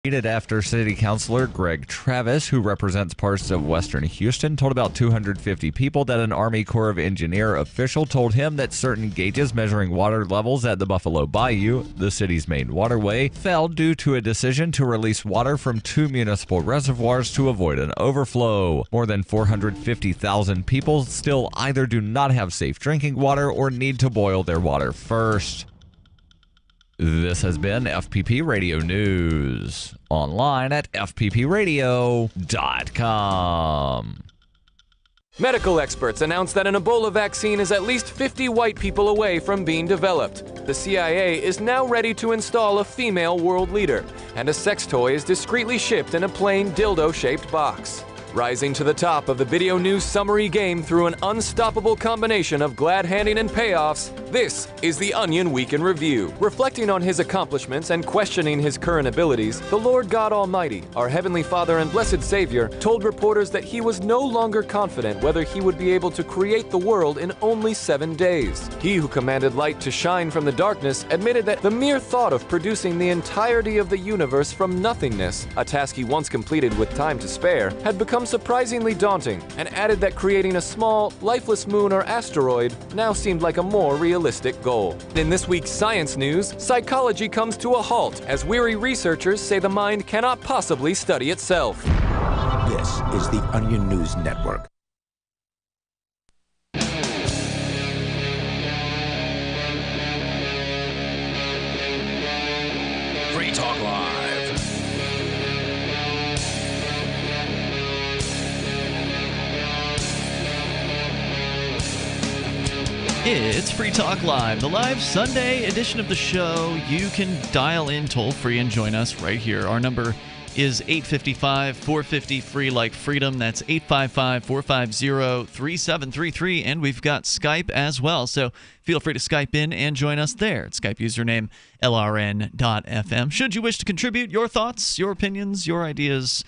After City Councilor Greg Travis, who represents parts of western Houston, told about 250 people that an Army Corps of Engineer official told him that certain gauges measuring water levels at the Buffalo Bayou, the city's main waterway, fell due to a decision to release water from 2 municipal reservoirs to avoid an overflow. More than 450,000 people still either do not have safe drinking water or need to boil their water first. This has been FPP Radio News, online at fppradio.com. Medical experts announced that an Ebola vaccine is at least 50 white people away from being developed. The CIA is now ready to install a female world leader, and a sex toy is discreetly shipped in a plain dildo-shaped box. Rising to the top of the video news summary game through an unstoppable combination of glad-handing and payoffs, this is the Onion Week in Review. Reflecting on his accomplishments and questioning his current abilities, the Lord God Almighty, our Heavenly Father and Blessed Savior, told reporters that he was no longer confident whether he would be able to create the world in only 7 days. He who commanded light to shine from the darkness admitted that the mere thought of producing the entirety of the universe from nothingness, a task he once completed with time to spare, had become surprisingly daunting, and added that creating a small, lifeless moon or asteroid now seemed like a more realistic goal. In this week's science news, psychology comes to a halt as weary researchers say the mind cannot possibly study itself. This is the Onion News Network. Free Talk Live. It's Free Talk Live, the live Sunday edition of the show. You can dial in toll-free and join us right here. Our number is 855-450-FREE like freedom. That's 855-450-3733. And we've got Skype as well, so feel free to Skype in and join us there. It's Skype username LRN.FM. Should you wish to contribute your thoughts, your opinions, your ideas,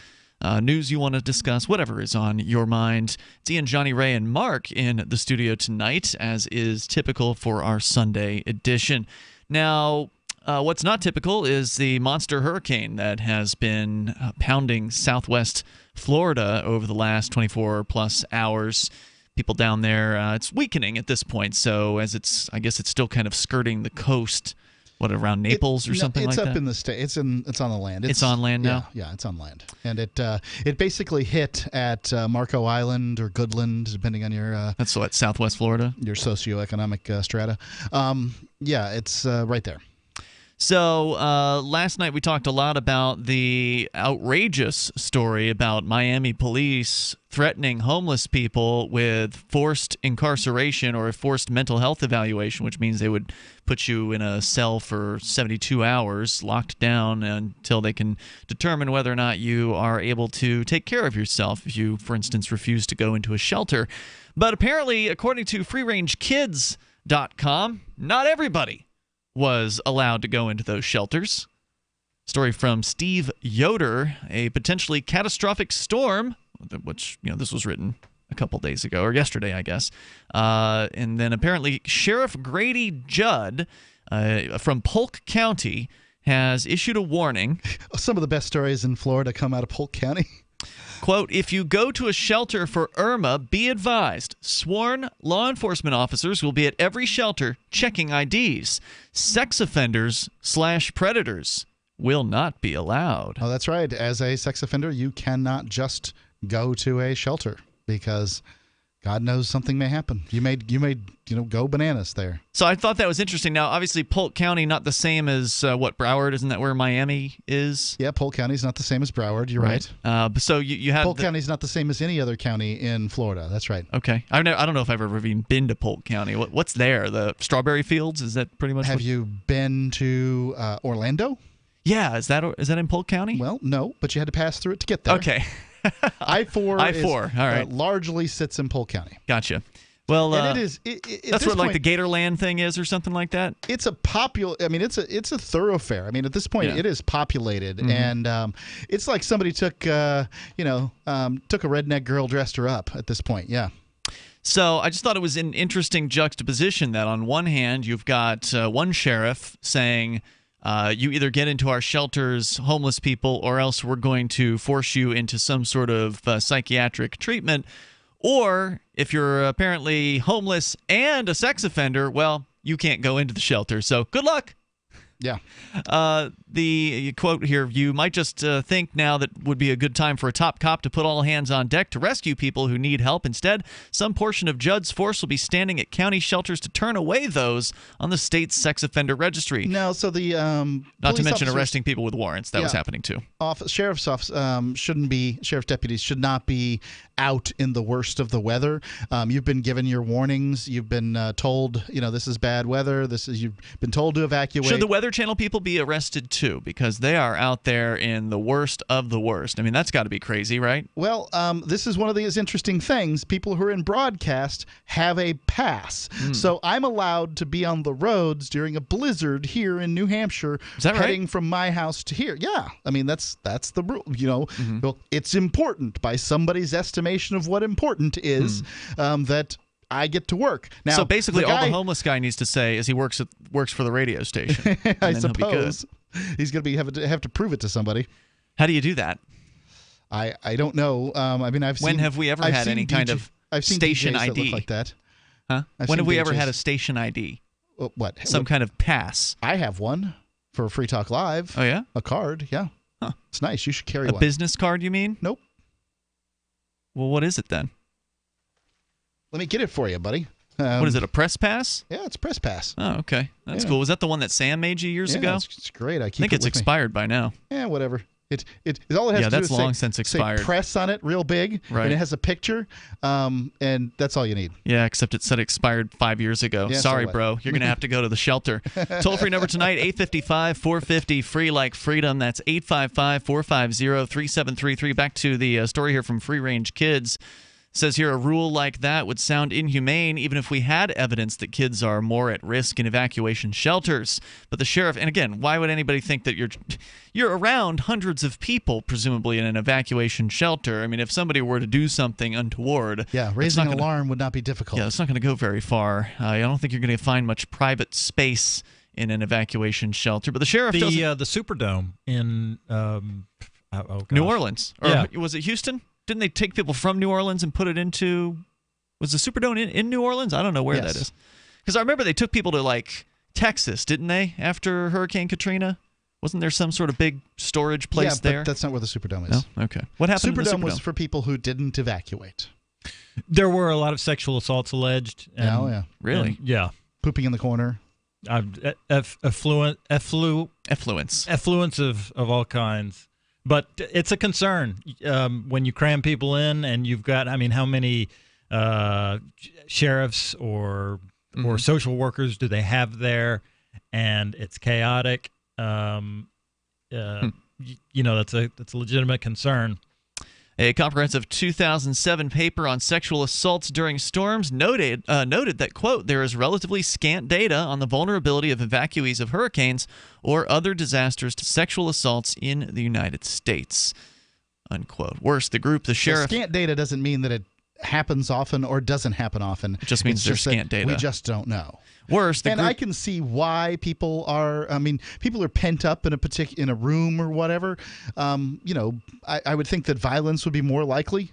news you want to discuss, whatever is on your mind. It's Ian, Jonny, Ray, and Mark in the studio tonight, as is typical for our Sunday edition. Now, what's not typical is the monster hurricane that has been pounding southwest Florida over the last 24-plus hours. People down there, it's weakening at this point, so I guess it's still kind of skirting the coast. What, around Naples or something like that? It's up in the state. It's on the land. It's on land now? Yeah, it's on land. And it basically hit at Marco Island or Goodland, depending on your... That's what, southwest Florida? Your socioeconomic strata. Yeah, it's right there. So last night we talked a lot about the outrageous story about Miami police threatening homeless people with forced incarceration or a forced mental health evaluation, which means they would put you in a cell for 72 hours, locked down until they can determine whether or not you are able to take care of yourself if you, for instance, refuse to go into a shelter. But apparently, according to freerangekids.com, not everybody was allowed to go into those shelters. Story from Steve Yoder, a potentially catastrophic storm, which, this was written a couple days ago, or yesterday, I guess. And then apparently Sheriff Grady Judd from Polk County has issued a warning. Some of the best stories in Florida come out of Polk County. Quote, if you go to a shelter for Irma, be advised, sworn law enforcement officers will be at every shelter checking IDs. Sex offenders/predators will not be allowed. Oh, that's right. As a sex offender, you cannot just go to a shelter because God knows something may happen. You may go bananas there. So I thought that was interesting. Now, obviously, Polk County not the same as Broward. Isn't that where Miami is? Yeah, Polk County's not the same as Broward. You're right. So you have Polk County's not the same as any other county in Florida. That's right. Okay. I don't know if I've ever even been to Polk County. What's there? The strawberry fields? Is that pretty much? Have you been to Orlando? Yeah. Is that in Polk County? Well, no, but you had to pass through it to get there. Okay. I-4 all right. Largely sits in Polk County. Gotcha. Well, and it is. That's what like the Gatorland thing is, or something like that. It's a it's a thoroughfare. I mean, at this point, it is populated, and it's like somebody took a redneck girl, dressed her up. At this point, yeah. So I just thought it was an interesting juxtaposition that on one hand you've got one sheriff saying, you either get into our shelters, homeless people, or else we're going to force you into some sort of psychiatric treatment. Or if you're apparently homeless and a sex offender, well, you can't go into the shelter. So good luck. Yeah. The quote here, you might just think now that would be a good time for a top cop to put all hands on deck to rescue people who need help. Instead, some portion of Judd's force will be standing at county shelters to turn away those on the state's sex offender registry. No, so the not to mention arresting people with warrants. That was happening too. Sheriff's deputies should not be out in the worst of the weather. You've been given your warnings. You've been told, this is bad weather. You've been told to evacuate. Should the Weather Channel people be arrested too? Because they are out there in the worst of the worst. I mean, that's got to be crazy, right? Well, this is one of these interesting things. People who are in broadcast have a pass. So I'm allowed to be on the roads during a blizzard here in New Hampshire, is that heading right? from my house to here. Yeah. I mean, that's the rule. Well, it's important by somebody's estimation of what important is that I get to work. Now, so basically, all the homeless guy needs to say is he works for the radio station. I suppose he's going to have to prove it to somebody. How do you do that? I don't know. I mean, when have we ever had any kind of station DJs ID that look like that? Huh? When have we ever had a station ID? What? Some kind of pass? I have one for Free Talk Live. Oh yeah, a card. Yeah, it's nice. You should carry one. A business card? You mean? Nope. Well, what is it then? Let me get it for you, buddy. What is it, a press pass? Yeah, it's a press pass. Oh, okay. That's cool. Was that the one that Sam made you years ago? It's great. I think it's expired by now. Yeah, whatever. It all it has to do that's is long since expired. Say press on it real big, right. And it has a picture, and that's all you need. Yeah, except it said expired 5 years ago. Yeah, sorry, bro. You're going to have to go to the shelter. Toll-free number tonight, 855-450, free like freedom. That's 855-450-3733. Back to the story here from Free Range Kids. Says here, a rule like that would sound inhumane even if we had evidence that kids are more at risk in evacuation shelters. But the sheriff, and again, why would anybody think that you're around hundreds of people, presumably, in an evacuation shelter? I mean, if somebody were to do something untoward... Yeah, raising an alarm would not be difficult. Yeah, it's not going to go very far. I don't think you're going to find much private space in an evacuation shelter. But the sheriff the Superdome in New Orleans. Or was it Houston? Didn't they take people from New Orleans and put it into... Was the Superdome in New Orleans? I don't know where that is. Because I remember they took people to, like, Texas, didn't they, after Hurricane Katrina? Wasn't there some sort of big storage place there? Yeah, but that's not where the Superdome is. No? Okay. What happened to the Superdome? Was for people who didn't evacuate. There were a lot of sexual assaults alleged. Yeah. Really? Yeah. Pooping in the corner. Effluence of all kinds. But it's a concern when you cram people in and you've got, how many sheriffs or social workers do they have there? And it's chaotic. That's a legitimate concern. A comprehensive 2007 paper on sexual assaults during storms noted that, quote, there is relatively scant data on the vulnerability of evacuees of hurricanes or other disasters to sexual assaults in the United States, unquote. Worse, the sheriff... Scant data doesn't mean that it happens often or doesn't happen often. It just means there's scant data. We just don't know. Worse, I can see why people are. People are pent up in a room or whatever. I would think that violence would be more likely.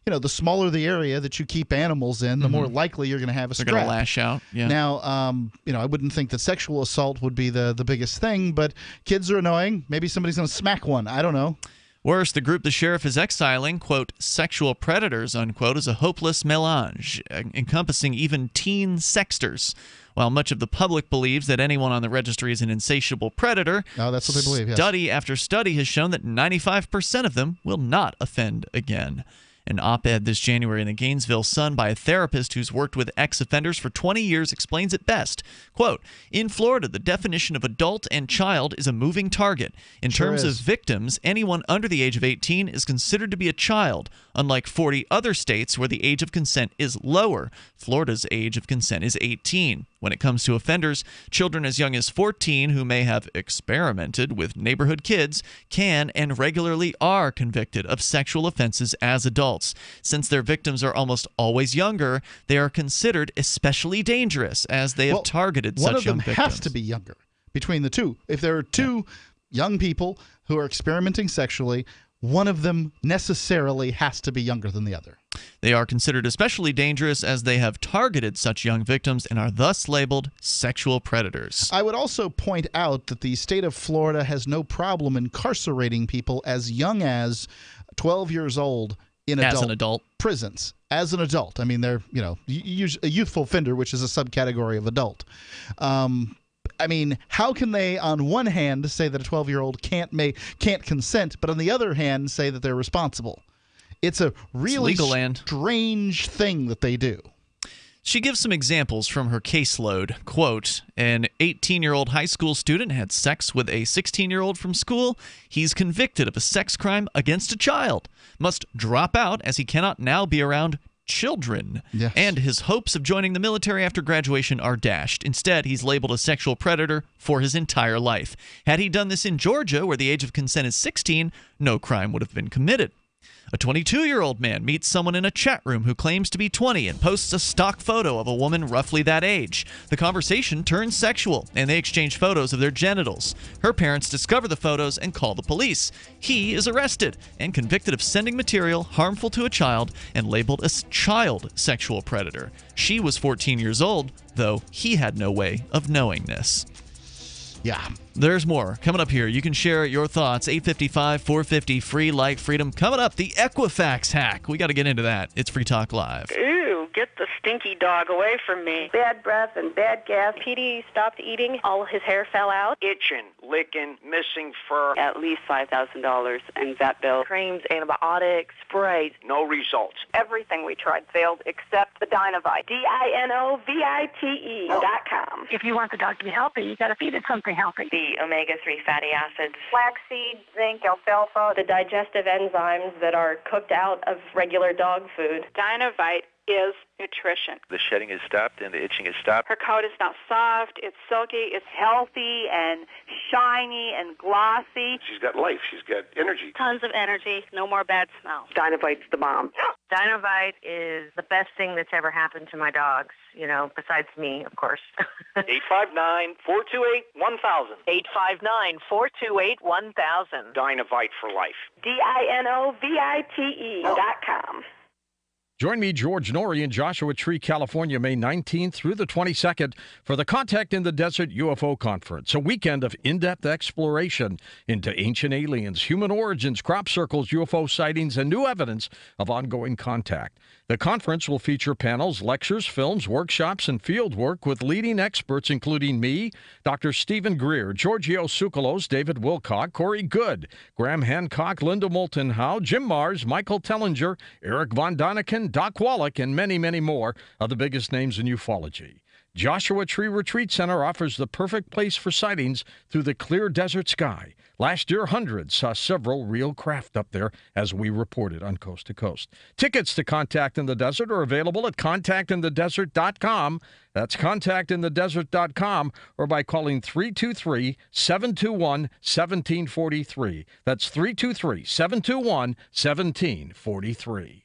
The smaller the area that you keep animals in, the more likely you're going to have a scrap. They're going to lash out. Yeah. Now, I wouldn't think that sexual assault would be the biggest thing, but kids are annoying. Maybe somebody's going to smack one. I don't know. Worse, the group the sheriff is exiling, quote, sexual predators, unquote, is a hopeless melange, encompassing even teen sexters. While much of the public believes that anyone on the registry is an insatiable predator, that's what they believe, yes. Study after study has shown that 95% of them will not offend again. An op-ed this January in the Gainesville Sun by a therapist who's worked with ex-offenders for 20 years explains it best. Quote, in Florida, the definition of adult and child is a moving target. In terms of victims, anyone under the age of 18 is considered to be a child, unlike 40 other states where the age of consent is lower. Florida's age of consent is 18. When it comes to offenders, children as young as 14 who may have experimented with neighborhood kids can and regularly are convicted of sexual offenses as adults. Since their victims are almost always younger, they are considered especially dangerous as they have targeted such young victims. One of them has to be younger between the two. If there are two young people who are experimenting sexually, one of them necessarily has to be younger than the other. They are considered especially dangerous as they have targeted such young victims and are thus labeled sexual predators. I would also point out that the state of Florida has no problem incarcerating people as young as 12 years old in adult prisons. As an adult. I mean, they're, a youthful offender, which is a subcategory of adult. I mean, how can they, on one hand, say that a 12-year-old can't consent, but on the other hand, say that they're responsible? It's a really strange thing that they do. She gives some examples from her caseload. Quote, an 18-year-old high school student had sex with a 16-year-old from school. He's convicted of a sex crime against a child. Must drop out as he cannot now be around children. Yes. And his hopes of joining the military after graduation are dashed. Instead, he's labeled a sexual predator for his entire life. Had he done this in Georgia, where the age of consent is 16, no crime would have been committed. A 22-year-old man meets someone in a chat room who claims to be 20 and posts a stock photo of a woman roughly that age. The conversation turns sexual, and they exchange photos of their genitals. Her parents discover the photos and call the police. He is arrested and convicted of sending material harmful to a child and labeled a child sexual predator. She was 14 years old, though he had no way of knowing this. Yeah. There's more coming up here. You can share your thoughts. 855-450 free like freedom. Coming up, the Equifax hack. We got to get into that. It's Free Talk Live. Ew, get the stinky dog away from me. Bad breath and bad gas. Petey stopped eating. All his hair fell out. Itching, licking, missing fur. At least $5,000 in vet bill. Creams, antibiotics, sprays. No results. Everything we tried failed except the Dinovite. DINOVITE.com. If you want the dog to be healthy, you got to feed it something healthy. The omega-3 fatty acids, flaxseed, zinc, alfalfa, the digestive enzymes that are cooked out of regular dog food. Dinovite is nutrition. The shedding is stopped and the itching is stopped. Her coat is not soft, it's silky, it's healthy and shiny and glossy. She's got life. She's got energy. Tons of energy, no more bad smells. Dinovite's the bomb. Dinovite is the best thing that's ever happened to my dogs, besides me, of course. 859-428-1000. 859-428-1000. Dinovite for life. DINOVITE.com. Join me, George Norrie, in Joshua Tree, California, May 19th through the 22nd for the Contact in the Desert UFO Conference, a weekend of in-depth exploration into ancient aliens, human origins, crop circles, UFO sightings, and new evidence of ongoing contact. The conference will feature panels, lectures, films, workshops, and field work with leading experts including me, Dr. Stephen Greer, Giorgio Tsoukalos, David Wilcock, Corey Good, Graham Hancock, Linda Moulton Howe, Jim Mars, Michael Tellinger, Eric Von Daniken, Doc Wallach, and many, many more of the biggest names in ufology. Joshua Tree Retreat Center offers the perfect place for sightings through the clear desert sky. Last year, hundreds saw several real craft up there, as we reported on Coast to Coast. Tickets to Contact in the Desert are available at contactinthedesert.com. That's contactinthedesert.com, or by calling 323-721-1743. That's 323-721-1743.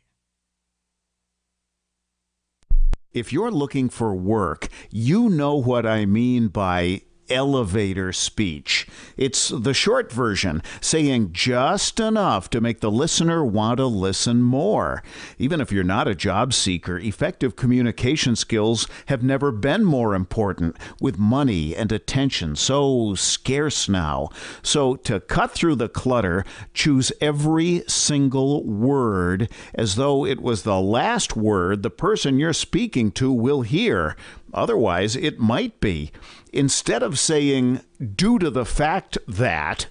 If you're looking for work, you know what I mean by elevator speech. It's the short version, saying just enough to make the listener want to listen more. Even if you're not a job seeker, effective communication skills have never been more important, with money and attention so scarce now. So to cut through the clutter, choose every single word as though it was the last word the person you're speaking to will hear. Otherwise, it might be. Instead of saying, due to the fact that,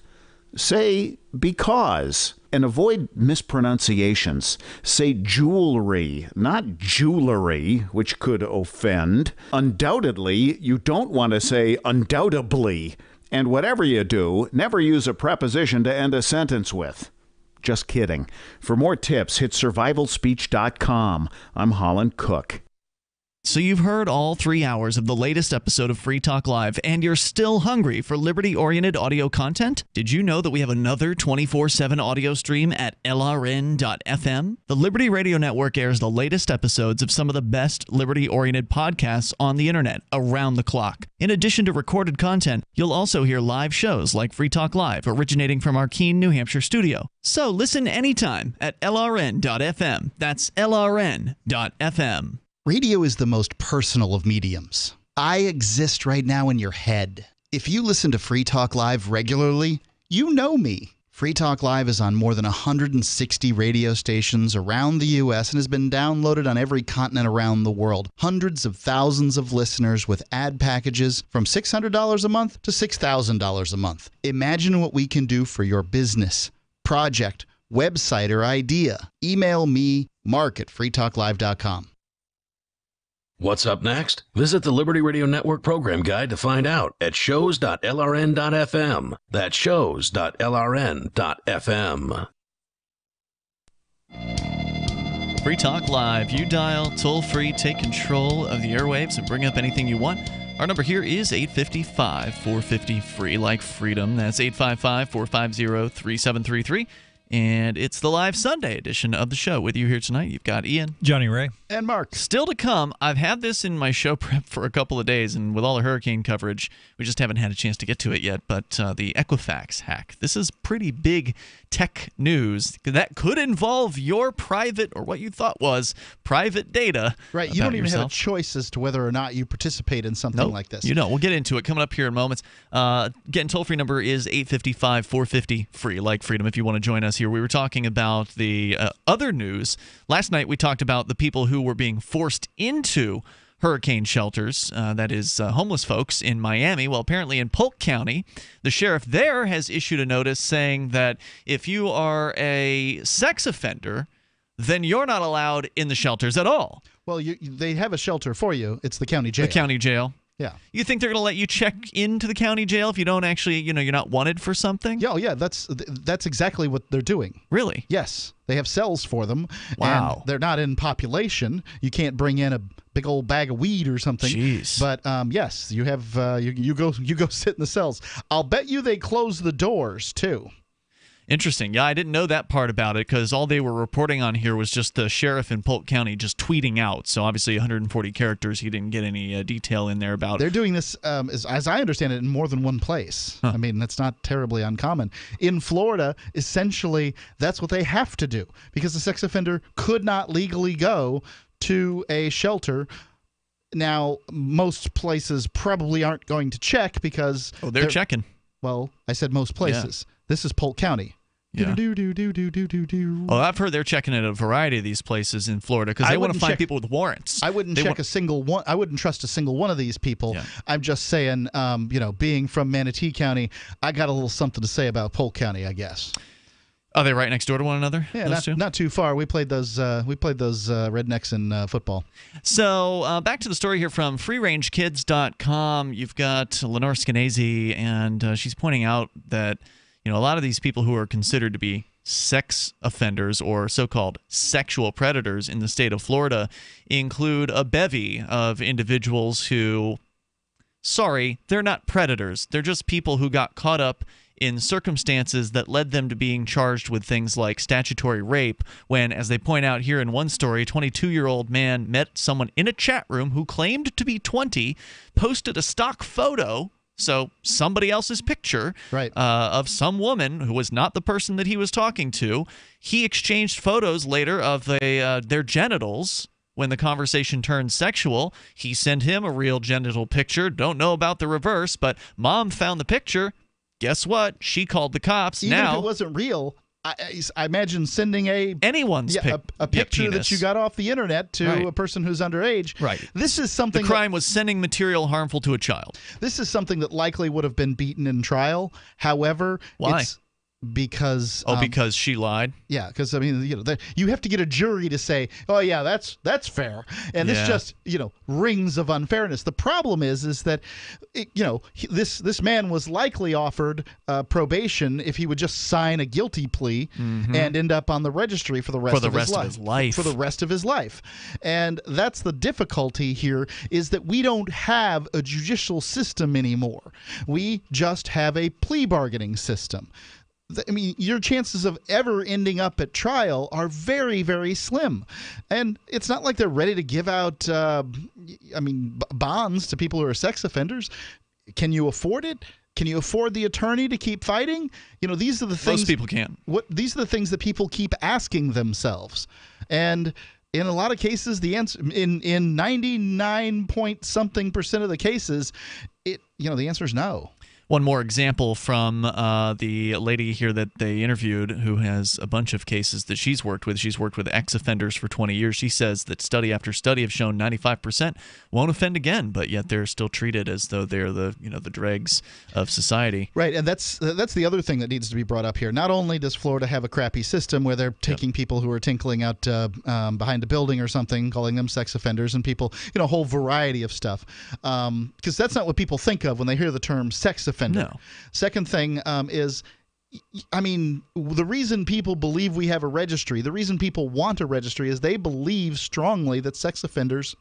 say, because. And avoid mispronunciations. Say jewelry, not jewelry, which could offend. Undoubtedly, you don't want to say undoubtedly. And whatever you do, never use a preposition to end a sentence with. Just kidding. For more tips, hit survivalspeech.com. I'm Holland Cook. So you've heard all 3 hours of the latest episode of Free Talk Live, and you're still hungry for liberty-oriented audio content? Did you know that we have another 24/7 audio stream at LRN.FM? The Liberty Radio Network airs the latest episodes of some of the best liberty-oriented podcasts on the internet around the clock. In addition to recorded content, you'll also hear live shows like Free Talk Live, originating from our Keene, New Hampshire studio. So listen anytime at LRN.FM. That's LRN.FM. Radio is the most personal of mediums. I exist right now in your head. If you listen to Free Talk Live regularly, you know me. Free Talk Live is on more than 160 radio stations around the U.S. and has been downloaded on every continent around the world. Hundreds of thousands of listeners with ad packages from $600 a month to $6,000 a month. Imagine what we can do for your business, project, website, or idea. Email me, mark@freetalklive.com. What's up next? Visit the Liberty Radio Network program guide to find out at shows.lrn.fm. That's shows.lrn.fm. Free Talk Live. You dial toll free, take control of the airwaves, and bring up anything you want. Our number here is 855-450-FREE, like freedom. That's 855-450-3733. And it's the live Sunday edition of the show. With you here tonight, you've got Ian, Johnny Ray, and Mark. Still to come, I've had this in my show prep for a couple of days, and with all the hurricane coverage, we just haven't had a chance to get to it yet, but the Equifax hack. This is pretty big tech news that could involve your private, or what you thought was private data. Right, you don't even yourself. have a choice as to whether or not you participate in something like this. You know, we'll get into it coming up here in moments. Getting toll-free number is 855-450-FREE, like freedom, if you want to join us here. We were talking about the other news. Last night we talked about the people who were being forced into hurricane shelters, that is homeless folks in Miami. Well, apparently in Polk County, the sheriff there has issued a notice saying that if you are a sex offender, then you're not allowed in the shelters at all. Well, they have a shelter for you. It's the county jail. The county jail. Yeah. You think they're going to let you check into the county jail if you don't actually, you're not wanted for something? Yeah, that's exactly what they're doing. Really? Yes. They have cells for them. Wow. And they're not in population. You can't bring in a big old bag of weed or something. Jeez. But yes, you have you go sit in the cells. I'll bet you they close the doors too. Interesting. Yeah, I didn't know that part about it because all they were reporting on here was just the sheriff in Polk County just tweeting out. So obviously 140 characters. He didn't get any detail in there about it. They're doing this, as I understand it, in more than one place. Huh. I mean, that's not terribly uncommon. In Florida, essentially, that's what they have to do because the sex offender could not legally go to a shelter. Now, most places probably aren't going to check because... Oh, they're checking. Well, I said most places. Yeah. This is Polk County. Yeah. Oh, I've heard they're checking at a variety of these places in Florida because they want to find people with warrants. I wouldn't check a single one. I wouldn't trust a single one of these people. Yeah. I'm just saying, being from Manatee County, I got a little something to say about Polk County, I guess. Are they right next door to one another? Yeah, not too far. We played those. Rednecks in football. So back to the story here from FreeRangeKids.com. You've got Lenore Skenazy, and she's pointing out that a lot of these people who are considered to be sex offenders or so-called sexual predators in the state of Florida include a bevy of individuals who, they're not predators. They're just people who got caught up in circumstances that led them to being charged with things like statutory rape when, as they point out here in one story, a 22-year-old man met someone in a chat room who claimed to be 20, posted a stock photo, so somebody else's picture, right, of some woman who was not the person that he was talking to. He exchanged photos later of their genitals. When the conversation turned sexual, he sent him a real genital picture. Don't know about the reverse, but mom found the picture. Guess what? She called the cops. Even if it wasn't real, I imagine sending anyone's a picture penis that you got off the internet to a person who's underage. Right. This is something. The crime was sending material harmful to a child. This is something that likely would have been beaten in trial. However, why? because because she lied. Yeah, because I mean, you have to get a jury to say, "Oh yeah, that's fair," and this just rings of unfairness. The problem is that this man was likely offered probation if he would just sign a guilty plea and end up on the registry for the rest of his life. For the rest of his life, and that's the difficulty here, is that we don't have a judicial system anymore. We just have a plea bargaining system. I mean, your chances of ever ending up at trial are very, very slim. And it's not like they're ready to give out, bonds to people who are sex offenders. Can you afford it? Can you afford the attorney to keep fighting? These are the things. Most people can't. These are the things that people keep asking themselves. And in a lot of cases, the answer, in 99-point-something% of the cases, the answer is no. One more example from the lady here that they interviewed, who has a bunch of cases that she's worked with. She's worked with ex-offenders for 20 years. She says that study after study have shown 95% won't offend again, but yet they're still treated as though they're the dregs of society. Right, and that's the other thing that needs to be brought up here. Not only does Florida have a crappy system where they're taking people who are tinkling out behind a building or something, calling them sex offenders, and people, a whole variety of stuff, because that's not what people think of when they hear the term sex offender. No. Second thing is, the reason people believe we have a registry, the reason people want a registry, is they believe strongly that sex offenders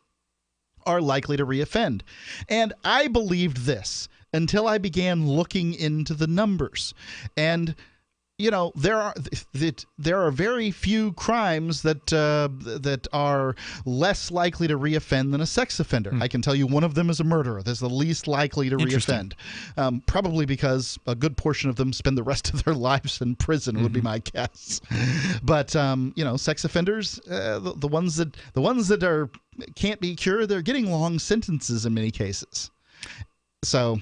are likely to reoffend. And I believed this until I began looking into the numbers. And there are very few crimes that are less likely to reoffend than a sex offender. I can tell you one of them is a murderer. That's the least likely to reoffend, probably because a good portion of them spend the rest of their lives in prison, would be my guess. But sex offenders, the ones that can't be cured, they're getting long sentences in many cases. So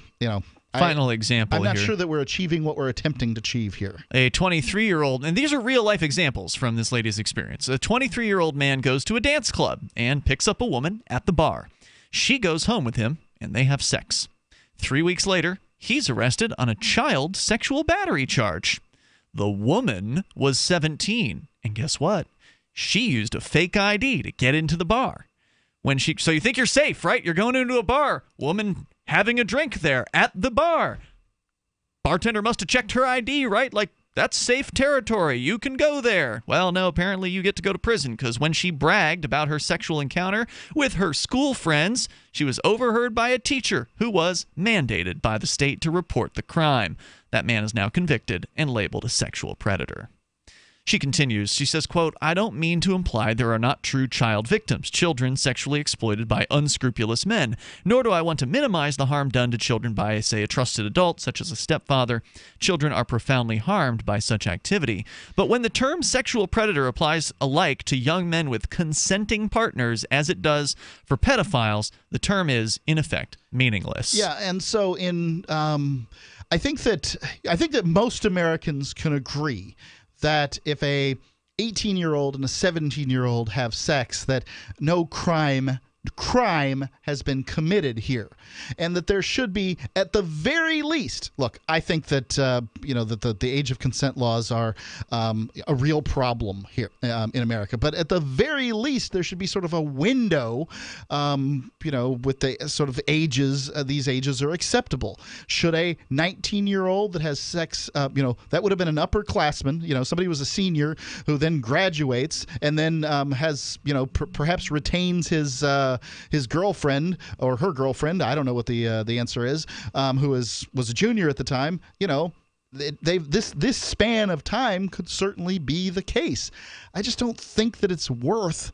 Final example here. I'm not sure that we're achieving what we're attempting to achieve here. A 23-year-old, and these are real-life examples from this lady's experience. A 23-year-old man goes to a dance club and picks up a woman at the bar. She goes home with him, and they have sex. 3 weeks later, he's arrested on a child sexual battery charge. The woman was 17, and guess what? She used a fake ID to get into the bar. So you think you're safe, right? You're going into a bar. Woman having a drink there at the bar. Bartender must have checked her ID, right? Like, that's safe territory. You can go there. Well, no, apparently you get to go to prison, because when she bragged about her sexual encounter with her school friends, she was overheard by a teacher who was mandated by the state to report the crime. That man is now convicted and labeled a sexual predator. She continues, she says, quote, "I don't mean to imply there are not true child victims, children sexually exploited by unscrupulous men, nor do I want to minimize the harm done to children by, say, a trusted adult, such as a stepfather. Children are profoundly harmed by such activity. But when the term sexual predator applies alike to young men with consenting partners as it does for pedophiles, the term is, in effect, meaningless." Yeah, and so I think that most Americans can agree that if a 18-year-old and a 17-year-old have sex, that no crime has been committed here, and that there should be, at the very least, look, I think that that the age of consent laws are a real problem here in America, but at the very least there should be sort of a window, with the sort of ages, these ages are acceptable. Should a 19-year-old that has sex, that would have been an upperclassman, somebody who was a senior who then graduates and then has, perhaps retains his girlfriend or her girlfriend, I don't know what the answer is, who was a junior at the time, this span of time could certainly be the case. I just don't think that it's worth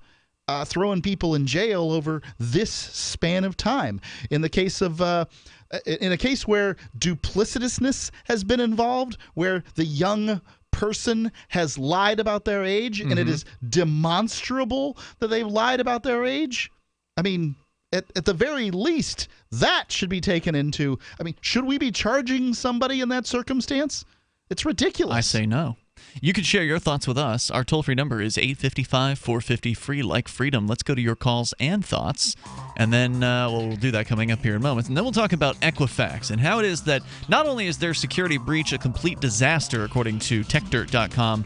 throwing people in jail over this span of time. In a case where duplicitousness has been involved, where the young person has lied about their age, and it is demonstrable that they've lied about their age, I mean, at the very least, that should be taken into. I mean, should we be charging somebody in that circumstance? It's ridiculous. I say no. You can share your thoughts with us. Our toll-free number is 855-450-FREE, like freedom. Let's go to your calls and thoughts, and then we'll do that coming up here in moments. And then we'll talk about Equifax and how it is that not only is their security breach a complete disaster, according to techdirt.com,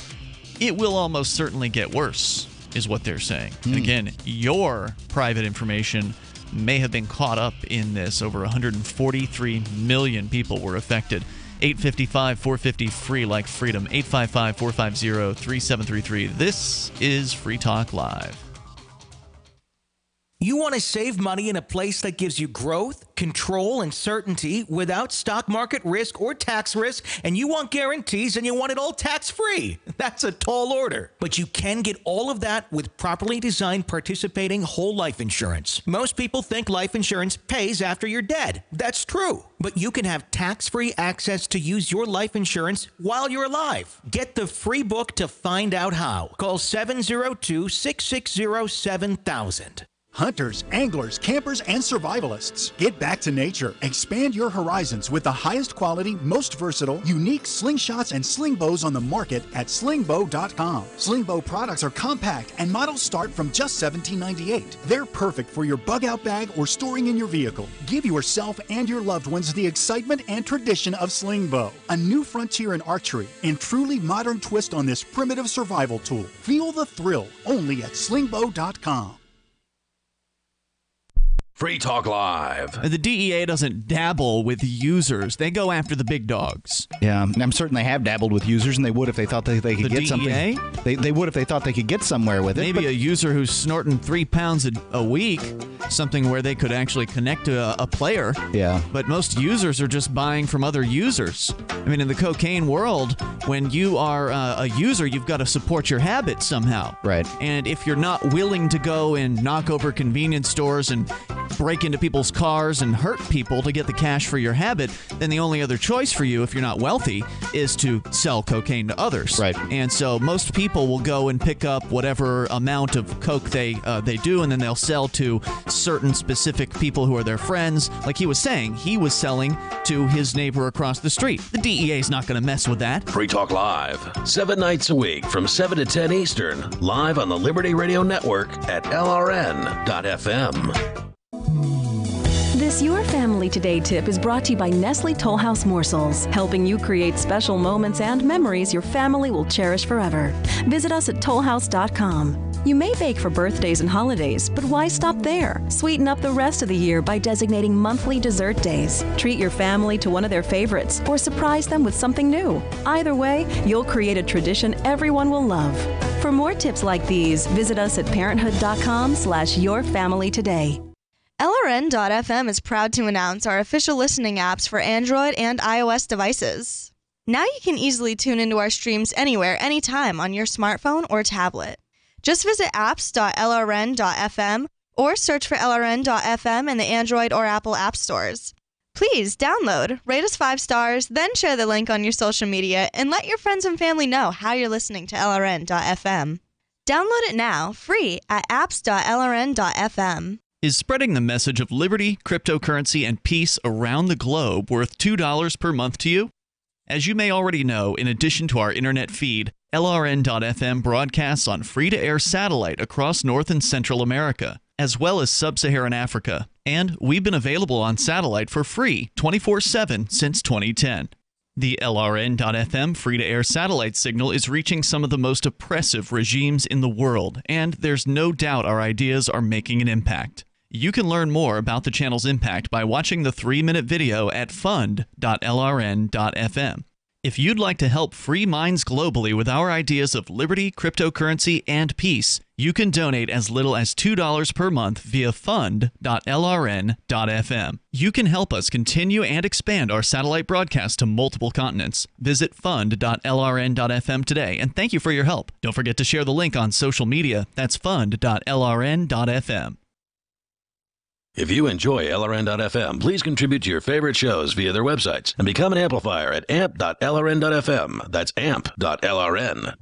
it will almost certainly get worse, is what they're saying. And again, your private information may have been caught up in this. Over 143 million people were affected. 855-450-FREE, like freedom. 855-450-3733. This is Free Talk Live. You want to save money in a place that gives you growth, control, and certainty without stock market risk or tax risk, and you want guarantees and you want it all tax-free. That's a tall order. But you can get all of that with properly designed participating whole life insurance. Most people think life insurance pays after you're dead. That's true. But you can have tax-free access to use your life insurance while you're alive. Get the free book to find out how. Call 702-660-7000. Hunters, anglers, campers, and survivalists. Get back to nature. Expand your horizons with the highest quality, most versatile, unique slingshots and sling bows on the market at slingbow.com. Slingbow products are compact and models start from just $17.98. They're perfect for your bug-out bag or storing in your vehicle. Give yourself and your loved ones the excitement and tradition of Slingbow, a new frontier in archery and truly modern twist on this primitive survival tool. Feel the thrill only at slingbow.com. Free Talk Live. The DEA doesn't dabble with users. They go after the big dogs. Yeah, I'm certain they have dabbled with users, and they would if they thought they could get DEA? something. They would if they thought they could get somewhere with it. Maybe a user who's snorting 3 pounds a week, something where they could actually connect to a player. Yeah. But most users are just buying from other users. I mean, in the cocaine world, when you are a user, you've got to support your habit somehow. Right. And if you're not willing to go and knock over convenience stores and break into people's cars and hurt people to get the cash for your habit, then the only other choice for you, if you're not wealthy, is to sell cocaine to others. Right. And so most people will go and pick up whatever amount of coke they do, and then they'll sell to certain specific people who are their friends. Like he was saying, he was selling to his neighbor across the street. The DEA is not going to mess with that. Free Talk Live, 7 nights a week from 7 to 10 Eastern, live on the Liberty Radio Network at LRN.FM. This Your Family Today tip is brought to you by Nestle Toll House Morsels, helping you create special moments and memories your family will cherish forever. Visit us at tollhouse.com. You may bake for birthdays and holidays, but why stop there? Sweeten up the rest of the year by designating monthly dessert days. Treat your family to one of their favorites or surprise them with something new. Either way, you'll create a tradition everyone will love. For more tips like these, visit us at parenthood.com/yourfamilytoday. LRN.FM is proud to announce our official listening apps for Android and iOS devices. Now you can easily tune into our streams anywhere, anytime on your smartphone or tablet. Just visit apps.lrn.fm or search for LRN.FM in the Android or Apple app stores. Please download, rate us 5 stars, then share the link on your social media and let your friends and family know how you're listening to LRN.FM. Download it now, free at apps.lrn.fm. Is spreading the message of liberty, cryptocurrency, and peace around the globe worth $2 per month to you? As you may already know, in addition to our internet feed, LRN.FM broadcasts on free-to-air satellite across North and Central America, as well as Sub-Saharan Africa. And we've been available on satellite for free 24/7 since 2010. The LRN.FM free-to-air satellite signal is reaching some of the most oppressive regimes in the world, and there's no doubt our ideas are making an impact. You can learn more about the channel's impact by watching the 3-minute video at fund.lrn.fm. If you'd like to help free minds globally with our ideas of liberty, cryptocurrency, and peace, you can donate as little as $2 per month via fund.lrn.fm. You can help us continue and expand our satellite broadcast to multiple continents. Visit fund.lrn.fm today, and thank you for your help. Don't forget to share the link on social media. That's fund.lrn.fm. If you enjoy LRN.FM, please contribute to your favorite shows via their websites and become an amplifier at amp.lrn.fm. That's amp.lrn.fm.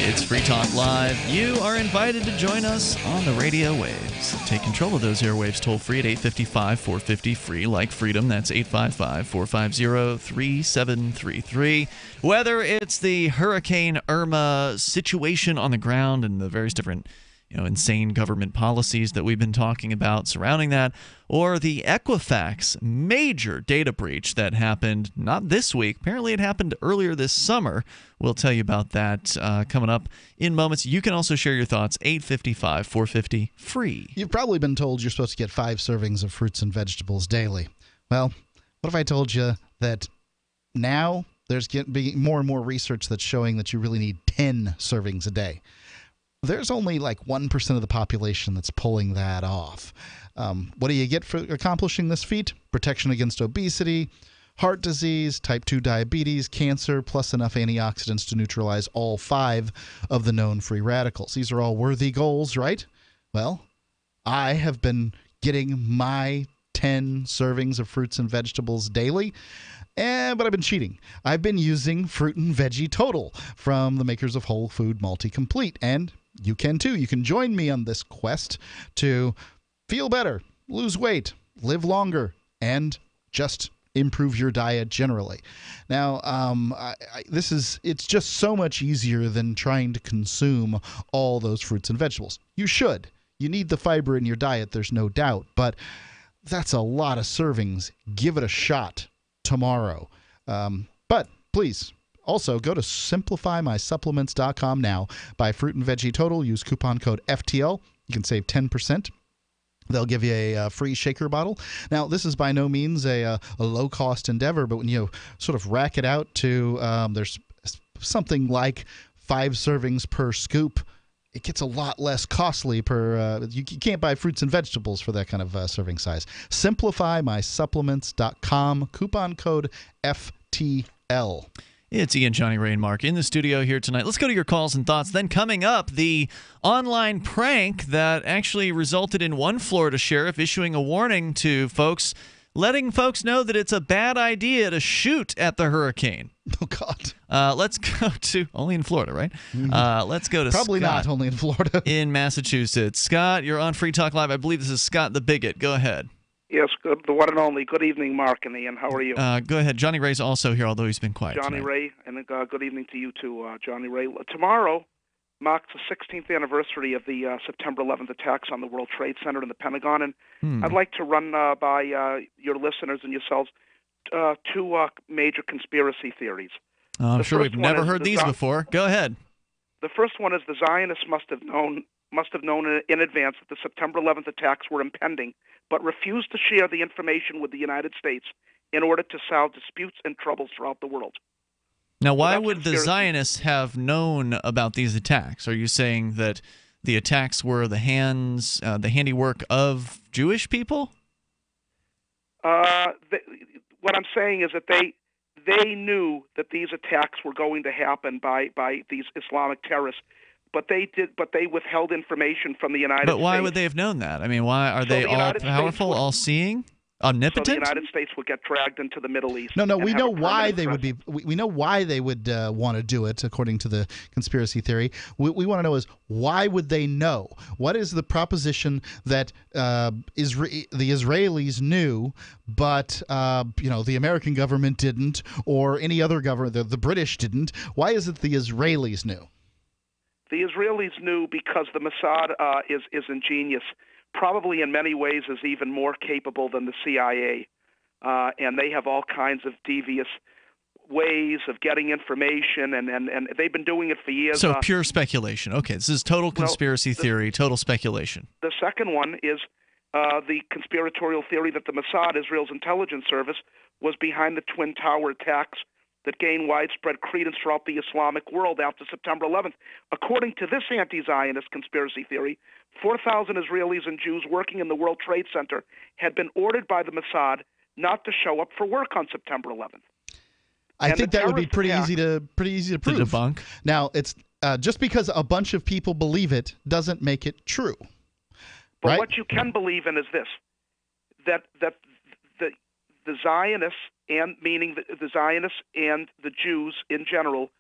It's Free Talk Live. You are invited to join us on the radio waves. Take control of those airwaves toll free at 855-450-FREE, like freedom. That's 855-450-3733. Whether it's the Hurricane Irma situation on the ground and the various different insane government policies that we've been talking about surrounding that, or the Equifax major data breach that happened not this week. Apparently it happened earlier this summer. We'll tell you about that coming up in moments. You can also share your thoughts, 855-450-FREE. You've probably been told you're supposed to get 5 servings of fruits and vegetables daily. Well, what if I told you that now there's getting more and more research that's showing that you really need 10 servings a day? There's only like 1% of the population that's pulling that off. What do you get for accomplishing this feat? Protection against obesity, heart disease, type 2 diabetes, cancer, plus enough antioxidants to neutralize all 5 of the known free radicals. These are all worthy goals, right? Well, I have been getting my 10 servings of fruits and vegetables daily. But I've been cheating. I've been using Fruit and Veggie Total from the makers of Whole Food Multi-Complete. And you can too. You can join me on this quest to feel better, lose weight, live longer, and just improve your diet generally. Now, it's just so much easier than trying to consume all those fruits and vegetables. You should. You need the fiber in your diet, there's no doubt. But that's a lot of servings. Give it a shot tomorrow. But please also go to simplifymysupplements.com now. Buy Fruit and Veggie Total. Use coupon code FTL. You can save 10%. They'll give you a free shaker bottle. Now, this is by no means a low-cost endeavor, but when you sort of rack it out to there's something like 5 servings per scoop, it gets a lot less costly per you can't buy fruits and vegetables for that kind of serving size. SimplifyMySupplements.com, coupon code FTL. It's Ian, Jonny, Ray, and Mark in the studio here tonight. Let's go to your calls and thoughts. Then coming up, the online prank that actually resulted in one Florida sheriff issuing a warning to folks, letting folks know that it's a bad idea to shoot at the hurricane. Oh, God. Let's go to, only in Florida, right? Let's go to Probably Scott not only in Florida. in Massachusetts. Scott, you're on Free Talk Live. I believe this is Scott the Bigot. Go ahead. Yes, good. The one and only. Good evening, Mark and Ian. How are you? Go ahead. Johnny Ray's also here, although he's been quiet Johnny tonight. Ray, and good evening to you too, Johnny Ray. Tomorrow marks the 16th anniversary of the September 11th attacks on the World Trade Center and the Pentagon, and I'd like to run by your listeners and yourselves 2 major conspiracy theories. I'm sure we've never heard these before. Go ahead. The first one is the Zionists must have known in advance that the September 11th attacks were impending, but refused to share the information with the United States in order to solve disputes and troubles throughout the world. Now, why would the Zionists have known about these attacks? Are you saying that the attacks were the handiwork of Jewish people? What I'm saying is that they knew that these attacks were going to happen by these Islamic terrorists. But they withheld information from the United States. But why would they have known that? I mean, why are they all powerful, all-seeing, omnipotent? So the United States would get dragged into the Middle East. No, we know why they would be. We know why they would want to do it, according to the conspiracy theory. We want to know is why would they know? What is the proposition that the Israelis knew, but the American government didn't, or any other government, the British didn't? Why is it the Israelis knew? The Israelis knew because the Mossad is ingenious, probably in many ways is even more capable than the CIA, and they have all kinds of devious ways of getting information, and they've been doing it for years. So pure speculation. Okay, this is total conspiracy theory, total speculation. The second one is the conspiratorial theory that the Mossad, Israel's intelligence service, was behind the Twin Tower attacks that gained widespread credence throughout the Islamic world after September 11th. According to this anti-Zionist conspiracy theory, 4,000 Israelis and Jews working in the World Trade Center had been ordered by the Mossad not to show up for work on September 11th. I think that would be pretty easy to prove. To debunk. Now, it's just because a bunch of people believe it doesn't make it true. But right? what you can believe in is this: that the Zionists, and meaning the Zionists and the Jews in general,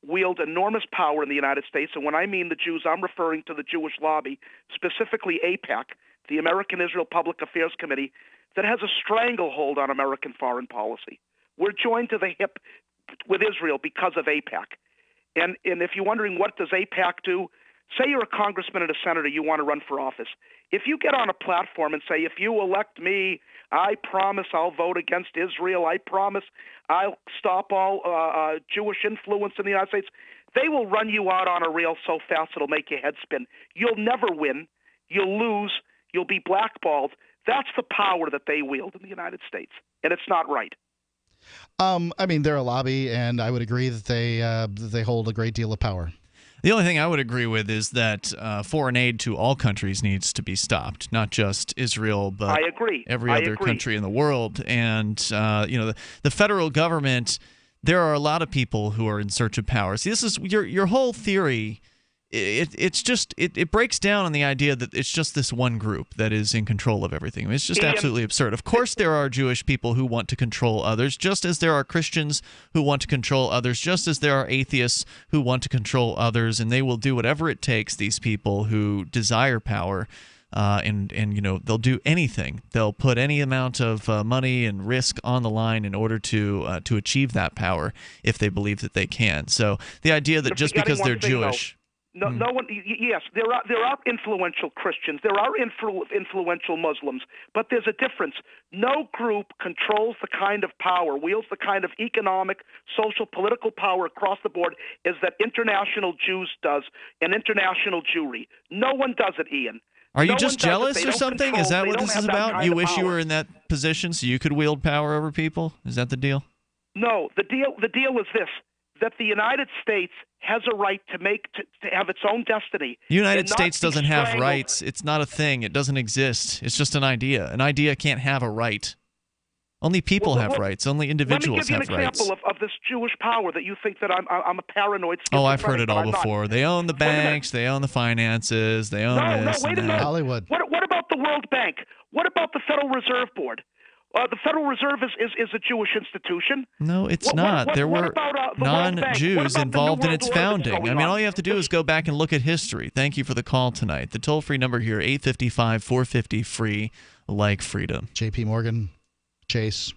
wield enormous power in the United States. And when I mean the Jews, I'm referring to the Jewish lobby, specifically AIPAC, the American Israel Public Affairs Committee, that has a stranglehold on American foreign policy. We're joined to the hip with Israel because of AIPAC. And if you're wondering what does AIPAC do, say you're a congressman and a senator, you want to run for office. If you get on a platform and say, if you elect me, I promise I'll vote against Israel, I promise I'll stop all Jewish influence in the United States, they will run you out on a rail so fast it'll make your head spin. You'll never win. You'll lose. You'll be blackballed. That's the power that they wield in the United States, and it's not right. I mean, they're a lobby, and I would agree that they hold a great deal of power. The only thing I would agree with is that foreign aid to all countries needs to be stopped, not just Israel, but I agree. every other country in the world. And the federal government, there are a lot of people who are in search of power. See, this is your whole theory. It breaks down on the idea that it's just this one group that is in control of everything. I mean, it's just absolutely absurd. Of course there are Jewish people who want to control others, just as there are Christians who want to control others, just as there are atheists who want to control others, and they will do whatever it takes, these people who desire power, and they'll do anything. They'll put any amount of money and risk on the line in order to achieve that power if they believe that they can. So the idea that just because they're Jewish... No one. Yes, there are influential Christians. There are influential Muslims, but there's a difference. No group controls the kind of power, wields the kind of economic, social, political power across the board as that International Jews does, and International Jewry. No one does it, Ian. Are you just jealous or something? Is that what this is about? You wish you were in that position so you could wield power over people? Is that the deal? No, the deal is this: that the United States has a right to have its own destiny. The United States doesn't have rights. It's not a thing. It doesn't exist. It's just an idea. An idea can't have a right. Only people have rights. Only individuals have rights. Let me give you an example of this Jewish power that you think that I'm a paranoid. Oh, I've heard it all before. They own the banks. They own the finances. They own this. No, wait a and minute. that. Hollywood. What about the World Bank? What about the Federal Reserve Board? The Federal Reserve is a Jewish institution. No, it's not. There were non-Jews involved in its founding. I mean, all you have to do is go back and look at history. Thank you for the call tonight. The toll-free number here, 855-450-FREE, like freedom. J.P. Morgan, Chase.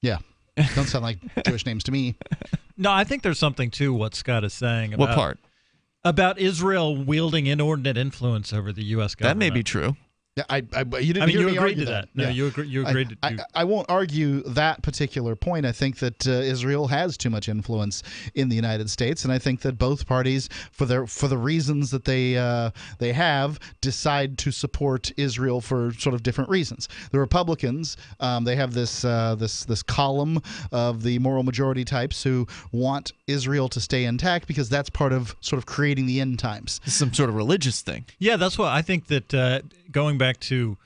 Yeah. Don't sound like Jewish names to me. No, I think there's something to what Scott is saying. What part? About Israel wielding inordinate influence over the U.S. government. That may be true. Yeah, you didn't hear me agreed argue to that. No, yeah. you agreed to I won't argue that particular point. I think that Israel has too much influence in the United States, and I think that both parties, for the reasons that they have, decide to support Israel for sort of different reasons. The Republicans, they have this column of the moral majority types who want Israel to stay intact because that's part of sort of creating the end times. It's some sort of religious thing. Yeah, that's what I think that going back to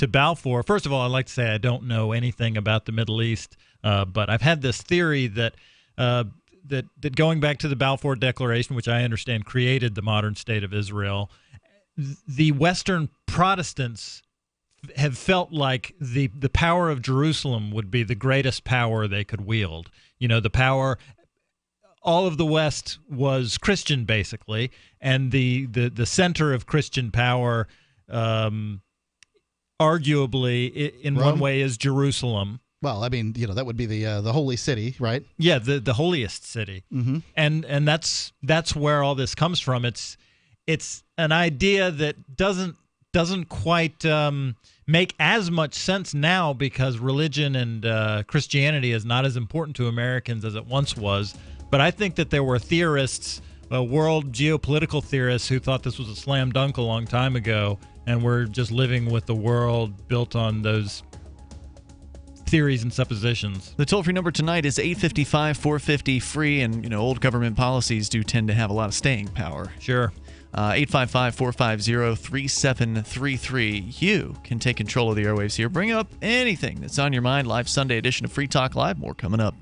Balfour, first of all, I'd like to say I don't know anything about the Middle East, but I've had this theory that going back to the Balfour Declaration, which I understand created the modern state of Israel, the Western Protestants have felt like the power of Jerusalem would be the greatest power they could wield. You know, the power... All of the West was Christian, basically, and the center of Christian power, arguably, in Rome? one way, is Jerusalem. Well, I mean, that would be the holy city, right? Yeah, the holiest city, and that's where all this comes from. It's an idea that doesn't quite make as much sense now because religion and Christianity is not as important to Americans as it once was. But I think that there were theorists, world geopolitical theorists, who thought this was a slam dunk a long time ago, and we're just living with the world built on those theories and suppositions. The toll-free number tonight is 855-450-FREE, and old government policies do tend to have a lot of staying power. Sure. 855-450-3733. You can take control of the airwaves here. Bring up anything that's on your mind. Live Sunday edition of Free Talk Live. More coming up.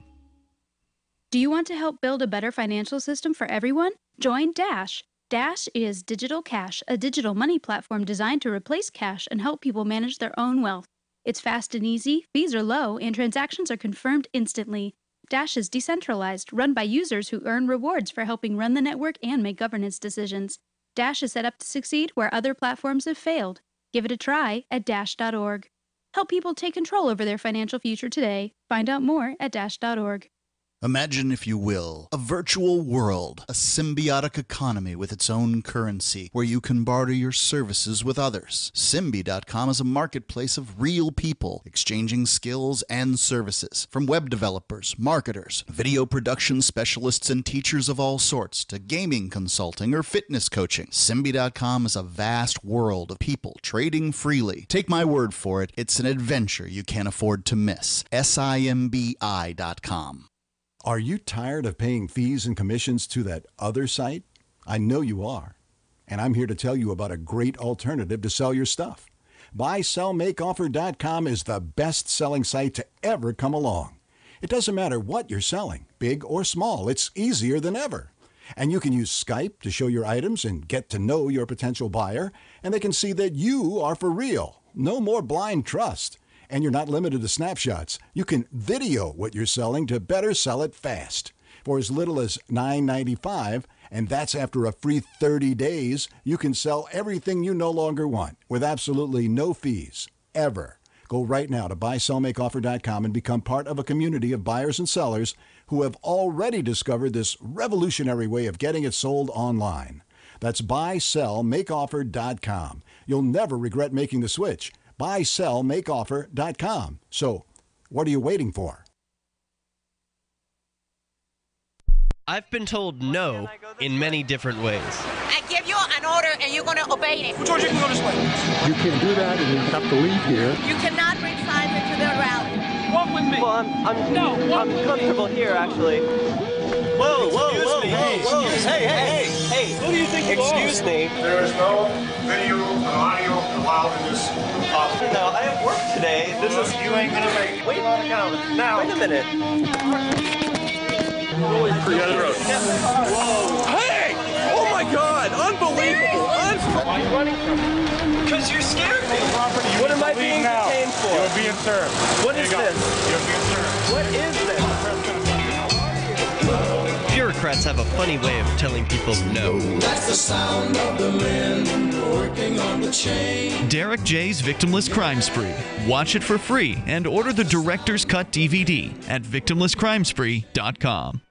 Do you want to help build a better financial system for everyone? Join Dash. Dash is Digital Cash, a digital money platform designed to replace cash and help people manage their own wealth. It's fast and easy, fees are low, and transactions are confirmed instantly. Dash is decentralized, run by users who earn rewards for helping run the network and make governance decisions. Dash is set up to succeed where other platforms have failed. Give it a try at dash.org. Help people take control over their financial future today. Find out more at dash.org. Imagine, if you will, a virtual world, a symbiotic economy with its own currency, where you can barter your services with others. Symbi.com is a marketplace of real people exchanging skills and services, from web developers, marketers, video production specialists, and teachers of all sorts, to gaming consulting or fitness coaching. Symbi.com is a vast world of people trading freely. Take my word for it, it's an adventure you can't afford to miss. Simbi.com. Are you tired of paying fees and commissions to that other site? I know you are. And I'm here to tell you about a great alternative to sell your stuff. BuySellMakeOffer.com is the best-selling site to ever come along. It doesn't matter what you're selling, big or small. It's easier than ever. And you can use Skype to show your items and get to know your potential buyer, and they can see that you are for real. No more blind trust. And you're not limited to snapshots. You can video what you're selling to better sell it fast. For as little as $9.95, and that's after a free 30 days, you can sell everything you no longer want with absolutely no fees, ever. Go right now to BuySellMakeOffer.com and become part of a community of buyers and sellers who have already discovered this revolutionary way of getting it sold online. That's BuySellMakeOffer.com. You'll never regret making the switch. BuySellMakeOffer.com. So, what are you waiting for? I've been told no in many different ways. I give you an order and you're going to obey it. George, you can go this way. You can't do that and you have to leave here. You cannot bring signs into the rally. Walk with me. Well, I'm comfortable here, actually. Whoa, hey. Who do you think you are? Excuse me. There is no video or audio allowed in this office. No, I have work today. You ain't gonna make it. Wait now. Wait a minute. Whoa! Hey! Oh my God! Unbelievable! Why are you running from me? Because you're scared me. What am I being detained for? You're being served. What is this? You're being served. What is this? Bureaucrats have a funny way of telling people no. That's the sound of the men working on the chain. Derek J's Victimless Crime Spree. Watch it for free and order the Director's Cut DVD at victimlesscrimespree.com.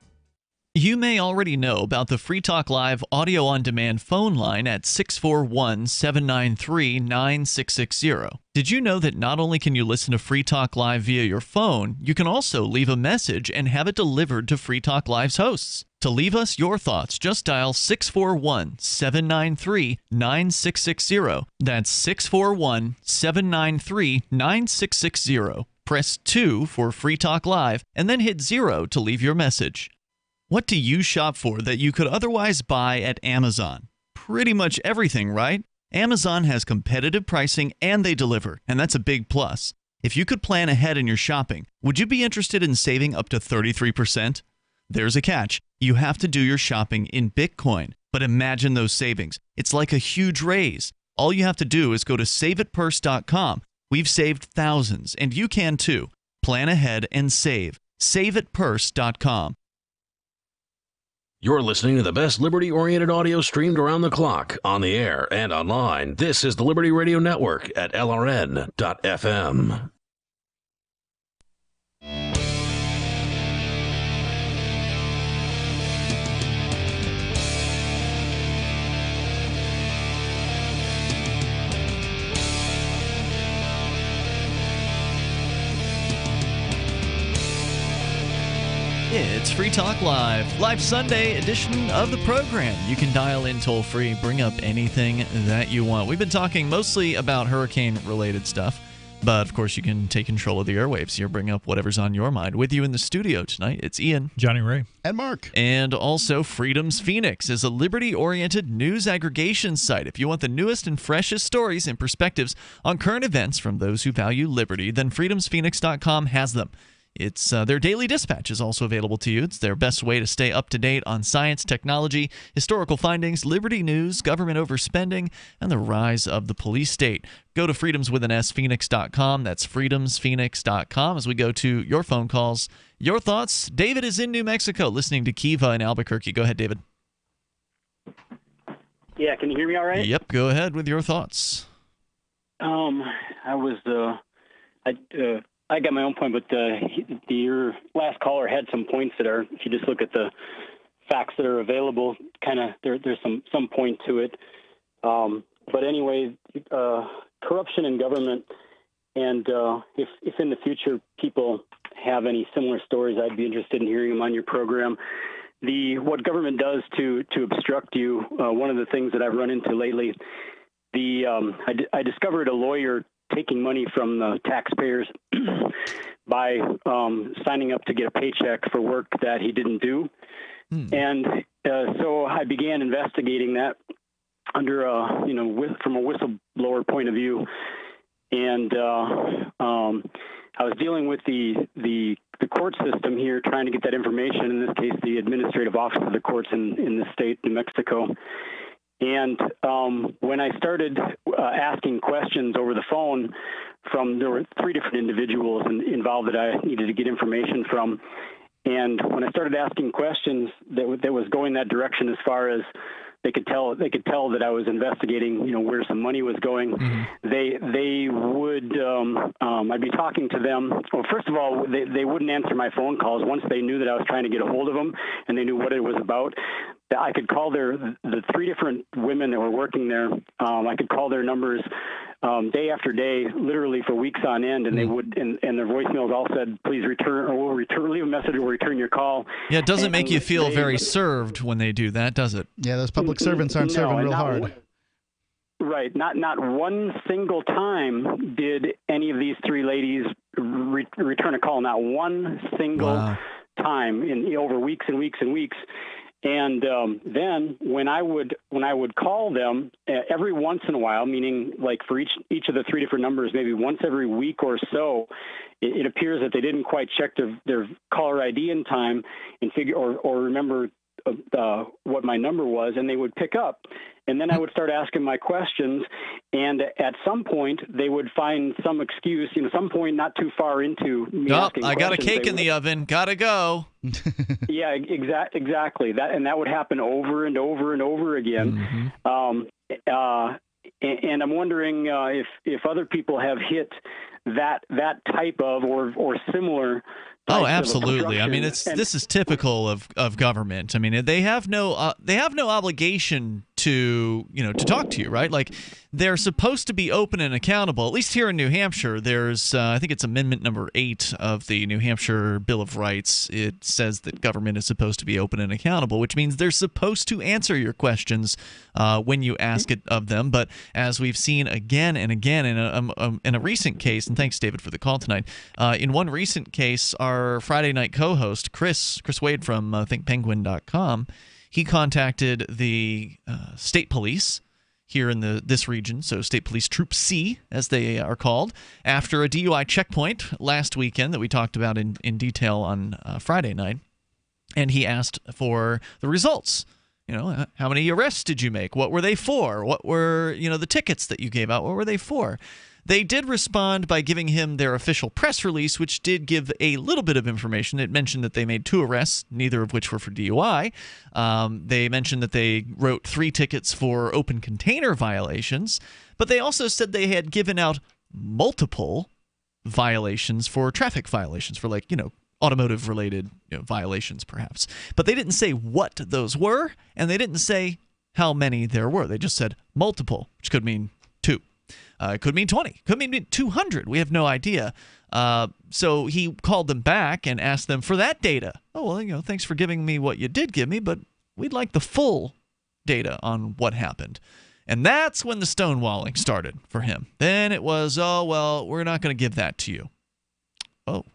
You may already know about the Free Talk Live audio-on-demand phone line at 641-793-9660. Did you know that not only can you listen to Free Talk Live via your phone, you can also leave a message and have it delivered to Free Talk Live's hosts? To leave us your thoughts, just dial 641-793-9660. That's 641-793-9660. Press 2 for Free Talk Live, and then hit 0 to leave your message. What do you shop for that you could otherwise buy at Amazon? Pretty much everything, right? Amazon has competitive pricing and they deliver, and that's a big plus. If you could plan ahead in your shopping, would you be interested in saving up to 33%? There's a catch. You have to do your shopping in Bitcoin. But imagine those savings. It's like a huge raise. All you have to do is go to saveitpurse.com. We've saved thousands, and you can too. Plan ahead and save. Saveitpurse.com. You're listening to the best liberty-oriented audio streamed around the clock, on the air, and online. This is the Liberty Radio Network at LRN.FM. It's Free Talk Live, live Sunday edition of the program. You can dial in toll free, bring up anything that you want. We've been talking mostly about hurricane-related stuff, but of course you can take control of the airwaves. You bring up whatever's on your mind. With you in the studio tonight, it's Ian, Jonny Ray, and Mark. And also Freedom's Phoenix is a liberty-oriented news aggregation site. If you want the newest and freshest stories and perspectives on current events from those who value liberty, then freedomsphoenix.com has them. It's their daily dispatch is also available to you. It's their best way to stay up to date on science, technology, historical findings, liberty news, government overspending, and the rise of the police state. Go to freedomswithansphoenix.com. That's freedomsphoenix.com. As we go to your phone calls, your thoughts. David is in New Mexico listening to Kiva in Albuquerque. Go ahead, David. Yeah, can you hear me all right? Yep, go ahead with your thoughts. I got my own point, but your last caller had some points that are, if you just look at the facts that are available, kind of there's some point to it. But anyway, corruption in government, and if in the future people have any similar stories, I'd be interested in hearing them on your program. What government does to obstruct you, one of the things that I've run into lately, I discovered a lawyer taking money from the taxpayers by signing up to get a paycheck for work that he didn't do. And so I began investigating that under from a whistleblower point of view. And I was dealing with the court system here, trying to get that information, in this case, the administrative office of the courts in the state, New Mexico. And when I started asking questions over the phone there were 3 different individuals involved that I needed to get information from. And when I started asking questions that was going that direction, as far as they could tell that I was investigating, where some money was going. Mm-hmm. They would, I'd be talking to them. Well, first of all, they wouldn't answer my phone calls. Once they knew that I was trying to get a hold of them and they knew what it was about, I could call the 3 different women that were working there. I could call their numbers day after day, literally for weeks on end, and they would, and their voicemails all said, "Please return, or we'll leave a message, or return your call." Yeah, it doesn't make you feel very served when they do that, does it? Yeah, those public servants aren't serving real hard. Right. Not one single time did any of these 3 ladies return a call. Not one single time in over weeks and weeks and weeks. And then when I would call them every once in a while, meaning like for each of the 3 different numbers, maybe once every week or so, it appears that they didn't quite check their caller ID in time and figure or remember what my number was, and they would pick up. And then I would start asking my questions, and at some point they would find some excuse, some point not too far into me asking I got a questions, cake in the oven, gotta go. Yeah, exactly. That would happen over and over and over again. Mm-hmm. And I'm wondering if other people have hit that type of or similar. Oh, absolutely. I mean, this is typical of government. I mean, they have no obligation to talk to you, right? Like, they're supposed to be open and accountable. At least here in New Hampshire, there's I think it's Amendment number 8 of the New Hampshire Bill of Rights. It says that government is supposed to be open and accountable, which means they're supposed to answer your questions when you ask it of them. But as we've seen again and again in a recent case, and thanks, David, for the call tonight. In one recent case, our Friday night co-host Chris Wade from thinkpenguin.com, he contacted the state police here in this region, so State Police Troop C, as they are called, after a DUI checkpoint last weekend that we talked about in detail on Friday night. And he asked for the results. How many arrests did you make? What were they for? What were, the tickets that you gave out? What were they for? They did respond by giving him their official press release, which did give a little bit of information. It mentioned that they made 2 arrests, neither of which were for DUI. They mentioned that they wrote 3 tickets for open container violations, but they also said they had given out multiple violations for traffic violations, for automotive-related violations, perhaps. But they didn't say what those were, and they didn't say how many there were. They just said multiple, which could mean 2. It could mean 20. Could mean 200. We have no idea. So he called them back and asked them for that data. Oh, well, thanks for giving me what you did give me, but we'd like the full data on what happened. And that's when the stonewalling started for him. Then it was, oh, well, we're not going to give that to you. Oh,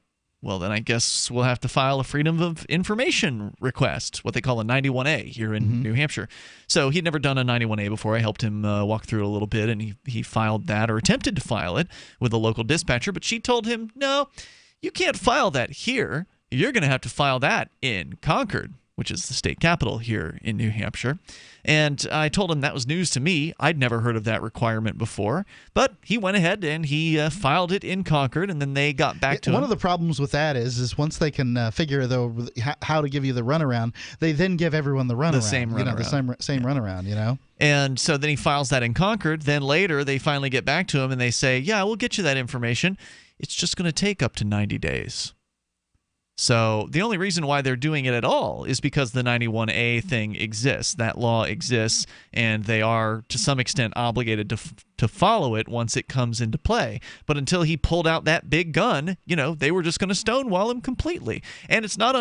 well, then I guess we'll have to file a Freedom of Information request, what they call a 91A here in New Hampshire. So he'd never done a 91A before. I helped him walk through it a little bit, and he filed that, or attempted to file it, with a local dispatcher. But she told him, no, you can't file that here. You're going to have to file that in Concord, which is the state capital here in New Hampshire. And I told him that was news to me. I'd never heard of that requirement before. But he went ahead and he filed it in Concord, and then they got back to him. One of the problems with that is once they can figure how to give you the runaround, they then give everyone the runaround. The same runaround. The same runaround, you know? And so then he files that in Concord. Then later they finally get back to him and they say, yeah, we'll get you that information. It's just going to take up to 90 days. So the only reason why they're doing it at all is because the 91A thing exists. That law exists, and they are, to some extent, obligated to follow it once it comes into play. But until he pulled out that big gun, they were just going to stonewall him completely. And it's not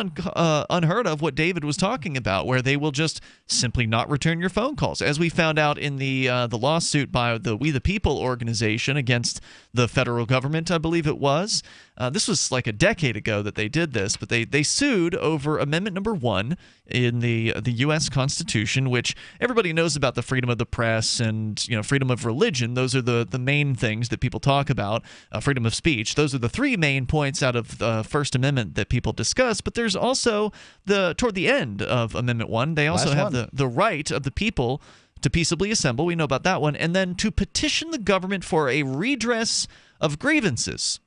unheard of what David was talking about, where they will just simply not return your phone calls. As we found out in the lawsuit by the We the People organization against the federal government, I believe it was. This was like a decade ago that they did this, but they sued over Amendment Number 1 in the U.S. Constitution, which everybody knows about, the freedom of the press and freedom of religion. Those are the main things that people talk about. Freedom of speech. Those are the three main points out of the First Amendment that people discuss. But there's also toward the end of Amendment 1, they also have the right of the people to peaceably assemble. We know about that one, and then to petition the government for a redress of grievances.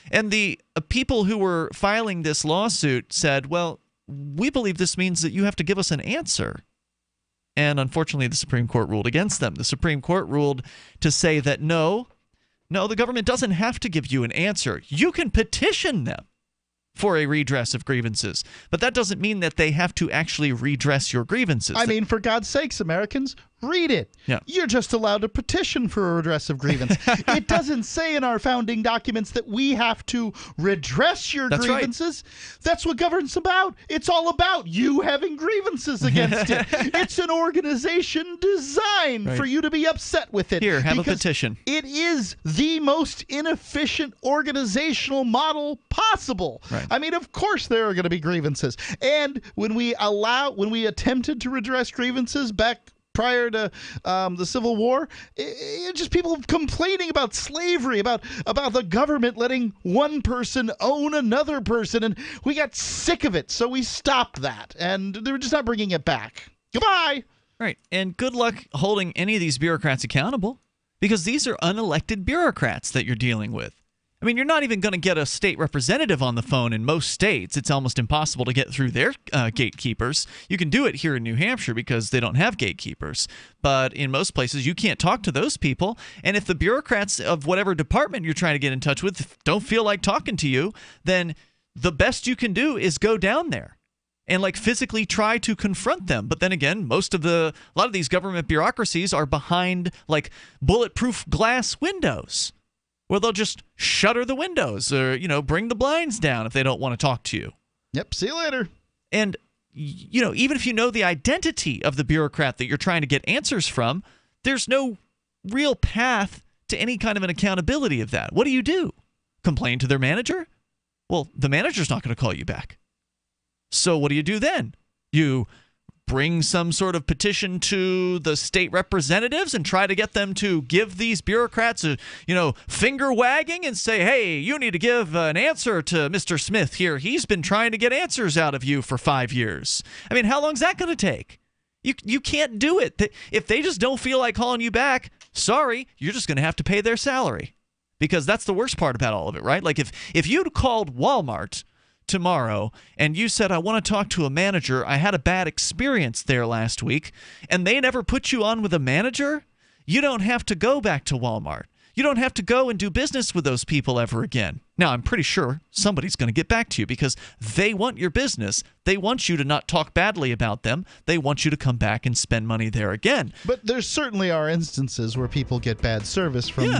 And the people who were filing this lawsuit said, well, we believe this means that you have to give us an answer. And unfortunately, the Supreme Court ruled against them. The Supreme Court ruled to say that no, the government doesn't have to give you an answer. You can petition them for a redress of grievances. But that doesn't mean that they have to actually redress your grievances. I mean, for God's sakes, Americans, read it. Yeah. You're just allowed to petition for a redress of grievance. It doesn't say in our founding documents that we have to redress your grievances. Right. That's what government's about. It's all about you having grievances against it. It's an organization designed for you to be upset with it. Here, have a petition. It is the most inefficient organizational model possible. Right. I mean, of course there are going to be grievances. And when we attempted to redress grievances back prior to the Civil War, just people complaining about slavery, about the government letting one person own another person, and we got sick of it, so we stopped that, and they were just not bringing it back. Goodbye! Right, and good luck holding any of these bureaucrats accountable, because these are unelected bureaucrats that you're dealing with. I mean, you're not even going to get a state representative on the phone in most states. It's almost impossible to get through their gatekeepers. You can do it here in New Hampshire because they don't have gatekeepers. But in most places, you can't talk to those people. And if the bureaucrats of whatever department you're trying to get in touch with don't feel like talking to you, then the best you can do is go down there and physically try to confront them. But then again, a lot of these government bureaucracies are behind bulletproof glass windows, where they'll just shutter the windows or, bring the blinds down if they don't want to talk to you. Yep, see you later. And, even if you know the identity of the bureaucrat that you're trying to get answers from, there's no real path to any kind of an accountability of that. What do? Complain to their manager? Well, the manager's not going to call you back. So what do you do then? You bring some sort of petition to the state representatives and try to get them to give these bureaucrats a, finger wagging and say, hey, you need to give an answer to Mr. Smith here. He's been trying to get answers out of you for 5 years. I mean, how long is that going to take? You can't do it. If they just don't feel like calling you back, sorry, you're just going to have to pay their salary. Because that's the worst part about all of it, right? Like if you'd called Walmart tomorrow and you said, I want to talk to a manager, I had a bad experience there last week, and they never put you on with a manager, you don't have to go back to Walmart. You don't have to go and do business with those people ever again. Now, I'm pretty sure somebody's going to get back to you because they want your business. They want you to not talk badly about them. They want you to come back and spend money there again. But there certainly are instances where people get bad service from,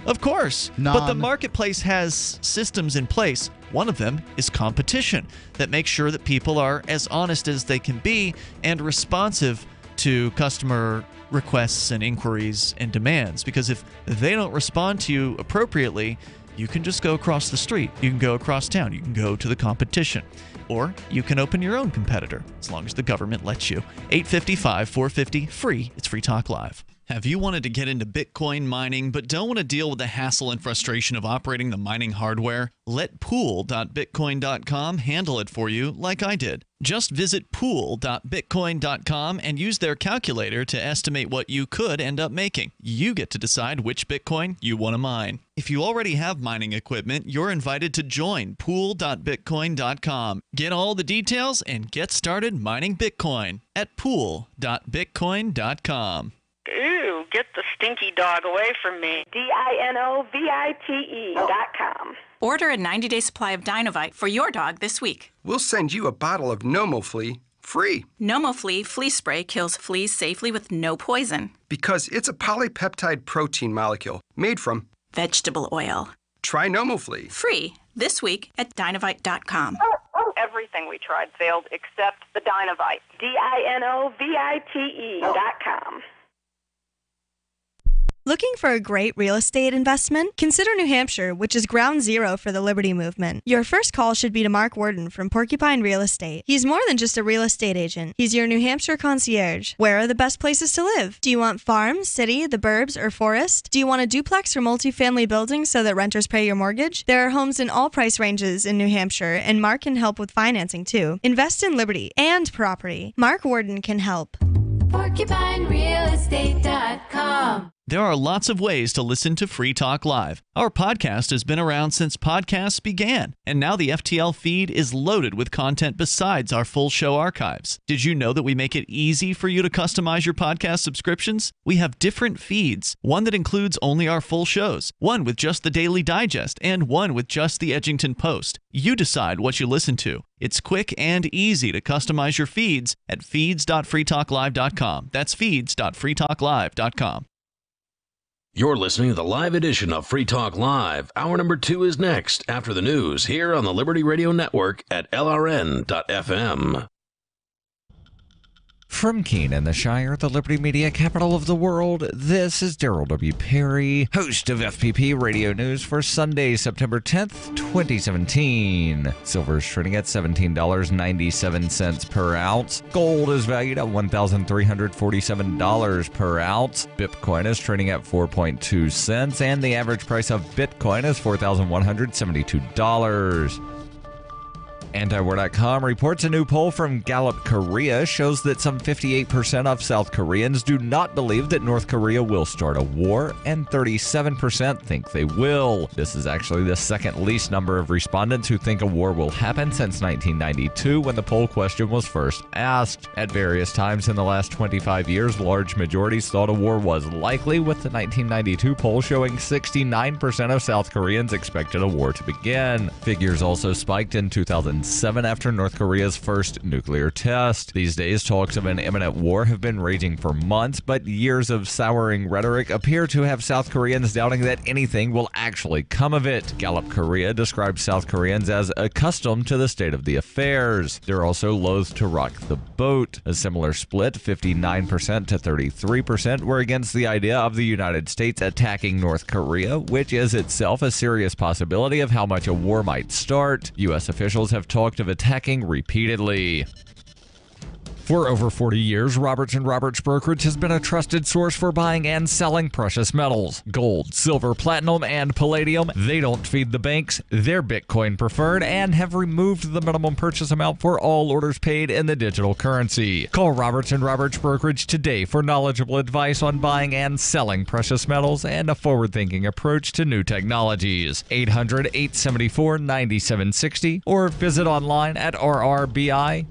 Of course. But the marketplace has systems in place. One of them is competition that makes sure that people are as honest as they can be and responsive to customer requests and inquiries and demands, because if they don't respond to you appropriately, you can just go across the street, you can go across town, you can go to the competition, or you can open your own competitor as long as the government lets you. 855-450-FREE. It's Free Talk Live. Have you wanted to get into Bitcoin mining but don't want to deal with the hassle and frustration of operating the mining hardware? Let pool.bitcoin.com handle it for you like I did. Just visit pool.bitcoin.com and use their calculator to estimate what you could end up making. You get to decide which Bitcoin you want to mine. If you already have mining equipment, you're invited to join pool.bitcoin.com. Get all the details and get started mining Bitcoin at pool.bitcoin.com. Ooh, get the stinky dog away from me. DINOVITE.com. Order a 90-day supply of Dinovite for your dog this week. We'll send you a bottle of NomoFlea free. NomoFlea flea spray kills fleas safely with no poison. Because it's a polypeptide protein molecule made from vegetable oil. Try NomoFlea. Free this week at Dinovite.com. Everything we tried failed except the Dinovite. DINOVITE.com. Looking for a great real estate investment? Consider New Hampshire, which is ground zero for the Liberty Movement. Your first call should be to Mark Worden from Porcupine Real Estate. He's more than just a real estate agent. He's your New Hampshire concierge. Where are the best places to live? Do you want farm, city, the burbs, or forest? Do you want a duplex or multifamily building so that renters pay your mortgage? There are homes in all price ranges in New Hampshire, and Mark can help with financing too. Invest in liberty and property. Mark Worden can help. PorcupineRealEstate.com. There are lots of ways to listen to Free Talk Live. Our podcast has been around since podcasts began, and now the FTL feed is loaded with content besides our full show archives. Did you know that we make it easy for you to customize your podcast subscriptions? We have different feeds, one that includes only our full shows, one with just the Daily Digest, and one with just the Edgington Post. You decide what you listen to. It's quick and easy to customize your feeds at feeds.freetalklive.com. That's feeds.freetalklive.com. You're listening to the live edition of Free Talk Live. Hour number 2 is next after the news here on the Liberty Radio Network at LRN.FM. From Keene in the Shire, the Liberty Media capital of the world, this is Daryl W. Perry, host of FPP Radio News for Sunday, September 10th, 2017. Silver is trading at $17.97 per ounce. Gold is valued at $1,347 per ounce. Bitcoin is trading at 4.2 cents, and the average price of Bitcoin is $4,172. Antiwar.com reports a new poll from Gallup Korea shows that some 58% of South Koreans do not believe that North Korea will start a war, and 37% think they will. This is actually the second least number of respondents who think a war will happen since 1992, when the poll question was first asked. At various times in the last 25 years, large majorities thought a war was likely, with the 1992 poll showing 69% of South Koreans expected a war to begin. Figures also spiked in 2007 after North Korea's first nuclear test. These days, talks of an imminent war have been raging for months, but years of souring rhetoric appear to have South Koreans doubting that anything will actually come of it. Gallup Korea describes South Koreans as accustomed to the state of the affairs. They're also loath to rock the boat. A similar split, 59% to 33%, were against the idea of the United States attacking North Korea, which is itself a serious possibility of how much a war might start. U.S. officials have talked of attacking repeatedly. For over 40 years, Roberts & Roberts Brokerage has been a trusted source for buying and selling precious metals. Gold, silver, platinum, and palladium. They don't feed the banks. They're Bitcoin preferred and have removed the minimum purchase amount for all orders paid in the digital currency. Call Roberts & Roberts Brokerage today for knowledgeable advice on buying and selling precious metals and a forward-thinking approach to new technologies. 800-874-9760 or visit online at rrbi.co.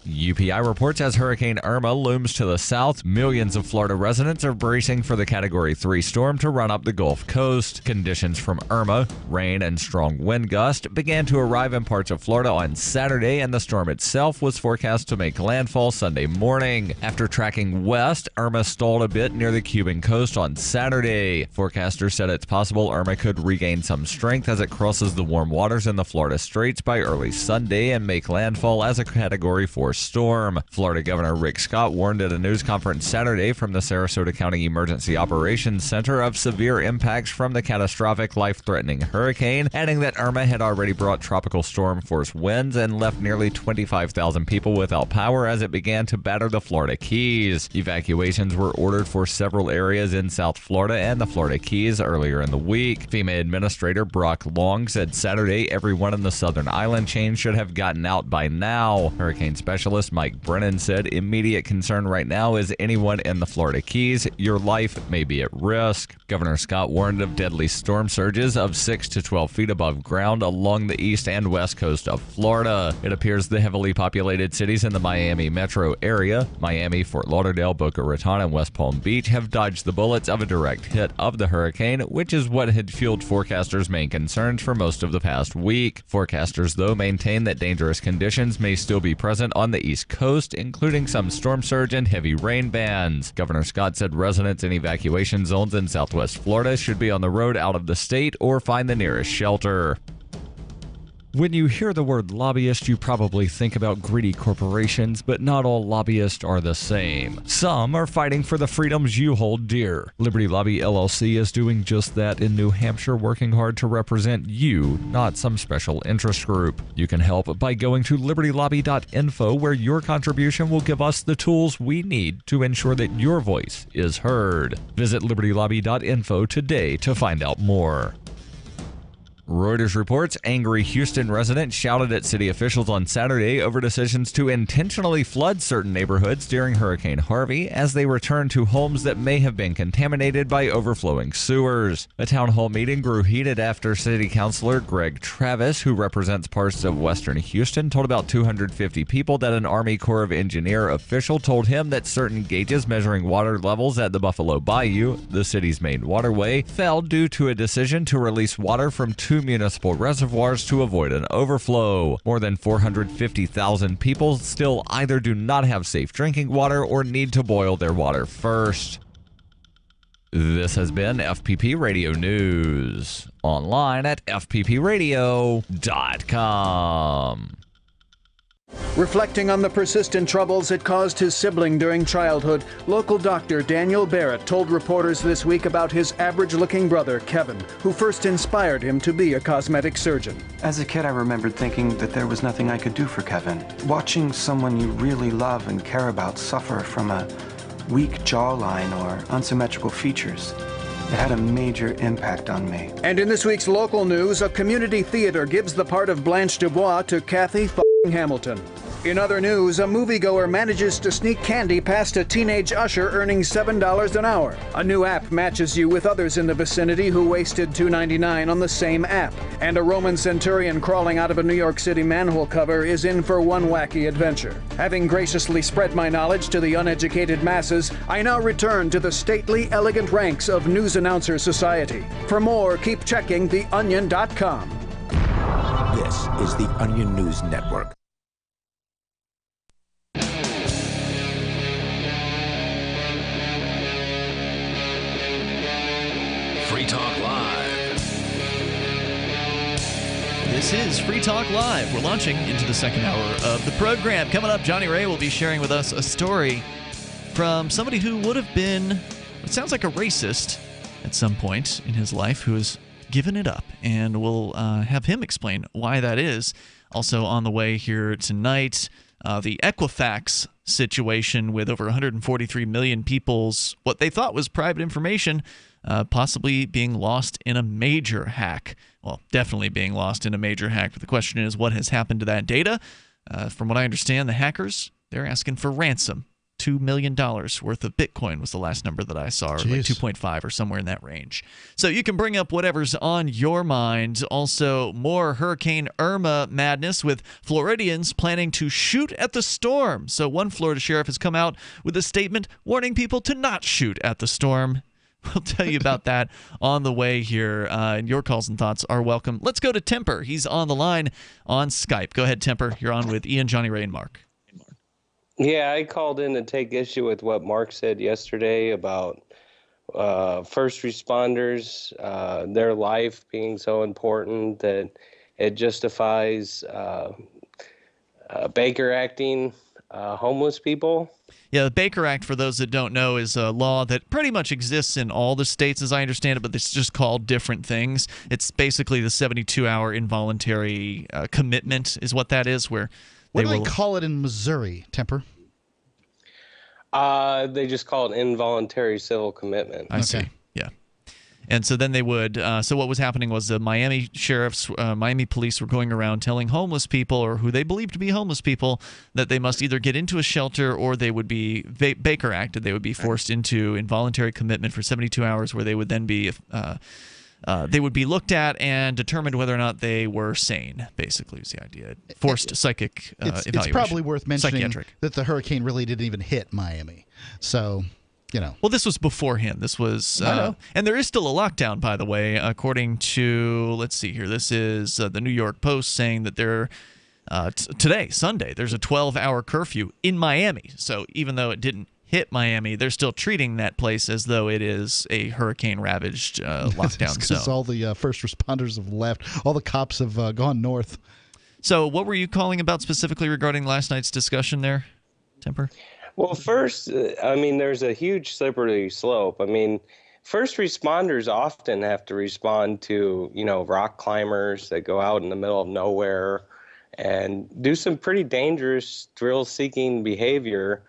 UPI reports as Hurricane Irma looms to the south, millions of Florida residents are bracing for the Category 3 storm to run up the Gulf Coast. Conditions from Irma, rain and strong wind gust, began to arrive in parts of Florida on Saturday, and the storm itself was forecast to make landfall Sunday morning. After tracking west, Irma stalled a bit near the Cuban coast on Saturday. Forecasters said it's possible Irma could regain some strength as it crosses the warm waters in the Florida Straits by early Sunday and make landfall as a Category 4 storm. Florida Governor Rick Scott warned at a news conference Saturday from the Sarasota County Emergency Operations Center of severe impacts from the catastrophic, life-threatening hurricane, adding that Irma had already brought tropical storm-force winds and left nearly 25,000 people without power as it began to batter the Florida Keys. Evacuations were ordered for several areas in South Florida and the Florida Keys earlier in the week. FEMA Administrator Brock Long said Saturday everyone in the southern island chain should have gotten out by now. Hurricane specialist Mike Brennan said immediate concern right now is anyone in the Florida Keys. Your life may be at risk. Governor Scott warned of deadly storm surges of 6 to 12 feet above ground along the east and west coast of Florida. It appears the heavily populated cities in the Miami metro area, Miami, Fort Lauderdale, Boca Raton, and West Palm Beach, have dodged the bullets of a direct hit of the hurricane, which is what had fueled forecasters' main concerns for most of the past week. Forecasters, though, maintain that dangerous conditions may still be present on the East Coast, including some storm surge and heavy rain bands. Governor Scott said residents in evacuation zones in southwest Florida should be on the road out of the state or find the nearest shelter. When you hear the word lobbyist, you probably think about greedy corporations, but not all lobbyists are the same. Some are fighting for the freedoms you hold dear. Liberty Lobby LLC is doing just that in New Hampshire, working hard to represent you, not some special interest group. You can help by going to libertylobby.info, where your contribution will give us the tools we need to ensure that your voice is heard. Visit libertylobby.info today to find out more. Reuters reports angry Houston residents shouted at city officials on Saturday over decisions to intentionally flood certain neighborhoods during Hurricane Harvey as they returned to homes that may have been contaminated by overflowing sewers. A town hall meeting grew heated after City Councilor Greg Travis, who represents parts of western Houston, told about 250 people that an Army Corps of Engineer official told him that certain gauges measuring water levels at the Buffalo Bayou, the city's main waterway, fell due to a decision to release water from two municipal reservoirs to avoid an overflow. More than 450,000 people still either do not have safe drinking water or need to boil their water first. This has been FPP Radio News. Online at fppradio.com. Reflecting on the persistent troubles it caused his sibling during childhood, local doctor Daniel Barrett told reporters this week about his average-looking brother, Kevin, who first inspired him to be a cosmetic surgeon. As a kid, I remembered thinking that there was nothing I could do for Kevin. Watching someone you really love and care about suffer from a weak jawline or unsymmetrical features, it had a major impact on me. And in this week's local news, a community theater gives the part of Blanche Dubois to Kathy Hamilton. In other news, a moviegoer manages to sneak candy past a teenage usher, earning $7 an hour. A new app matches you with others in the vicinity who wasted $2.99 on the same app. And a Roman centurion crawling out of a New York City manhole cover is in for one wacky adventure. Having graciously spread my knowledge to the uneducated masses, I now return to the stately, elegant ranks of News Announcer Society. For more, keep checking theonion.com. This is the Onion News Network. Free Talk Live. This is Free Talk Live. We're launching into the second hour of the program. Coming up, Jonny Ray will be sharing with us a story from somebody who would have been, it sounds like a racist at some point in his life, who has given it up. And we'll have him explain why that is. Also on the way here tonight, the Equifax situation with over 143 million people's, what they thought was private information, possibly being lost in a major hack. Well, definitely being lost in a major hack. But the question is, what has happened to that data? From what I understand, the hackers, they're asking for ransom. $2 million worth of Bitcoin was the last number that I saw, or like 2.5 or somewhere in that range. So you can bring up whatever's on your mind. Also, more Hurricane Irma madness with Floridians planning to shoot at the storm. So one Florida sheriff has come out with a statement warning people to not shoot at the storm. We'll tell you about that on the way here. And your calls and thoughts are welcome. Let's go to Temper. He's on the line on Skype. Go ahead, Temper. You're on with Ian, Jonny, Ray, and Mark. Yeah, I called in to take issue with what Mark said yesterday about first responders, their life being so important that it justifies Baker acting. homeless people. Yeah, the Baker Act, for those that don't know, is a law that pretty much exists in all the states, as I understand it, but it's just called different things. It's basically the 72-hour involuntary commitment is what that is, where what do they call it in Missouri, Temper? They just call it involuntary civil commitment. I see. Yeah. And so then they would so what was happening was the Miami sheriffs, Miami police were going around telling homeless people, or who they believed to be homeless people, that they must either get into a shelter or they would be Baker Acted. They would be forced into involuntary commitment for 72 hours, where they would then be looked at and determined whether or not they were sane, basically, was the idea. Forced psychic evaluation. It's probably worth mentioning Psychiatric. that the hurricane really didn't even hit Miami. So, you know. Well, this was beforehand. This was, and there is still a lockdown, by the way, according to, let's see here. This is the New York Post saying that today, Sunday, there's a 12-hour curfew in Miami. So even though it didn't hit Miami, they're still treating that place as though it is a hurricane-ravaged lockdown zone. Because all the first responders have left. All the cops have gone north. So what were you calling about specifically regarding last night's discussion there, Temper? Well, first, I mean, there's a huge slippery slope. I mean, first responders often have to respond to, rock climbers that go out in the middle of nowhere and do some pretty dangerous thrill-seeking behavior.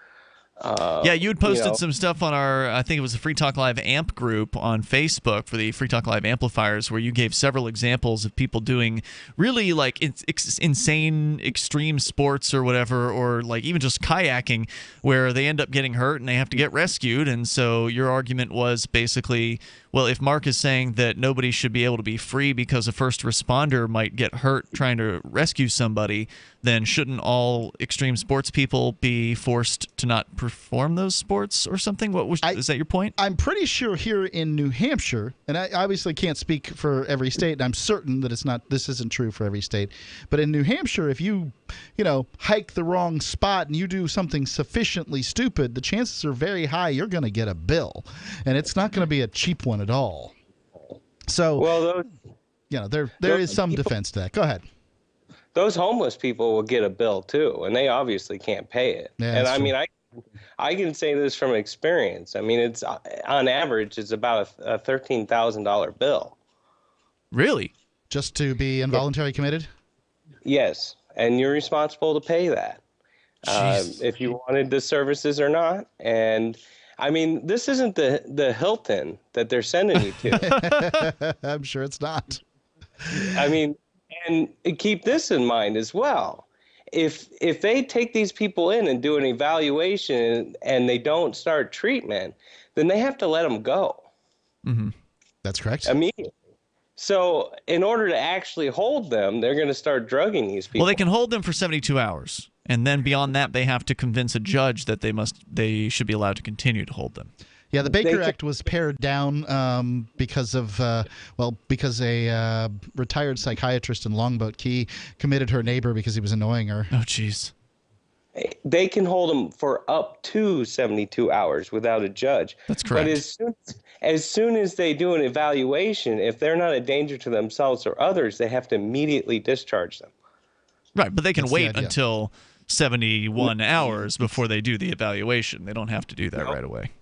Yeah, you had posted some stuff on our, I think it was the Free Talk Live AMP group on Facebook for the Free Talk Live amplifiers, where you gave several examples of people doing really like insane extreme sports or whatever, or like even just kayaking, where they end up getting hurt and they have to get rescued. And so your argument was basically, well, if Mark is saying that nobody should be able to be free because a first responder might get hurt trying to rescue somebody, then shouldn't all extreme sports people be forced to not perform those sports or something? Is that your point? I'm pretty sure here in New Hampshire, and I obviously can't speak for every state, and I'm certain that this isn't true for every state, but in New Hampshire, if you hike the wrong spot and you do something sufficiently stupid, the chances are very high you're going to get a bill, and it's not going to be a cheap one at all. So, well, there is some defense to that. Go ahead. Those homeless people will get a bill too, and they obviously can't pay it. Yeah, and I mean, I can say this from experience. I mean, it's on average, it's about a $13,000 bill. Really? Just to be involuntary committed? Yes, and you're responsible to pay that if you wanted the services or not. And I mean, this isn't the Hilton that they're sending you to. I'm sure it's not. I mean, and keep this in mind as well. If they take these people in and do an evaluation and they don't start treatment, then they have to let them go. Mm-hmm. That's correct. Immediately. So in order to actually hold them, they're going to start drugging these people. Well, they can hold them for 72 hours. And then beyond that, they have to convince a judge that they should be allowed to continue to hold them. Yeah, the Baker Act was pared down because a retired psychiatrist in Longboat Key committed her neighbor because he was annoying her. Oh, jeez. They can hold them for up to 72 hours without a judge. That's correct. But as soon as they do an evaluation, if they're not a danger to themselves or others, they have to immediately discharge them. Right, but they can wait until 71 hours before they do the evaluation. They don't have to do that right away.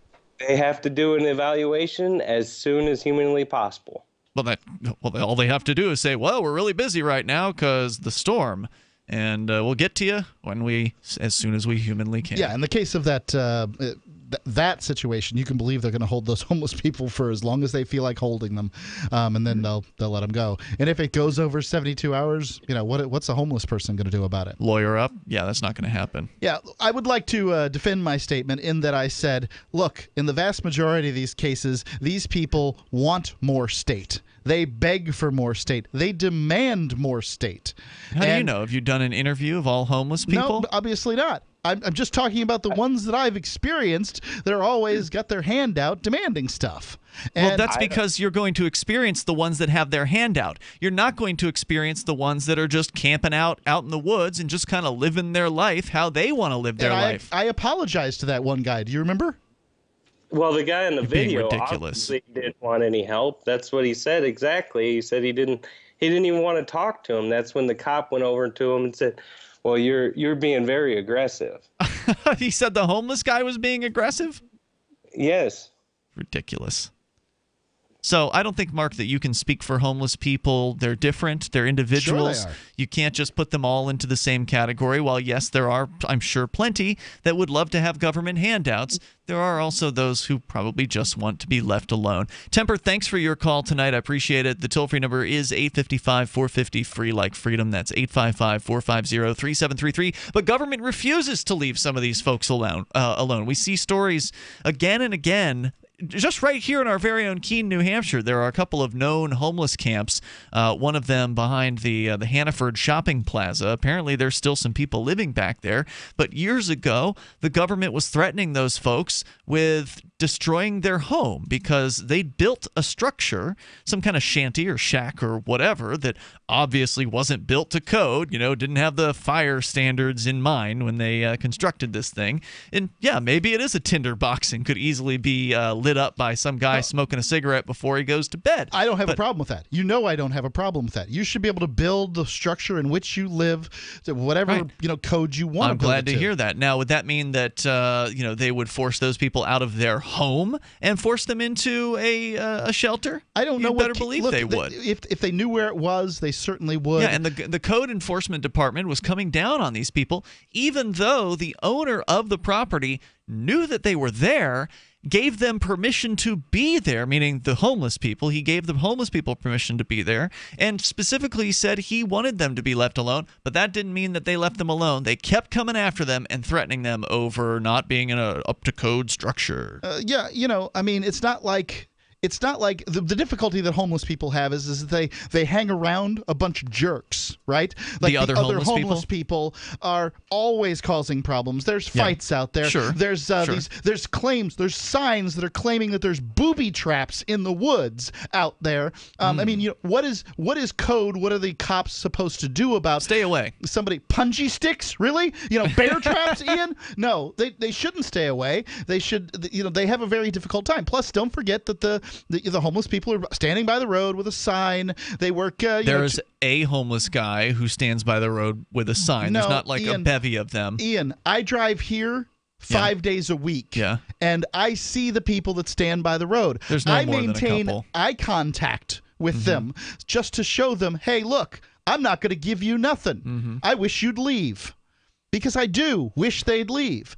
They have to do an evaluation as soon as humanly possible. Well, all they have to do is say, well, we're really busy right now because the storm, and we'll get to you as soon as we humanly can. Yeah, in the case of that situation, you can believe they're going to hold those homeless people for as long as they feel like holding them, and then they'll let them go. And if it goes over 72 hours, what's a homeless person going to do about it? Lawyer up? Yeah, that's not going to happen. Yeah, I would like to defend my statement in that I said, look, in the vast majority of these cases, these people want more state. They beg for more state. They demand more state. How do you know? Have you done an interview of all homeless people? No, obviously not. I'm just talking about the ones that I've experienced that are always got their hand out demanding stuff. Well, that's because you're going to experience the ones that have their hand out. You're not going to experience the ones that are just camping out in the woods and just kind of living their life how they want to live their life. I apologized to that one guy. Do you remember? Well, the guy in the video obviously didn't want any help. That's what he said exactly. He said he didn't even want to talk to him. That's when the cop went over to him and said, well, you're being very aggressive. He said the homeless guy was being aggressive? Yes. Ridiculous. So I don't think, Mark, that you can speak for homeless people. They're different. They're individuals. Sure they are. You can't just put them all into the same category. While, yes, there are, I'm sure, plenty that would love to have government handouts, there are also those who probably just want to be left alone. Temper, thanks for your call tonight. I appreciate it. The toll-free number is 855-450-FREE like freedom. That's 855-450-3733. But government refuses to leave some of these folks alone. We see stories again and again. Just right here in our very own Keene, New Hampshire, there are a couple of known homeless camps. One of them behind the Hannaford Shopping Plaza. Apparently, there's still some people living back there. But years ago, the government was threatening those folks with destroying their home because they built a structure, some kind of shanty or shack or whatever, that obviously wasn't built to code, didn't have the fire standards in mind when they constructed this thing. And yeah, maybe it is a tinderbox and could easily be lit up by some guy smoking a cigarette before he goes to bed. I don't have a problem with that. I don't have a problem with that. You should be able to build the structure in which you live to whatever code you want. I'm glad to hear that. Now, would that mean that they would force those people out of their home and force them into a shelter? I don't know. You better believe they would. If they knew where it was, they certainly would. Yeah, and the code enforcement department was coming down on these people, even though the owner of the property knew that they were there, gave them permission to be there, meaning the homeless people. He gave the homeless people permission to be there and specifically said he wanted them to be left alone, but that didn't mean that they left them alone. They kept coming after them and threatening them over not being in a up-to-code structure. It's not like the difficulty that homeless people have is that they hang around a bunch of jerks, right? Like the other homeless people are always causing problems. There's fights out there. Sure. There's there's claims, there's signs that are claiming that there's booby traps in the woods out there. What is code? What are the cops supposed to do about? Stay away. Somebody punji sticks? Really? Bear traps, Ian? No, they shouldn't stay away. They should. They have a very difficult time. Plus, don't forget that the homeless people are standing by the road with a sign. They work. There's a homeless guy who stands by the road with a sign. There's not like a bevy of them. Ian, I drive here 5 days a week. Yeah. And I see the people that stand by the road. There's no more than a couple. I maintain eye contact with them just to show them, hey, look, I'm not going to give you nothing. I wish you'd leave. Because I do wish they'd leave.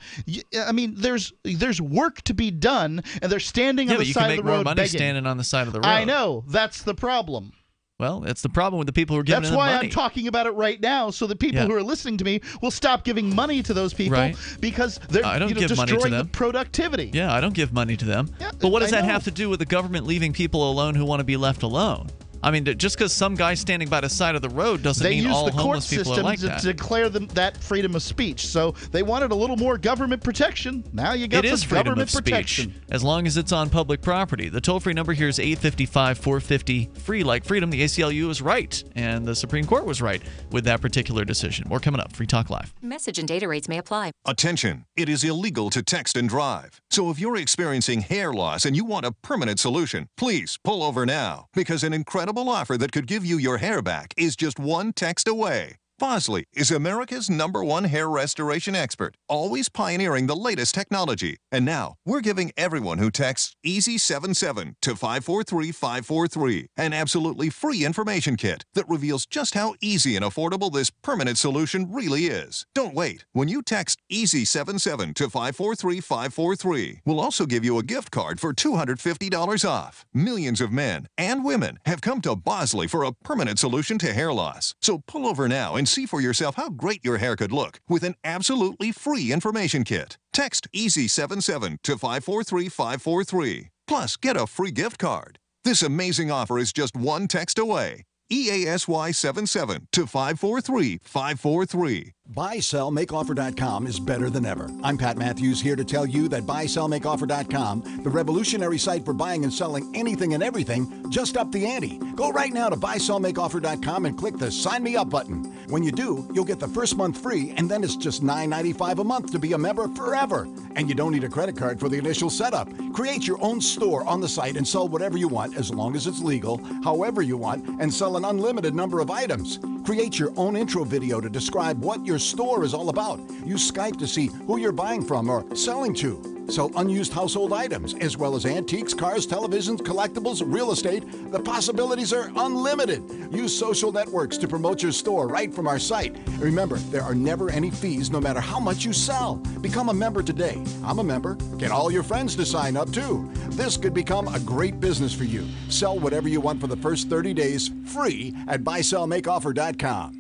There's work to be done, and they're standing on the side of the road begging. You can make more money standing on the side of the road. I know. That's the problem. Well, that's the problem with the people who are giving them money. That's why I'm talking about it right now, so that people who are listening to me will stop giving money to those people because they're destroying the productivity. Yeah, I don't give money to them. Yeah, but what does that have to do with the government leaving people alone who want to be left alone? I mean, just because some guy's standing by the side of the road doesn't mean all homeless people are like that. They use the court system to declare that freedom of speech. So they wanted a little more government protection. Now you got some government protection. As long as it's on public property. The toll-free number here is 855-450-FREE like freedom. The ACLU is right, and the Supreme Court was right with that particular decision. More coming up. Free Talk Live. Message and data rates may apply. Attention. It is illegal to text and drive. So if you're experiencing hair loss and you want a permanent solution, please pull over now, because an incredible offer that could give you your hair back is just one text away. Bosley is America's #1 hair restoration expert, always pioneering the latest technology. And now, we're giving everyone who texts EASY77 to 543-543 an absolutely free information kit that reveals just how easy and affordable this permanent solution really is. Don't wait. When you text EASY77 to 543-543, we'll also give you a gift card for $250 off. Millions of men and women have come to Bosley for a permanent solution to hair loss. So pull over now and see for yourself how great your hair could look with an absolutely free information kit. Text EASY77 to 543-543. Plus, get a free gift card. This amazing offer is just one text away. EASY77 to 543-543. BuySellMakeOffer.com is better than ever. I'm Pat Matthews, here to tell you that BuySellMakeOffer.com, the revolutionary site for buying and selling anything and everything, just upped the ante. Go right now to BuySellMakeOffer.com and click the Sign Me Up button. When you do, you'll get the first month free, and then it's just $9.95 a month to be a member forever. And you don't need a credit card for the initial setup. Create your own store on the site and sell whatever you want, as long as it's legal, however you want, and sell an unlimited number of items. Create your own intro video to describe what your store is all about. Use Skype to see who you're buying from or selling to. Sell unused household items, as well as antiques, cars, televisions, collectibles, real estate. The possibilities are unlimited. Use social networks to promote your store right from our site. Remember, there are never any fees no matter how much you sell. Become a member today. I'm a member. Get all your friends to sign up too. This could become a great business for you. Sell whatever you want for the first 30 days free at buysellmakeoffer.com.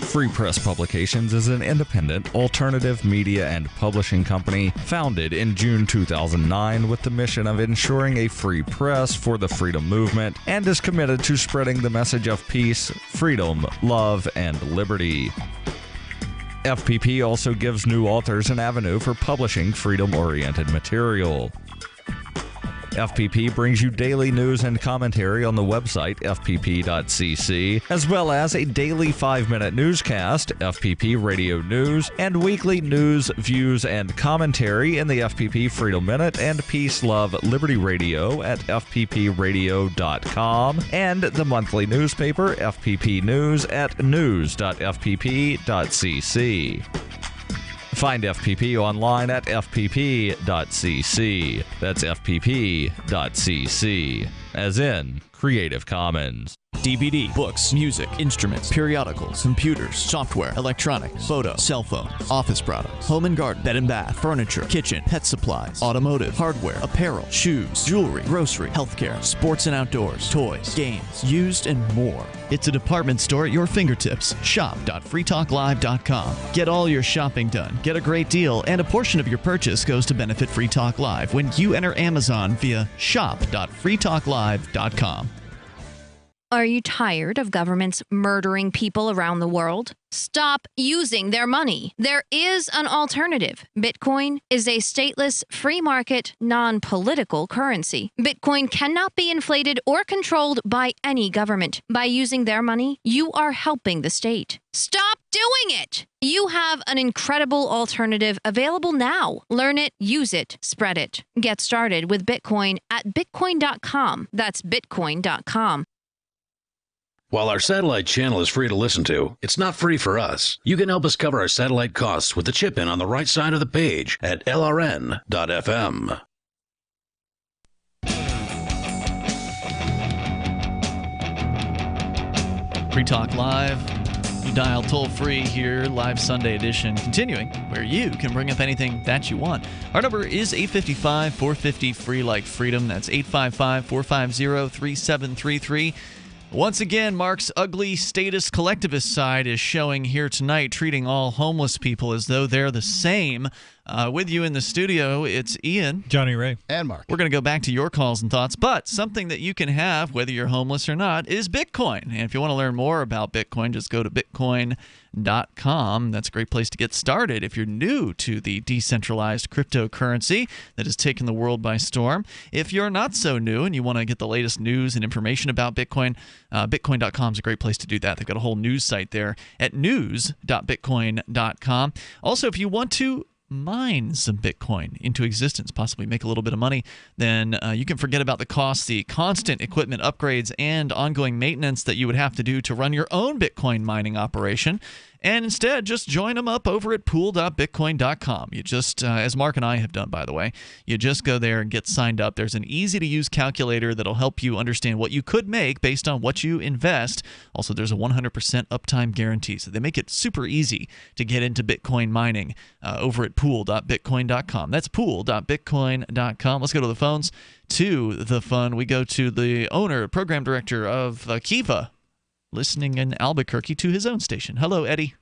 Free Press Publications is an independent, alternative media and publishing company founded in June 2009 with the mission of ensuring a free press for the freedom movement and is committed to spreading the message of peace, freedom, love, and liberty. FPP also gives new authors an avenue for publishing freedom-oriented material. FPP brings you daily news and commentary on the website fpp.cc, as well as a daily 5-minute newscast, FPP Radio News, and weekly news, views, and commentary in the FPP Freedom Minute and Peace, Love, Liberty Radio at fppradio.com, and the monthly newspaper FPP News at news.fpp.cc. Find FPP online at fpp.cc. That's fpp.cc, as in Creative Commons. DVD, books, music, instruments, periodicals, computers, software, electronics, photo, cell phones, office products, home and garden, bed and bath, furniture, kitchen, pet supplies, automotive, hardware, apparel, shoes, jewelry, grocery, healthcare, sports and outdoors, toys, games, used, and more. It's a department store at your fingertips. Shop.freetalklive.com. Get all your shopping done, get a great deal, and a portion of your purchase goes to benefit Free Talk Live when you enter Amazon via shop.freetalklive.com. Are you tired of governments murdering people around the world? Stop using their money. There is an alternative. Bitcoin is a stateless, free market, non-political currency. Bitcoin cannot be inflated or controlled by any government. By using their money, you are helping the state. Stop doing it! You have an incredible alternative available now. Learn it, use it, spread it. Get started with Bitcoin at bitcoin.com. That's bitcoin.com. While our satellite channel is free to listen to, it's not free for us. You can help us cover our satellite costs with the chip-in on the right side of the page at lrn.fm. Free Talk Live. You dial toll-free here, live Sunday edition, continuing, where you can bring up anything that you want. Our number is 855-450-FREE like freedom. That's 855-450-3733. Once again, Mark's ugly statist collectivist side is showing here tonight, treating all homeless people as though they're the same. With you in the studio, it's Ian, Jonny Ray, and Mark. We're going to go back to your calls and thoughts, but something that you can have, whether you're homeless or not, is Bitcoin. And if you want to learn more about Bitcoin, just go to bitcoin.com. That's a great place to get started if you're new to the decentralized cryptocurrency that has taken the world by storm. If you're not so new and you want to get the latest news and information about Bitcoin, bitcoin.com is a great place to do that. They've got a whole news site there at news.bitcoin.com. Also, if you want to mine some Bitcoin into existence, possibly make a little bit of money, then you can forget about the costs, the constant equipment upgrades, and ongoing maintenance that you would have to do to run your own Bitcoin mining operation. And instead, just join them up over at pool.bitcoin.com. You just, as Mark and I have done, by the way, you just go there and get signed up. There's an easy-to-use calculator that'll help you understand what you could make based on what you invest. Also, there's a 100% uptime guarantee, so they make it super easy to get into Bitcoin mining over at pool.bitcoin.com. That's pool.bitcoin.com. Let's go to the phones. To the fun, we go to the owner, program director of Kiva, listening in Albuquerque to his own station. Hello, Eddie.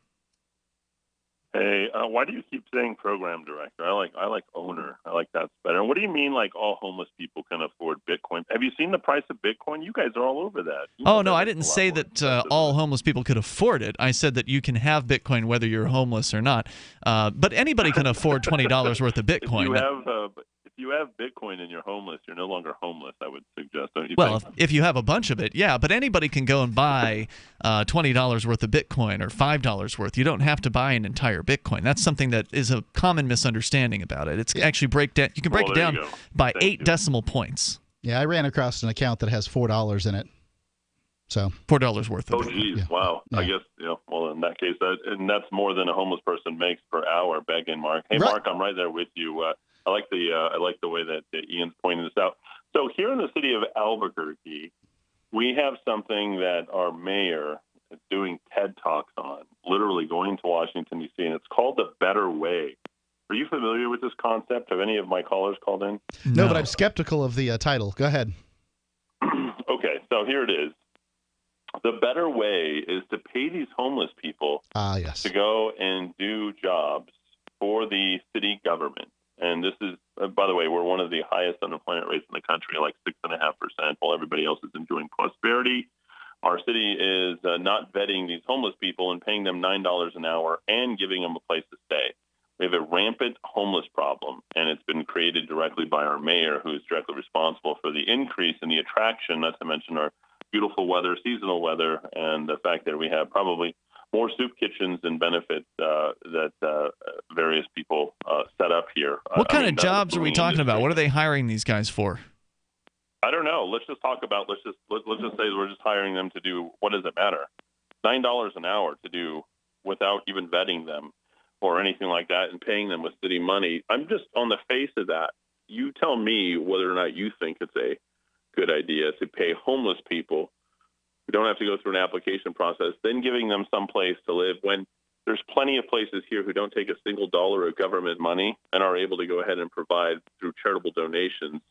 Hey, why do you keep saying program director? I like owner. I like that's better. And what do you mean, like all homeless people can afford Bitcoin? Have you seen the price of Bitcoin? You guys are all over that. Oh, no, I didn't say that all homeless people could afford it. I said that you can have Bitcoin if you're homeless or not. But anybody can afford $20 worth of Bitcoin. If you have Bitcoin and you're homeless, you're no longer homeless, I would suggest, don't you Well, think? if you have a bunch of it, yeah, but anybody can go and buy $20 worth of Bitcoin or $5 worth. You don't have to buy an entire Bitcoin. That's something that is a common misunderstanding about it. It's actually you can break it down by 8 decimal points. Yeah, I ran across an account that has $4 in it. So $4 worth of Oh, geez, wow. I guess, well, in that case, that's more than a homeless person makes per hour, begging, Mark. Hey, Mark, I'm right there with you. I like the way that Ian's pointing this out. So here in the city of Albuquerque, we have something that our mayor is doing TED Talks on, literally going to Washington, D.C., and it's called The Better Way. Are you familiar with this concept? Have any of my callers called in? No, but I'm skeptical of the title. Go ahead. Okay, so here it is. The better way is to pay these homeless people to go and do jobs for the city government. And this is, by the way, we're one of the highest unemployment rates in the country, like 6.5%, while everybody else is enjoying prosperity. Our city is not vetting these homeless people and paying them $9 an hour and giving them a place to stay. We have a rampant homeless problem, and it's been created directly by our mayor, who is directly responsible for the increase in the attraction, not to mention our beautiful weather, seasonal weather, and the fact that we have probably more soup kitchens and benefits that various people set up here. What kind of jobs are we talking about? What are they hiring these guys for? I don't know. Let's just talk about. Let's just say we're just hiring them to do. What does it matter? $9 an hour to do without even vetting them or anything like that, and paying them with city money. I'm just on the face of that. You tell me whether or not you think it's a good idea to pay homeless people who don't have to go through an application process, then giving them some place to live when there's plenty of places here who don't take a single dollar of government money and are able to go ahead and provide through charitable donations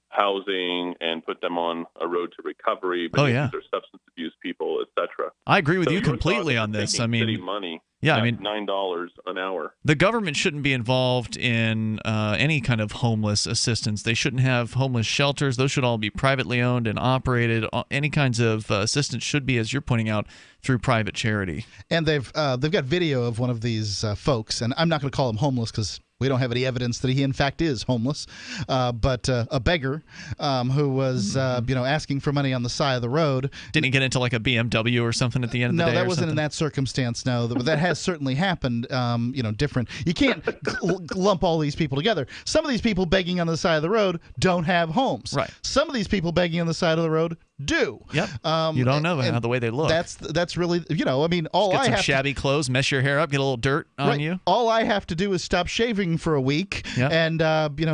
housing and put them on a road to recovery. But these are substance abuse people, etc. I agree with you completely on this. I mean, city money. Yeah, I mean, $9 an hour. The government shouldn't be involved in any kind of homeless assistance. They shouldn't have homeless shelters. Those should all be privately owned and operated. Any kinds of assistance should be, as you're pointing out, through private charity. And they've got video of one of these folks, and I'm not going to call him homeless because we don't have any evidence that he, in fact, is homeless, but a beggar who was, asking for money on the side of the road. Didn't he get into like a BMW or something at the end of the day? No, that wasn't in that circumstance. No, but that has certainly happened. Different. You can't lump all these people together. Some of these people begging on the side of the road don't have homes. Right. Some of these people begging on the side of the road do. Yep. You don't know how the way they look. That's really, I mean, all just get I some have shabby clothes, mess your hair up, get a little dirt on you. All I have to do is stop shaving for a week, and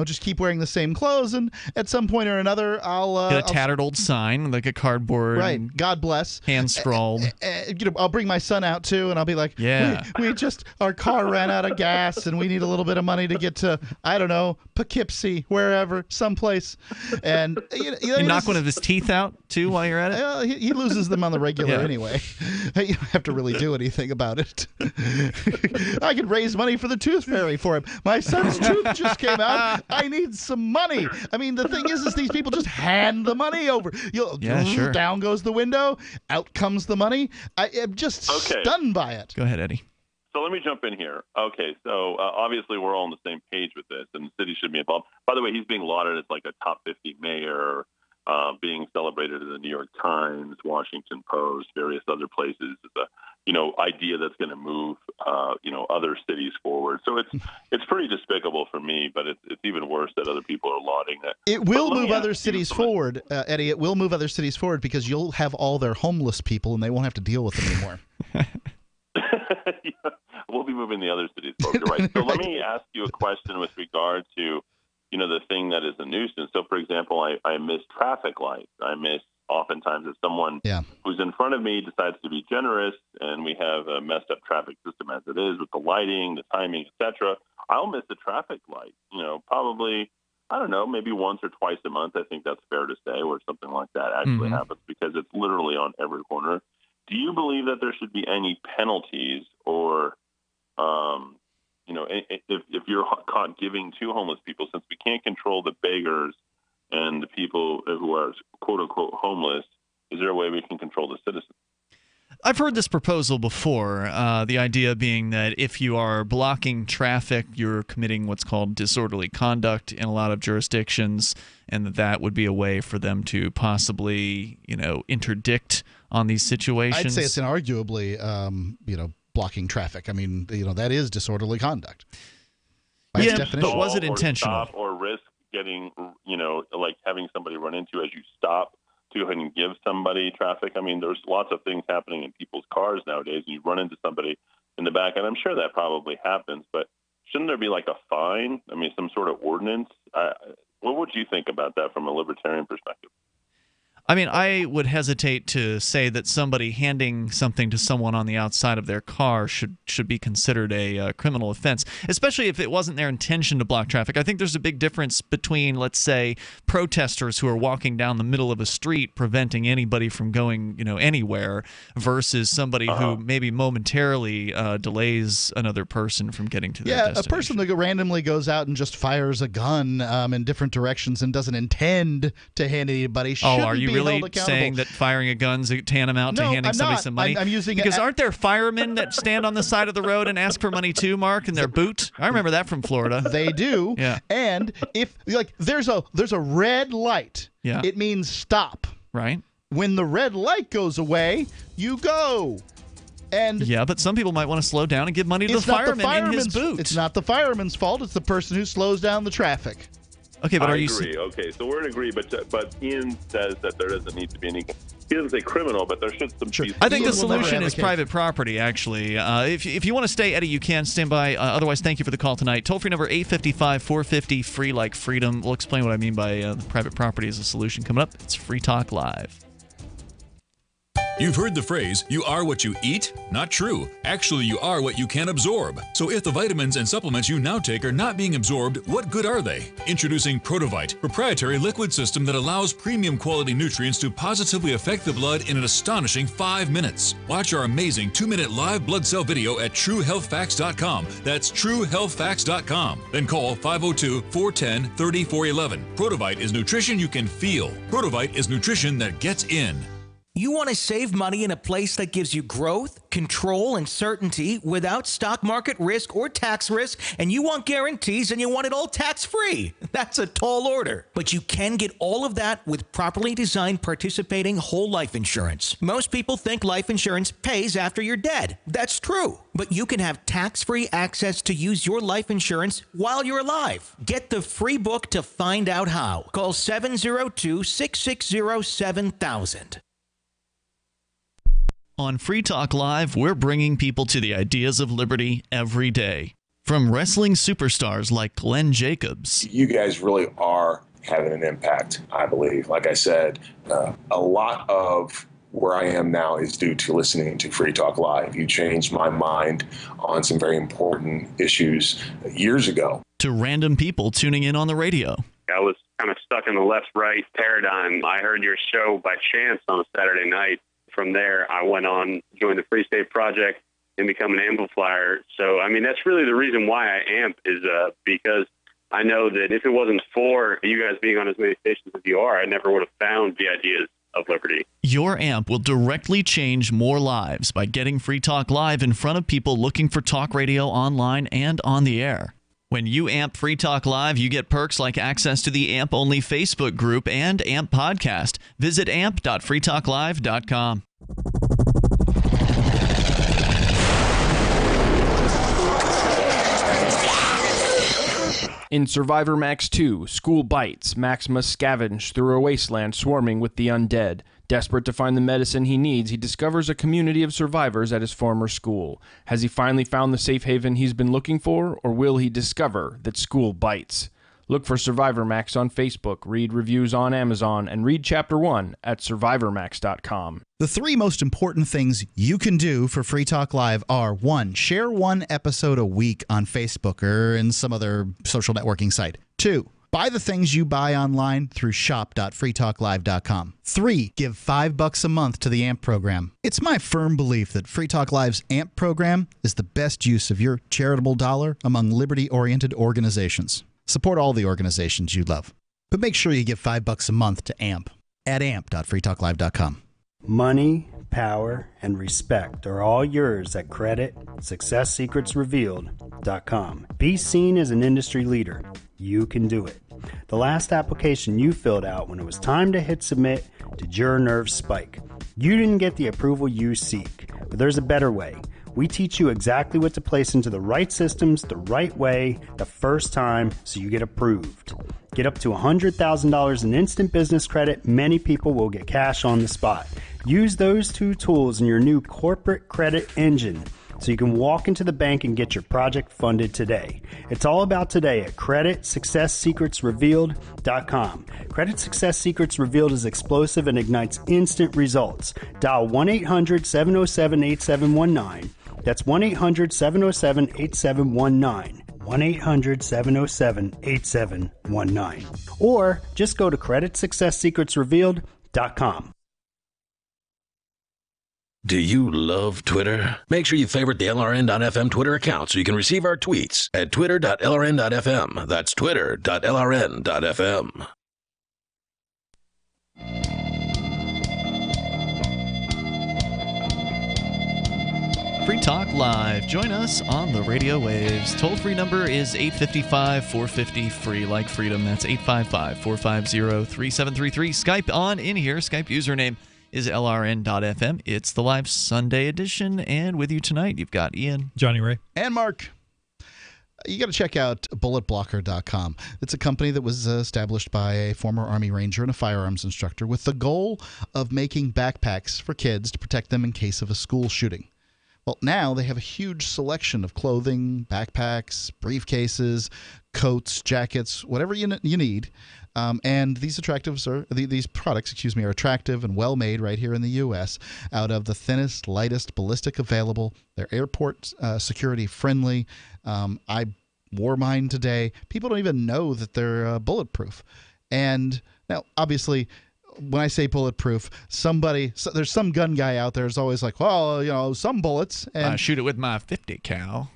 just keep wearing the same clothes, and at some point or another, I'll get a tattered old sign, like a cardboard. Right. God bless. Hand scrawled. I'll bring my son out too, and I'll be like, we just our car ran out of gas, and we need a little bit of money to get to, I don't know, Poughkeepsie, wherever, someplace, and you knock one of his teeth out too while you're at it. He loses them on the regular anyway. You don't have to really do anything about it. I could raise money for the tooth fairy for him. My son's tooth just came out. I need some money. I mean, the thing is these people just hand the money over. Sure. Down goes the window. Out comes the money. I am just stunned by it. Go ahead, Eddie. So let me jump in here. Okay, so obviously we're all on the same page with this, and the city should be involved. By the way, he's being lauded as like a top 50 mayor, being celebrated in the New York Times, Washington Post, various other places. It's a idea that's going to move other cities forward. So it's pretty despicable for me, but it's even worse that other people are lauding it. It will move other cities forward, Eddie. It will move other cities forward because you'll have all their homeless people, and they won't have to deal with them anymore. We'll be moving the other cities forward. You're right. So let me ask you a question with regard to the thing that is a nuisance. So, for example, I miss traffic lights. I miss oftentimes if someone who's in front of me decides to be generous, and we have a messed up traffic system as it is with the lighting, the timing, etc. I'll miss the traffic light. Probably, I don't know, maybe once or twice a month. I think that's fair to say, where something like that actually happens, because it's literally on every corner. Do you believe that there should be any penalties or if you're caught giving to homeless people, since we can't control the beggars and the people who are quote unquote homeless, is there a way we can control the citizens? I've heard this proposal before, the idea being that if you are blocking traffic, you're committing what's called disorderly conduct in a lot of jurisdictions, and that would be a way for them to possibly, interdict on these situations. I'd say it's inarguably, blocking traffic. I mean, that is disorderly conduct. By its definition. But was it intentional? Or stop or risk getting, like having somebody run into as you stop to go ahead and give somebody traffic. I mean, there's lots of things happening in people's cars nowadays, and you run into somebody in the back, and I'm sure that probably happens, but shouldn't there be like a fine? I mean, some sort of ordinance? What would you think about that from a libertarian perspective? I mean, I would hesitate to say that somebody handing something to someone on the outside of their car should be considered a criminal offense, especially if it wasn't their intention to block traffic. I think there's a big difference between, let's say, protesters who are walking down the middle of a street preventing anybody from going, anywhere, versus somebody who maybe momentarily delays another person from getting to their destination. A person that randomly goes out and just fires a gun in different directions and doesn't intend to hand anybody shouldn't be really saying that firing a gun's tantamount to handing somebody some money? I'm using because aren't there firemen that stand on the side of the road and ask for money too, Mark, in their boot? I remember that from Florida. They do. Yeah. And if there's a red light, it means stop. Right. When the red light goes away, you go. And but some people might want to slow down and give money to the fireman in his boot. It's not the fireman's fault. It's the person who slows down the traffic. Okay, but I agree. Okay, so we're in agree, but Ian says that there doesn't need to be any. He doesn't say criminal, but there should be. I think the solution is private property. Actually, if you want to stay, Eddie, you can stand by. Otherwise, thank you for the call tonight. Toll free number 855-450 free like freedom. We'll explain what I mean by private property as a solution coming up. It's Free Talk Live. You've heard the phrase, you are what you eat? Not true. Actually, you are what you can absorb. So if the vitamins and supplements you now take are not being absorbed, what good are they? Introducing Protovite, proprietary liquid system that allows premium quality nutrients to positively affect the blood in an astonishing 5 minutes. Watch our amazing 2-minute live blood cell video at TrueHealthFacts.com. That's TrueHealthFacts.com. Then call 502-410-3411. Protovite is nutrition you can feel. Protovite is nutrition that gets in. You want to save money in a place that gives you growth, control, and certainty without stock market risk or tax risk, and you want guarantees and you want it all tax-free. That's a tall order. But you can get all of that with properly designed participating whole life insurance. Most people think life insurance pays after you're dead. That's true. But you can have tax-free access to use your life insurance while you're alive. Get the free book to find out how. Call 702-660-7000. On Free Talk Live, we're bringing people to the ideas of liberty every day. From wrestling superstars like Glenn Jacobs. You guys really are having an impact, I believe. Like I said, a lot of where I am now is due to listening to Free Talk Live. You changed my mind on some very important issues years ago. To random people tuning in on the radio. I was kind of stuck in the left-right paradigm. I heard your show by chance on a Saturday night. From there, I went on, joined the Free State Project, and become an amplifier. So, I mean, that's really the reason why I amp is because I know that if it wasn't for you guys being on as many stations as you are, I never would have found the ideas of liberty. Your amp will directly change more lives by getting Free Talk Live in front of people looking for talk radio online and on the air. When you amp Free Talk Live, you get perks like access to the AMP-only Facebook group and AMP podcast. Visit amp.freetalklive.com. In Survivor Max 2, School Bites, Max must scavenge through a wasteland swarming with the undead. Desperate to find the medicine he needs, he discovers a community of survivors at his former school. Has he finally found the safe haven he's been looking for, or will he discover that school bites? Look for Survivor Max on Facebook, read reviews on Amazon, and read Chapter 1 at SurvivorMax.com. The 3 most important things you can do for Free Talk Live are, 1, share 1 episode a week on Facebook or in some other social networking site. 2, buy the things you buy online through shop.freetalklive.com. 3, give $5 a month to the AMP program. It's my firm belief that Free Talk Live's AMP program is the best use of your charitable dollar among liberty-oriented organizations. Support all the organizations you love, but make sure you give $5 a month to AMP at amp.freetalklive.com. Money power, and respect are all yours at creditsuccesssecretsrevealed.com. Be seen as an industry leader. You can do it. The last application you filled out when it was time to hit submit did your nerves spike. You didn't get the approval you seek, but there's a better way. We teach you exactly what to place into the right systems the right way the first time so you get approved. Get up to $100,000 in instant business credit. Many people will get cash on the spot. Use those two tools in your new corporate credit engine so you can walk into the bank and get your project funded today. It's all about today at creditsuccesssecretsrevealed.com. Credit Success Secrets Revealed is explosive and ignites instant results. Dial 1-800-707-8719. That's 1-800-707-8719. 1-800-707-8719. Or just go to creditsuccesssecretsrevealed.com. Do you love Twitter? Make sure you favorite the LRN.FM Twitter account so you can receive our tweets at twitter.lrn.fm. That's twitter.lrn.fm. Free Talk Live. Join us on the radio waves. Toll-free number is 855-450-FREE, like freedom. That's 855-450-3733. Skype on in here. Skype username is LRN.FM. It's the live Sunday edition, and with you tonight, you've got Ian, Jonny Ray, and Mark. You got to check out bulletblocker.com. It's a company that was established by a former Army Ranger and a firearms instructor with the goal of making backpacks for kids to protect them in case of a school shooting. Well, now they have a huge selection of clothing, backpacks, briefcases, coats, jackets, whatever you need. And these products are attractive and well made right here in the U.S. out of the thinnest, lightest ballistic available. They're airport security friendly. I wore mine today. People don't even know that they're bulletproof. And now, obviously, when I say bulletproof, there's some gun guy out there who's always like, well, some bullets. And I shoot it with my 50 cal.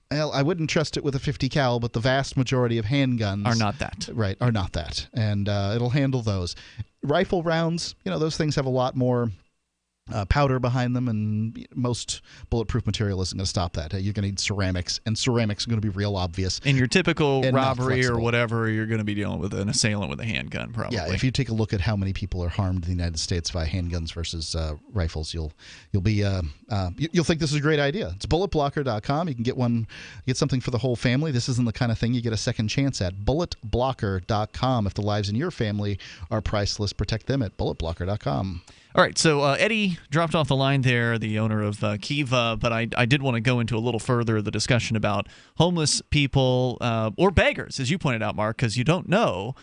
Well, I wouldn't trust it with a 50 cal, but the vast majority of handguns are not that. Right, are not that. And it'll handle those. Rifle rounds, those things have a lot more powder behind them, and most bulletproof material isn't going to stop that. You're going to need ceramics, and ceramics are going to be real obvious. In your typical robbery or whatever, you're going to be dealing with an assailant with a handgun, probably. Yeah, if you take a look at how many people are harmed in the United States by handguns versus rifles, you'll think this is a great idea. It's bulletblocker.com. You can get something for the whole family. This isn't the kind of thing you get a second chance at. Bulletblocker.com. If the lives in your family are priceless, protect them at bulletblocker.com. All right, so Eddie dropped off the line there, the owner of Kiva, but I did want to go into a little further the discussion about homeless people or beggars, as you pointed out, Mark, because you don't know.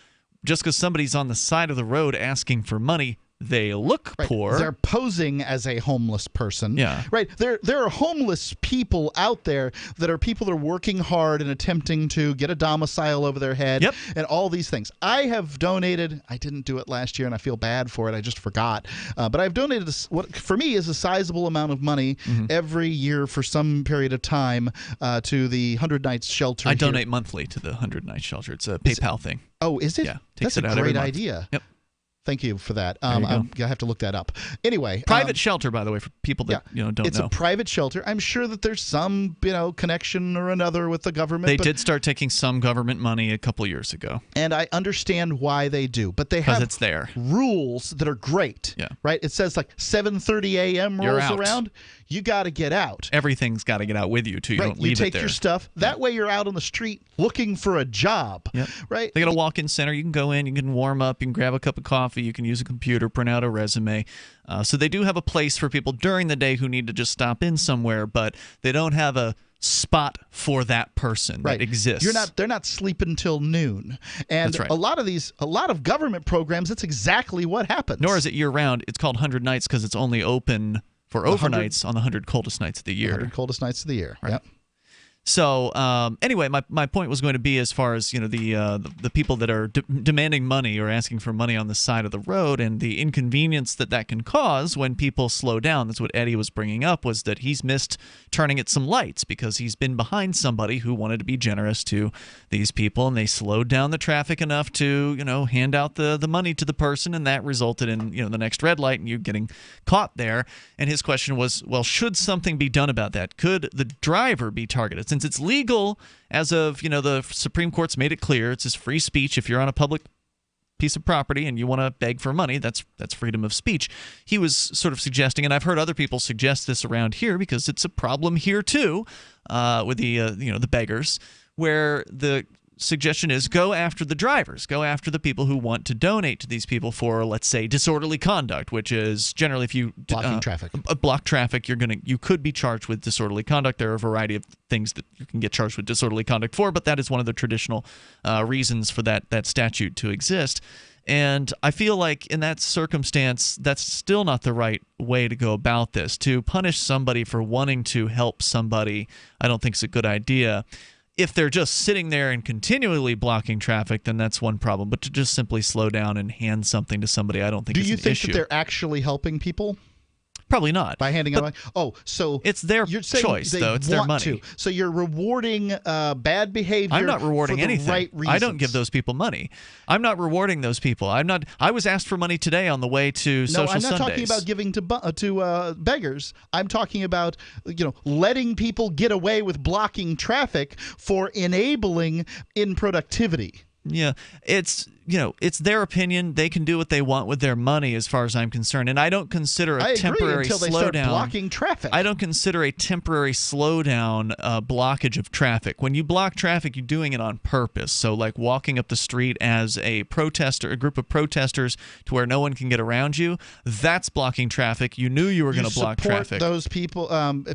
Just because somebody's on the side of the road asking for money, they look poor. They're posing as a homeless person. Yeah. Right. There are homeless people out there that are people that are working hard and attempting to get a domicile over their head and all these things. I have donated. I didn't do it last year, and I feel bad for it. I just forgot. But I've donated what for me is a sizable amount of money every year for some period of time to the 100 Nights Shelter. I donate monthly to the 100 Nights Shelter. It's a PayPal thing. Oh, is it? Yeah. That's a great idea. Yep. Thank you for that. I'm going to have to look that up. Anyway. Private shelter, by the way, for people that don't know. It's a private shelter. I'm sure that there's some connection or another with the government. They did start taking some government money a couple years ago. And I understand why they do. But they have it's there. rules that are great. Yeah. Right? It says like 7:30 a.m. rolls around. You got to get out. Everything's got to get out with you, too. You don't leave it there. You take your stuff. That way you're out on the street looking for a job. Yep. Right? They got a walk-in center. You can go in. You can warm up. You can grab a cup of coffee. You can use a computer, print out a resume. So they do have a place for people during the day who need to just stop in somewhere, but they don't have a spot for that person that exists. They're not sleeping till noon. And That's right. a lot of government programs, that's exactly what happens. Nor is it year-round. It's called 100 Nights because it's only open for overnights on the 100 coldest nights of the year. 100 coldest nights of the year. Right. Yep. So anyway, my point was going to be as far as the people that are demanding money or asking for money on the side of the road and the inconvenience that can cause when people slow down. That's what Eddie was bringing up, was that he's missed turning at some lights because he's been behind somebody who wanted to be generous to these people, and they slowed down the traffic enough to hand out the money to the person, and that resulted in the next red light and you getting caught there. And his question was, well, should something be done about that? Could the driver be targeted? Since it's legal, as of the Supreme Court's made it clear, it's just free speech. If you're on a public piece of property and you want to beg for money, that's freedom of speech. He was sort of suggesting, and I've heard other people suggest this around here because it's a problem here too, with the beggars, where the suggestion is go after the drivers, go after the people who want to donate to these people for, let's say, disorderly conduct, which is generally if you blocking traffic. Block traffic, you could be charged with disorderly conduct. There are a variety of things that you can get charged with disorderly conduct for, but that is one of the traditional reasons for that statute to exist. And I feel like in that circumstance, that's still not the right way to go about this. To punish somebody for wanting to help somebody, I don't think is a good idea. If they're just sitting there and continually blocking traffic, then that's one problem. But to just simply slow down and hand something to somebody, I don't think is an issue. Do you think that they're actually helping people? Probably not. By handing out money? Oh, so it's their choice, though. It's their money. So you're rewarding bad behavior. I'm not rewarding for the anything. Right reasons. I don't give those people money. I'm not rewarding those people. I was asked for money today on the way to Social Sundays. No, I'm not talking about giving to beggars. I'm talking about letting people get away with blocking traffic for enabling improductivity. Yeah, it's their opinion. They can do what they want with their money, as far as I'm concerned. And I don't consider a temporary until they slowdown. Start blocking traffic. I don't consider a temporary slowdown blockage of traffic. When you block traffic, you're doing it on purpose. So, like walking up the street as a protester, a group of protesters, to where no one can get around you, that's blocking traffic. You knew you were going to block traffic. Those people,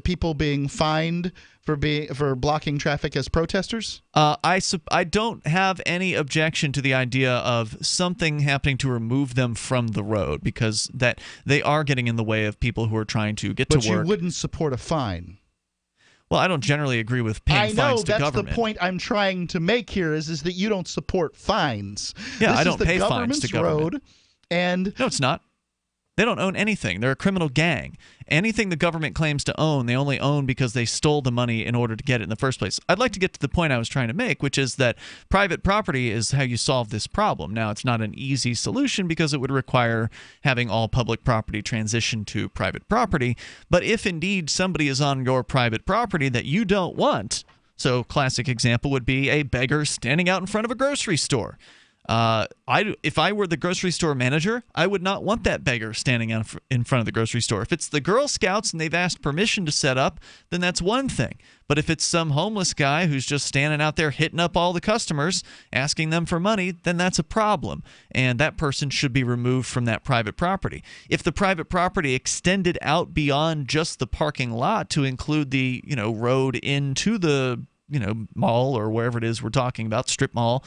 people being fined for blocking traffic as protesters? I don't have any objection to the idea of something happening to remove them from the road, because that they are getting in the way of people who are trying to get to work. But you wouldn't support a fine. Well, I don't generally agree with paying fines to government. I know, that's the point I'm trying to make here is that you don't support fines. Yeah, this I don't pay fines to government. Road, and no, it's not. They don't own anything. They're a criminal gang. Anything the government claims to own, they only own because they stole the money in order to get it in the first place. I'd like to get to the point I was trying to make, which is that private property is how you solve this problem. Now, it's not an easy solution because it would require having all public property transition to private property. But if indeed somebody is on your private property that you don't want, so classic example would be a beggar standing out in front of a grocery store. If I were the grocery store manager, I would not want that beggar standing in front of the grocery store. If it's the Girl Scouts and they've asked permission to set up, then that's one thing. But if it's some homeless guy who's just standing out there hitting up all the customers, asking them for money, then that's a problem. And that person should be removed from that private property. If the private property extended out beyond just the parking lot to include the, road into the mall or wherever it is we're talking about, strip mall,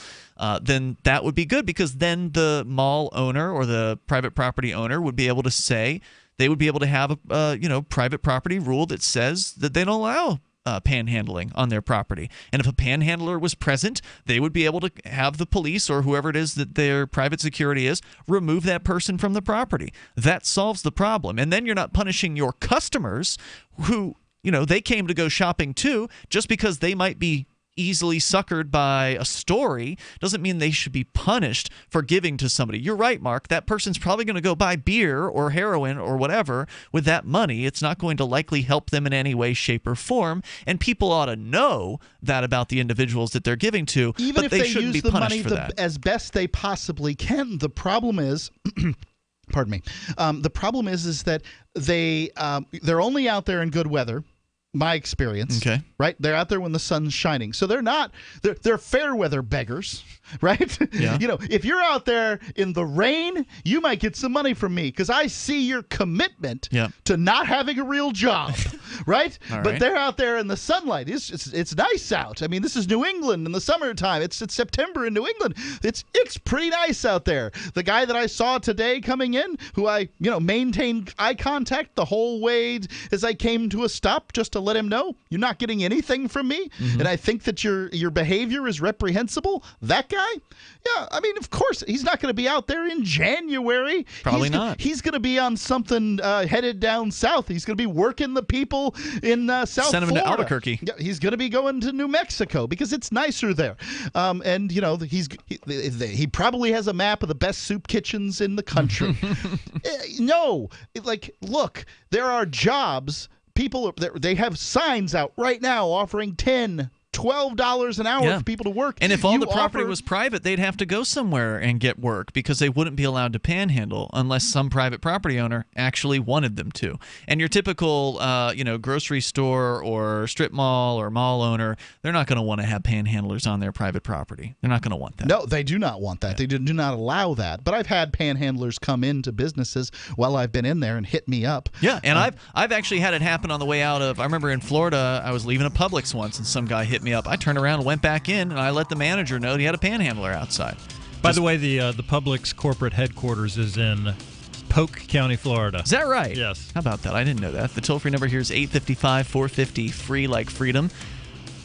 then that would be good, because then the mall owner or the private property owner would be able to say, they would be able to have a private property rule that says that they don't allow panhandling on their property. And if a panhandler was present, they would be able to have the police or whoever it is that their private security is remove that person from the property. That solves the problem. And then you're not punishing your customers who they came to go shopping too. Just because they might be easily suckered by a story doesn't mean they should be punished for giving to somebody. You're right, Mark. That person's probably going to go buy beer or heroin or whatever with that money. It's not going to likely help them in any way, shape, or form. And people ought to know that about the individuals that they're giving to. Even but if they shouldn't use be the punished money for that. as best they possibly can, the problem is pardon me. The problem is that they're only out there in good weather. My experience, okay, right? They're out there when the sun's shining, so they're fair weather beggars, right? Yeah. If you're out there in the rain, you might get some money from me because I see your commitment to not having a real job. right? All But right. they're out there in the sunlight. It's nice out. I mean, this is New England in the summertime. It's September in New England. It's pretty nice out there. The guy that I saw today coming in, who I maintained eye contact the whole way as I came to a stop, just to let him know you're not getting anything from me, and I think that your behavior is reprehensible. That guy, yeah, I mean, of course he's not going to be out there in January. Probably not. He's going to be on something headed down south. He's going to be working the people in South Send him Florida. to Albuquerque. Yeah, he's going to be going to New Mexico because it's nicer there. And he probably has a map of the best soup kitchens in the country. No, look, there are jobs. People they have signs out right now offering $10-12 an hour for people to work. And if all the property was private, they'd have to go somewhere and get work because they wouldn't be allowed to panhandle unless some private property owner actually wanted them to. And your typical, grocery store or strip mall or mall owner, they're not going to want to have panhandlers on their private property. They're not going to want that. No, they do not want that. They do not allow that. But I've had panhandlers come into businesses while I've been in there and hit me up. Yeah, and I've actually had it happen on the way out of. I remember in Florida, I was leaving a Publix once, and some guy hit me up. I turned around and went back in, and I let the manager know he had a panhandler outside. By the way, the Publix corporate headquarters is in Polk County, Florida. Is that right? Yes. How about that? I didn't know that. The toll-free number here is 855-450-FREE like freedom.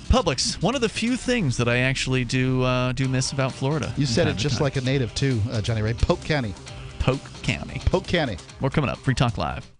Publix, one of the few things that I actually do miss about Florida. You said it just like a native too, Johnny Ray. Polk County. Polk County. Polk County. More coming up. Free Talk Live.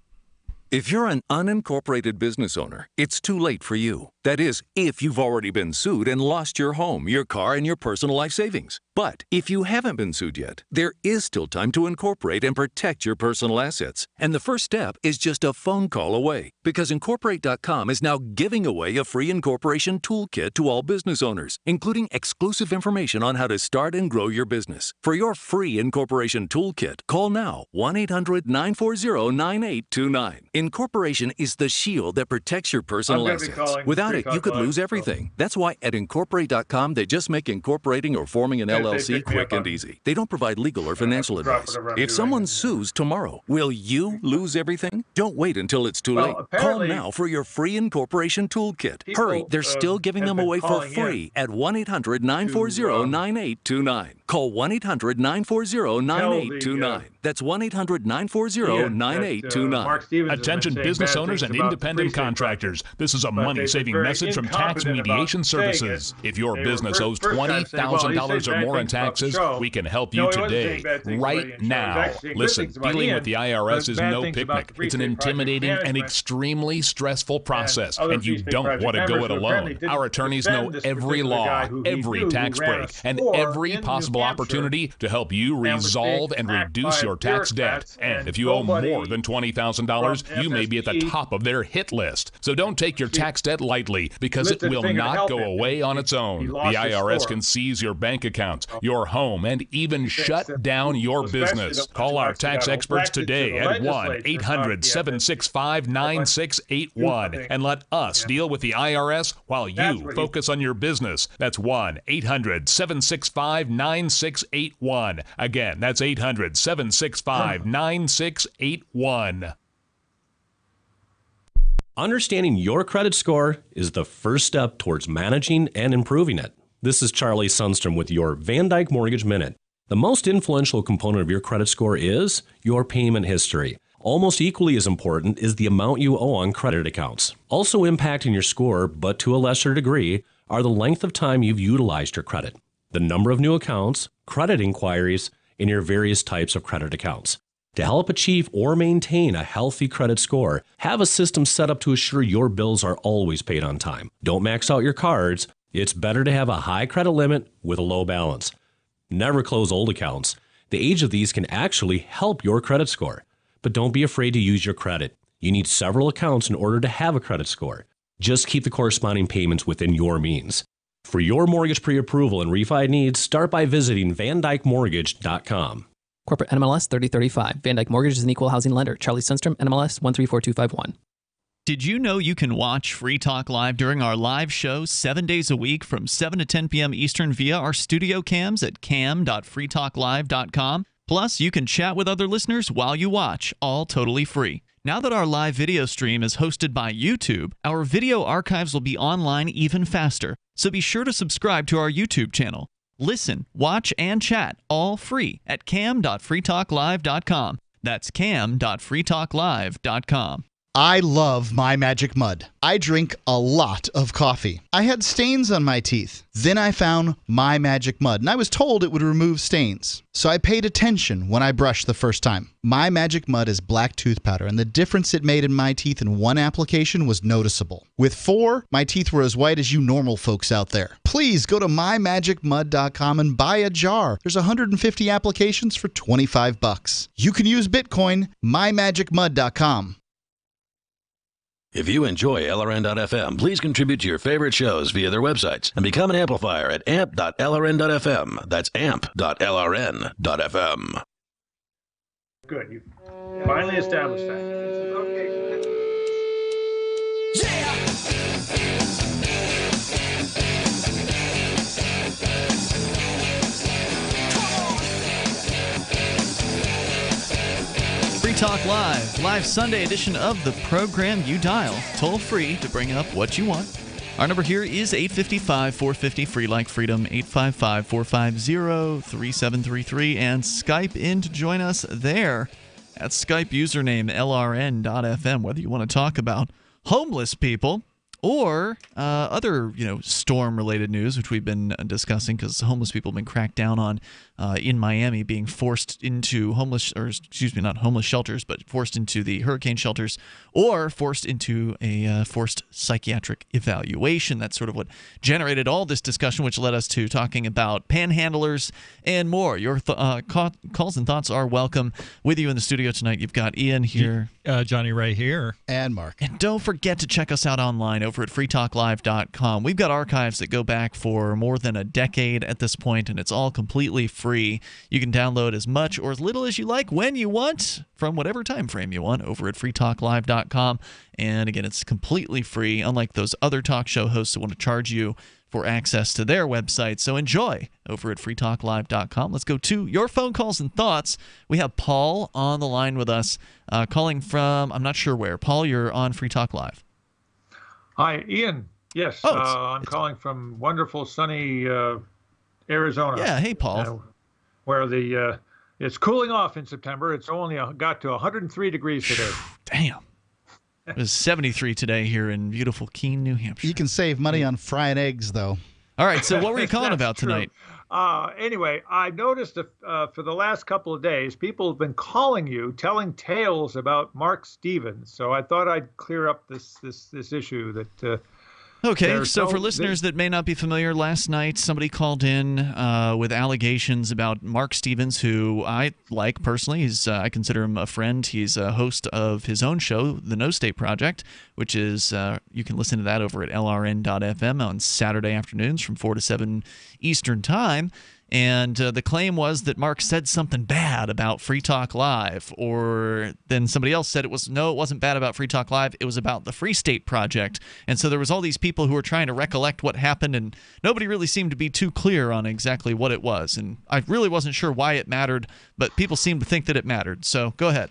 If you're an unincorporated business owner, it's too late for you. That is, if you've already been sued and lost your home, your car, and your personal life savings. But if you haven't been sued yet, there is still time to incorporate and protect your personal assets. And the first step is just a phone call away, because Incorporate.com is now giving away a free incorporation toolkit to all business owners, including exclusive information on how to start and grow your business. For your free incorporation toolkit, call now 1-800-940-9829. Incorporation is the shield that protects your personal assets. Without it, you could lose everything. That's why at Incorporate.com, they just make incorporating or forming an LLC quick and easy. They don't provide legal or financial advice. If someone sues tomorrow, will you lose everything? Don't wait until it's too late. Call now for your free incorporation toolkit. Hurry, they're still giving them away for free at 1-800-940-9829. Call 1-800-940-9829. That's 1-800-940-9829. Attention business owners and independent contractors. This is a money-saving message from Tax Mediation Services. If your business owes $20,000 or more in taxes, we can help you today, right now. Listen, dealing with the IRS is no picnic. It's an intimidating and extremely stressful process, and you don't want to go it alone. Our attorneys know every law, every tax break, and every possible opportunity to help you resolve and reduce your tax debt. And if you owe more than $20,000, you may be at the top of their hit list. So don't take your tax debt lightly, because it will not go away on its own. The IRS can seize your bank accounts, your home, and even shut down your business. Call our tax experts today at 1-800-765-9681 and let us deal with the IRS while you focus on your business. That's 1-800-765-9681. Again, that's 800-765-9681. Understanding your credit score is the first step towards managing and improving it. This is Charlie Sundstrom with your Van Dyke Mortgage Minute. The most influential component of your credit score is your payment history. Almost equally as important is the amount you owe on credit accounts. Also impacting your score, but to a lesser degree, are the length of time you've utilized your credit, the number of new accounts, credit inquiries, and your various types of credit accounts. To help achieve or maintain a healthy credit score, have a system set up to assure your bills are always paid on time. Don't max out your cards. It's better to have a high credit limit with a low balance. Never close old accounts. The age of these can actually help your credit score. But don't be afraid to use your credit. You need several accounts in order to have a credit score. Just keep the corresponding payments within your means. For your mortgage pre-approval and refi needs, start by visiting VanDykeMortgage.com. Corporate NMLS 3035. Van Dyke Mortgage is an equal housing lender. Charlie Sundstrom, NMLS 134251. Did you know you can watch Free Talk Live during our live show 7 days a week from 7 to 10 p.m. Eastern via our studio cams at cam.freetalklive.com? Plus, you can chat with other listeners while you watch, all totally free. Now that our live video stream is hosted by YouTube, our video archives will be online even faster. So be sure to subscribe to our YouTube channel. Listen, watch, and chat all free at cam.freetalklive.com. That's cam.freetalklive.com. I love My Magic Mud. I drink a lot of coffee. I had stains on my teeth. Then I found My Magic Mud, and I was told it would remove stains. So I paid attention when I brushed the first time. My Magic Mud is black tooth powder, and the difference it made in my teeth in one application was noticeable. With 4, my teeth were as white as you normal folks out there. Please go to mymagicmud.com and buy a jar. There's 150 applications for $25. You can use Bitcoin, mymagicmud.com. If you enjoy LRN.FM, please contribute to your favorite shows via their websites and become an amplifier at amp.lrn.fm. That's amp.lrn.fm. Good. You finally established that. Okay. Free Talk Live Sunday edition of the program. You dial toll free to bring up what you want. Our number here is 855-450 free like freedom, 855-450-3733, and Skype in to join us there at Skype username LRN.FM, whether you want to talk about homeless people or other, storm-related news, which we've been discussing because homeless people have been cracked down on in Miami, being forced into not homeless shelters, but forced into the hurricane shelters or forced into a forced psychiatric evaluation. That's sort of what generated all this discussion, which led us to talking about panhandlers and more. Your calls and thoughts are welcome. With you in the studio tonight, you've got Ian here. Johnny right here. And Mark. And don't forget to check us out online over at freetalklive.com. We've got archives that go back for more than a decade at this point, and it's all completely free. You can download as much or as little as you like when you want from whatever time frame you want over at freetalklive.com. And again, it's completely free, unlike those other talk show hosts that want to charge you for access to their website. So enjoy over at freetalklive.com. Let's go to your phone calls and thoughts. We have Paul on the line with us, calling from, I'm not sure where. Paul, you're on Free Talk Live. Hi, Ian. Yes, I'm calling from wonderful, sunny Arizona. Yeah, hey, Paul. Where it's cooling off in September. It's only got to 103 degrees today. Damn. It was 73 today here in beautiful Keene, New Hampshire. You can save money on frying eggs, though. All right, so what were you calling about tonight? Anyway, I noticed for the last couple of days, people have been calling you, telling tales about Mark Stevens. So I thought I'd clear up this issue that. Okay, so for listeners that may not be familiar, last night somebody called in with allegations about Mark Stevens, who I like personally. I consider him a friend. He's a host of his own show, The No State Project, which is you can listen to that over at lrn.fm on Saturday afternoons from 4 to 7 Eastern Time. And the claim was that Mark said something bad about Free Talk Live, or then somebody else said it wasn't bad about Free Talk Live, it was about the Free State Project. And so there was all these people who were trying to recollect what happened, and nobody really seemed to be too clear on exactly what it was. And I really wasn't sure why it mattered, but people seemed to think that it mattered. So go ahead.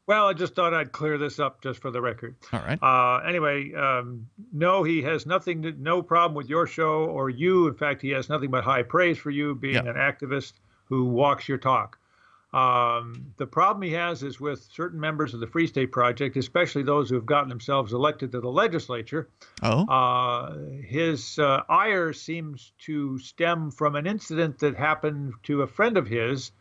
Well, I just thought I'd clear this up just for the record. All right. Anyway, no, he has no problem with your show or you. In fact, he has nothing but high praise for you being an activist who walks your talk. The problem he has is with certain members of the Free State Project, especially those who have gotten themselves elected to the legislature. His ire seems to stem from an incident that happened to a friend of his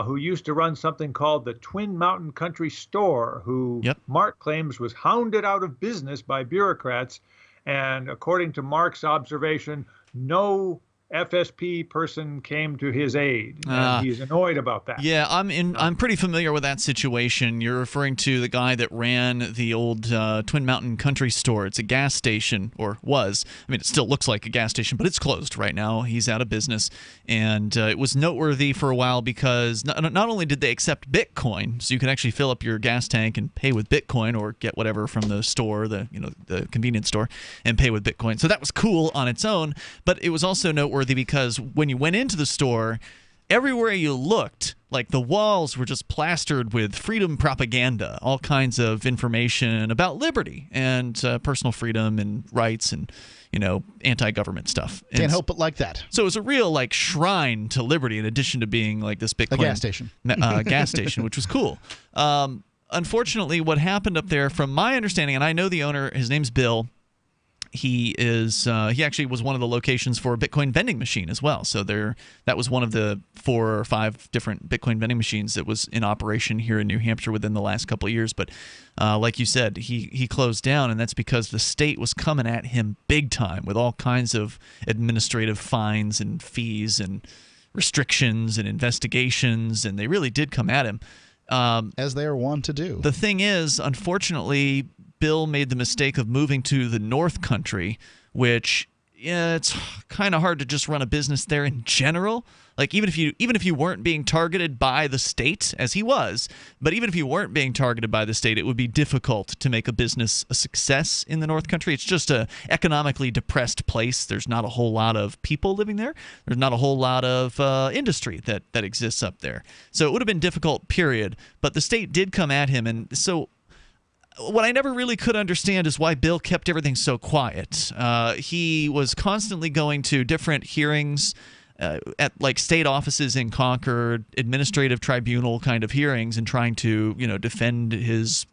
who used to run something called the Twin Mountain Country Store, who Mark claims was hounded out of business by bureaucrats. And according to Mark's observation, no FSP person came to his aid, and he's annoyed about that. Yeah, I'm pretty familiar with that situation. You're referring to the guy that ran the old Twin Mountain Country Store. It's a gas station, or was. I mean, it still looks like a gas station, but it's closed right now. He's out of business, and it was noteworthy for a while because not only did they accept Bitcoin, so you can actually fill up your gas tank and pay with Bitcoin, or get whatever from the store, the convenience store, and pay with Bitcoin. So that was cool on its own, but it was also noteworthy because when you went into the store, everywhere you looked, like the walls were just plastered with freedom propaganda, all kinds of information about liberty and personal freedom and rights and, anti-government stuff. Can't help but like that. So it was a real shrine to liberty, in addition to being like this Bitcoin a gas station, gas station, which was cool. Unfortunately, what happened up there, from my understanding, and I know the owner, his name's Bill. He actually was one of the locations for a Bitcoin vending machine as well. So that was one of the 4 or 5 different Bitcoin vending machines that was in operation here in New Hampshire within the last couple of years. But like you said, he closed down, and that's because the state was coming at him big time with all kinds of administrative fines and fees and restrictions and investigations, and they really did come at him. As they are wont to do. The thing is, unfortunately, Bill made the mistake of moving to the North Country, which it's kind of hard to just run a business there in general. Like even if you weren't being targeted by the state, as he was, but even if you weren't being targeted by the state, it would be difficult to make a business a success in the North Country. It's just a economically depressed place. There's not a whole lot of people living there. There's not a whole lot of industry that exists up there. So it would have been difficult, period. But the state did come at him, and so what I never really could understand is why Bill kept everything so quiet. He was constantly going to different hearings at state offices in Concord, administrative tribunal kind of hearings, and trying to defend his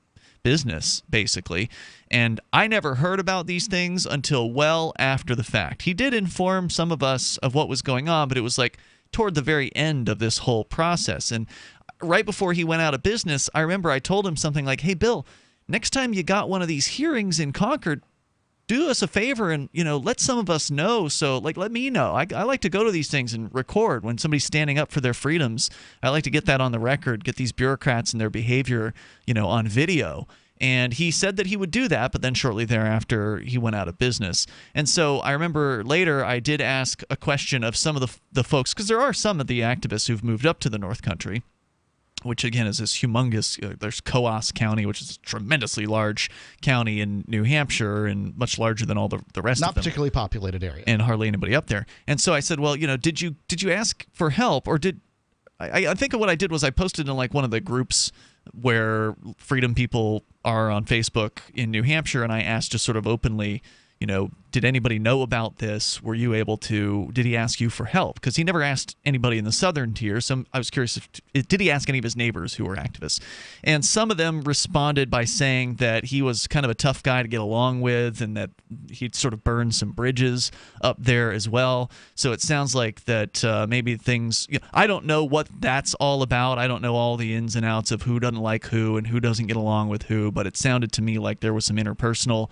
business, basically. And I never heard about these things until well after the fact. He did inform some of us of what was going on, but it was toward the very end of this whole process. And right before he went out of business, I remember I told him something like, "Hey, Bill, next time you got one of these hearings in Concord, do us a favor and, let some of us know. So, let me know. I like to go to these things and record when somebody's standing up for their freedoms. I like to get that on the record, get these bureaucrats and their behavior, on video." And he said that he would do that, but then shortly thereafter, he went out of business. And so I remember later I did ask a question of some of the folks, because there are some of the activists who've moved up to the North Country, which again is this humongous, there's Coos County, which is a tremendously large county in New Hampshire and much larger than all the rest of them. Not particularly populated area. And hardly anybody up there. And so I said, well, did you ask for help, or did I think what I did was I posted in one of the groups where freedom people are on Facebook in New Hampshire, and I asked just sort of openly, did anybody know about this? Were you able to? Did he ask you for help? Because he never asked anybody in the southern tier. So I was curious, did he ask any of his neighbors who were activists? And some of them responded by saying that he was kind of a tough guy to get along with, and that he'd sort of burned some bridges up there as well. So it sounds like that maybe things. I don't know what that's all about. I don't know all the ins and outs of who doesn't like who and who doesn't get along with who. But it sounded to me like there was some interpersonal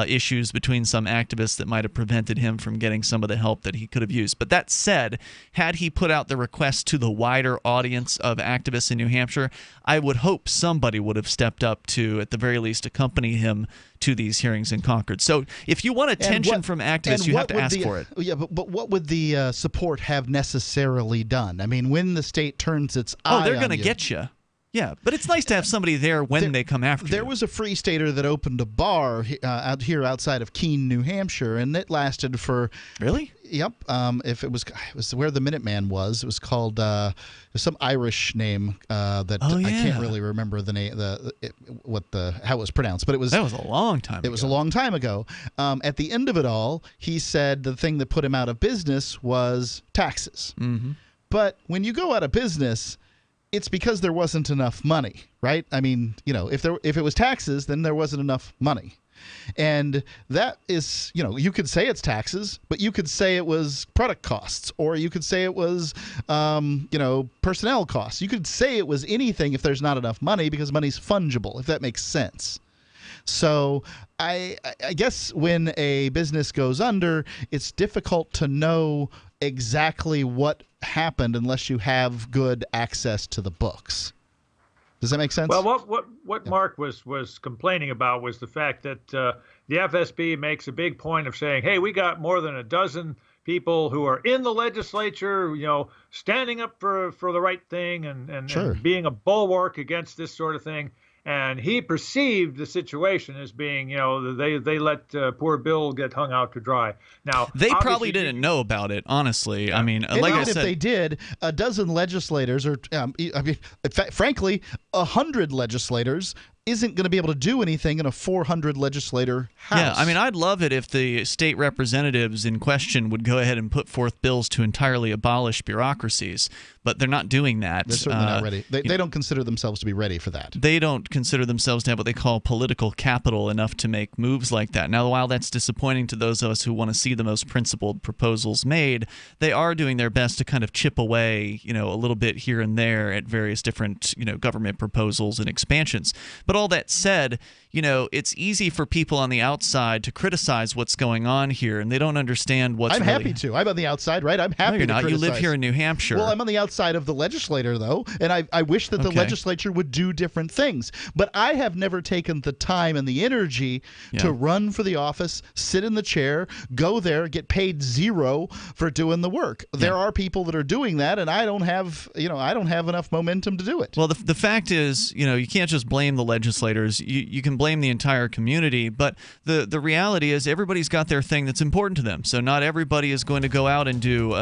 issues between some activists that might have prevented him from getting some of the help that he could have used. But that said, had he put out the request to the wider audience of activists in New Hampshire, I would hope somebody would have stepped up to, at the very least, accompany him to these hearings in Concord. So if you want attention from activists, you have to ask for it. Yeah, but what would the support have necessarily done? I mean, when the state turns its eye on you. Oh, they're going to get you. Yeah, but it's nice to have somebody there when they come after you. There was a Free Stater that opened a bar out here outside of Keene, New Hampshire, and it lasted for... Really? Yep. If it was where the Minuteman was. It was called some Irish name that I can't really remember the name, how it was pronounced, but it was that was a long time ago. It was a long time ago. At the end of it all, he said the thing that put him out of business was taxes. Mm-hmm. But when you go out of business, it's because there wasn't enough money, right? I mean, if it was taxes, then there wasn't enough money. And that is, you could say it's taxes, but you could say it was product costs, or you could say it was, personnel costs. You could say it was anything if there's not enough money, because money's fungible, if that makes sense. So I guess when a business goes under, it's difficult to know exactly what happened unless you have good access to the books. Does that make sense? Well, what Mark was complaining about was the fact that the FSB makes a big point of saying, hey, we got more than a dozen people who are in the legislature, standing up for the right thing and being a bulwark against this sort of thing. And he perceived the situation as being, they let poor Bill get hung out to dry. Now they probably didn't know about it, honestly. I mean, like I said, if they did, a dozen legislators, or frankly, 100 legislators isn't going to be able to do anything in a 400 legislator house. Yeah, I mean, I'd love it if the state representatives in question would go ahead and put forth bills to entirely abolish bureaucracies, but they're not doing that. They're certainly not ready. They don't consider themselves to be ready for that. They don't consider themselves to have what they call political capital enough to make moves like that. Now, while that's disappointing to those of us who want to see the most principled proposals made, they are doing their best to kind of chip away, a little bit here and there at various different, government proposals and expansions. But all that said, it's easy for people on the outside to criticize what's going on here, and they don't understand what's I'm happy to. I'm on the outside, right? I'm happy No, you're to not. criticize. You live here in New Hampshire. Well, I'm on the outside of the legislator, though, and I wish that the legislature would do different things. But I have never taken the time and the energy to run for the office, sit in the chair, go there, get paid zero for doing the work. There are people that are doing that, and I don't have enough momentum to do it. Well, the fact is, you can't just blame the legislators. You can blame the entire community, but the reality is everybody's got their thing that's important to them. So not everybody is going to go out and do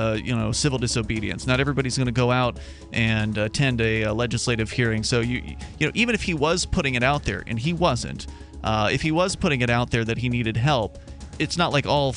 civil disobedience. Not everybody's going to go out and attend a legislative hearing. So even if he was putting it out there, and he wasn't, if he was putting it out there that he needed help, it's not like all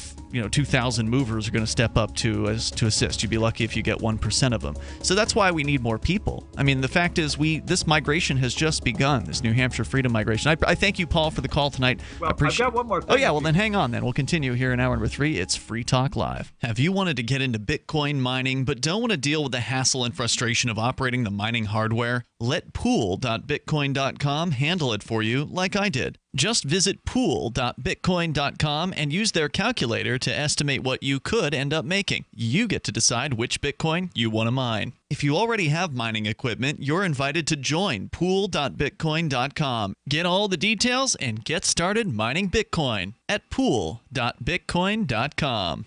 2,000 movers are going to step up to assist. You'd be lucky if you get 1% of them. So that's why we need more people. I mean, the fact is, this migration has just begun. This New Hampshire freedom migration. I thank you, Paul, for the call tonight. Well, I've got one more thing. Oh yeah, well then hang on. Then we'll continue here in hour number 3. It's Free Talk Live. Have you wanted to get into Bitcoin mining but don't want to deal with the hassle and frustration of operating the mining hardware? Let pool.bitcoin.com handle it for you, like I did. Just visit pool.bitcoin.com and use their calculator to estimate what you could end up making. You get to decide which Bitcoin you want to mine. If you already have mining equipment, you're invited to join pool.bitcoin.com. Get all the details and get started mining Bitcoin at pool.bitcoin.com.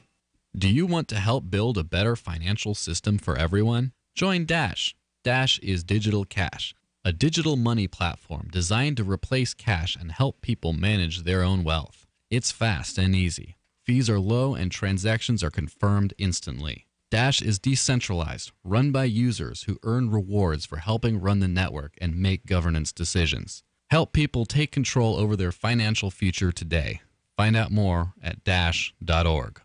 Do you want to help build a better financial system for everyone? Join Dash. Dash is digital cash, a digital money platform designed to replace cash and help people manage their own wealth. It's fast and easy. Fees are low and transactions are confirmed instantly. Dash is decentralized, run by users who earn rewards for helping run the network and make governance decisions. Help people take control over their financial future today. Find out more at dash.org.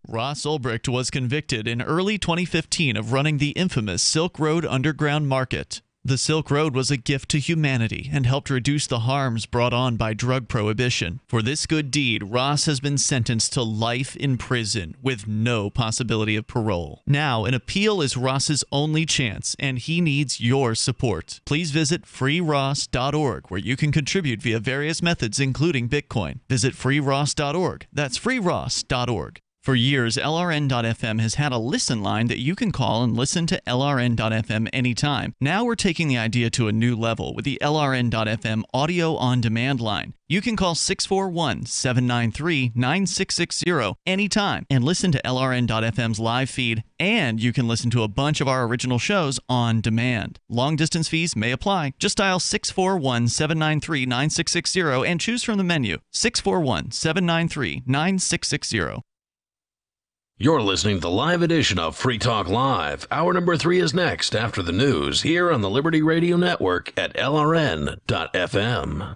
Ross Ulbricht was convicted in early 2015 of running the infamous Silk Road underground market. The Silk Road was a gift to humanity and helped reduce the harms brought on by drug prohibition. For this good deed, Ross has been sentenced to life in prison with no possibility of parole. Now, an appeal is Ross's only chance, and he needs your support. Please visit freeross.org, where you can contribute via various methods, including Bitcoin. Visit freeross.org. That's freeross.org. For years, LRN.FM has had a listen line that you can call and listen to LRN.FM anytime. Now we're taking the idea to a new level with the LRN.FM audio on-demand line. You can call 641-793-9660 anytime and listen to LRN.FM's live feed, and you can listen to a bunch of our original shows on demand. Long-distance fees may apply. Just dial 641-793-9660 and choose from the menu. 641-793-9660. You're listening to the live edition of Free Talk Live. Hour number 3 is next after the news here on the Liberty Radio Network at LRN.FM.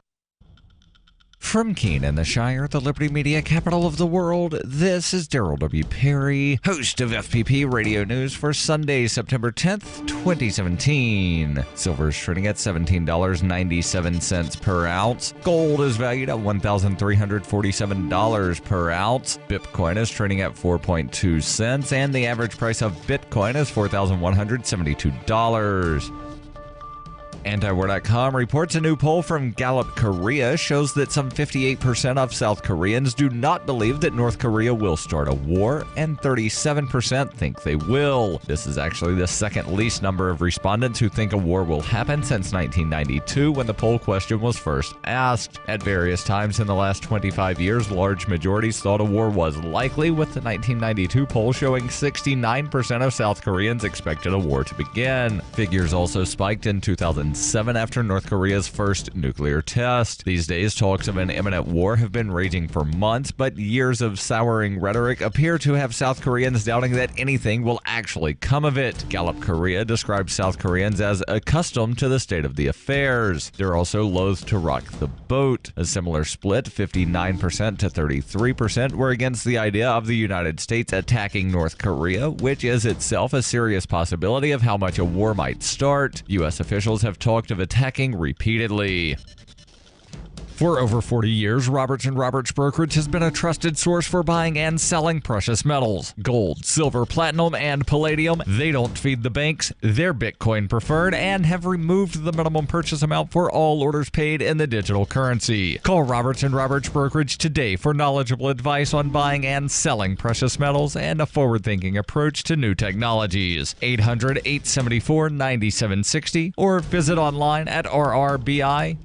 From Keene in the Shire, the Liberty Media capital of the world, this is Daryl W. Perry, host of FPP Radio News for Sunday, September 10th, 2017. Silver is trading at $17.97 per ounce. Gold is valued at $1,347 per ounce. Bitcoin is trading at 4.2 cents, and the average price of Bitcoin is $4,172. Antiwar.com reports a new poll from Gallup Korea shows that some 58% of South Koreans do not believe that North Korea will start a war, and 37% think they will. This is actually the second least number of respondents who think a war will happen since 1992, when the poll question was first asked. At various times in the last 25 years, large majorities thought a war was likely, with the 1992 poll showing 69% of South Koreans expected a war to begin. Figures also spiked in 2010 2007 after North Korea's first nuclear test. These days, talks of an imminent war have been raging for months, but years of souring rhetoric appear to have South Koreans doubting that anything will actually come of it. Gallup Korea describes South Koreans as accustomed to the state of the affairs. They're also loath to rock the boat. A similar split, 59% to 33%, were against the idea of the United States attacking North Korea, which is itself a serious possibility of how much a war might start. U.S. officials have talked of attacking repeatedly. For over 40 years, Roberts & Roberts Brokerage has been a trusted source for buying and selling precious metals. Gold, silver, platinum, and palladium. They don't feed the banks. They're Bitcoin preferred and have removed the minimum purchase amount for all orders paid in the digital currency. Call Roberts & Roberts Brokerage today for knowledgeable advice on buying and selling precious metals and a forward-thinking approach to new technologies. 800-874-9760 or visit online at rrbi.co.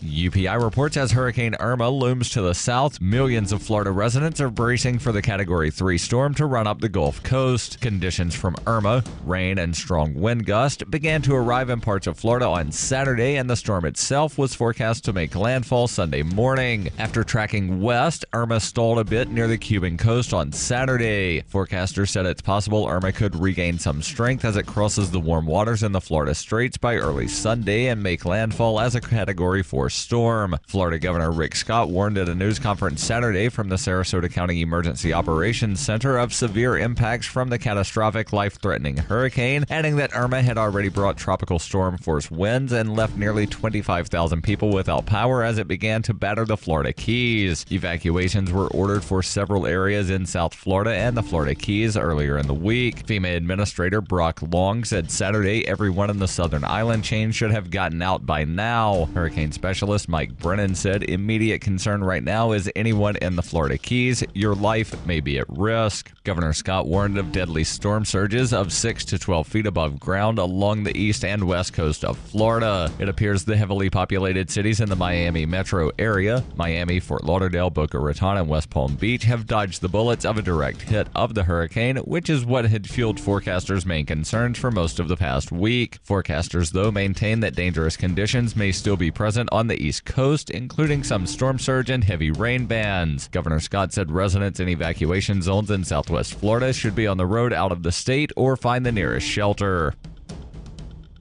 UPI reports as Hurricane Irma looms to the south, millions of Florida residents are bracing for the Category 3 storm to run up the Gulf Coast. Conditions from Irma, rain and strong wind gust, began to arrive in parts of Florida on Saturday, and the storm itself was forecast to make landfall Sunday morning. After tracking west, Irma stalled a bit near the Cuban coast on Saturday. Forecasters said it's possible Irma could regain some strength as it crosses the warm waters in the Florida Straits by early Sunday and make landfall as a Category 4 storm. Florida Governor Rick Scott warned at a news conference Saturday from the Sarasota County Emergency Operations Center of severe impacts from the catastrophic, life-threatening hurricane, adding that Irma had already brought tropical storm-force winds and left nearly 25,000 people without power as it began to batter the Florida Keys. Evacuations were ordered for several areas in South Florida and the Florida Keys earlier in the week. FEMA Administrator Brock Long said Saturday everyone in the southern island chain should have gotten out by now. Hurricane specialist Mike Brennan said immediate concern right now is anyone in the Florida Keys. Your life may be at risk. Governor Scott warned of deadly storm surges of 6 to 12 feet above ground along the east and west coast of Florida. It appears the heavily populated cities in the Miami metro area, Miami, Fort Lauderdale, Boca Raton, and West Palm Beach, have dodged the bullets of a direct hit of the hurricane, which is what had fueled forecasters' main concerns for most of the past week. Forecasters, though, maintain that dangerous conditions may still be present on the East Coast, including some storm surge and heavy rain bands. Governor Scott said residents in evacuation zones in southwest Florida should be on the road out of the state or find the nearest shelter.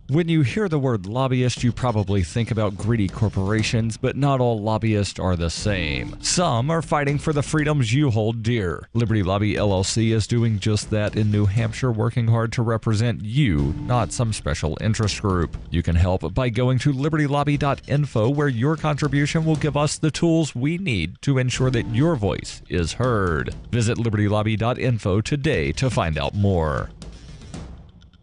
When you hear the word lobbyist, you probably think about greedy corporations, but not all lobbyists are the same. Some are fighting for the freedoms you hold dear. Liberty Lobby LLC is doing just that in New Hampshire, working hard to represent you, not some special interest group. You can help by going to libertylobby.info, where your contribution will give us the tools we need to ensure that your voice is heard. Visit libertylobby.info today to find out more.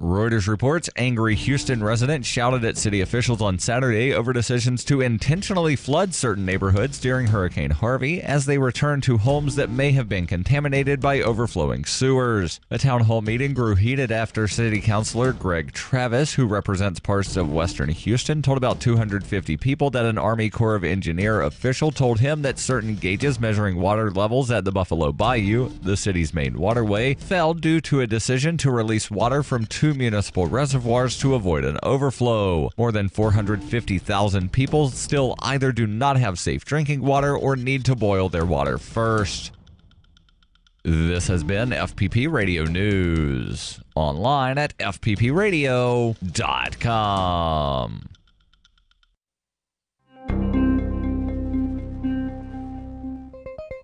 Reuters reports angry Houston resident shouted at city officials on Saturday over decisions to intentionally flood certain neighborhoods during Hurricane Harvey as they returned to homes that may have been contaminated by overflowing sewers. A town hall meeting grew heated after City Councilor Greg Travis, who represents parts of western Houston, told about 250 people that an Army Corps of Engineer official told him that certain gauges measuring water levels at the Buffalo Bayou, the city's main waterway, fell due to a decision to release water from two municipal reservoirs to avoid an overflow. More than 450,000 people still either do not have safe drinking water or need to boil their water first. This has been FPP Radio News. Online at fppradio.com.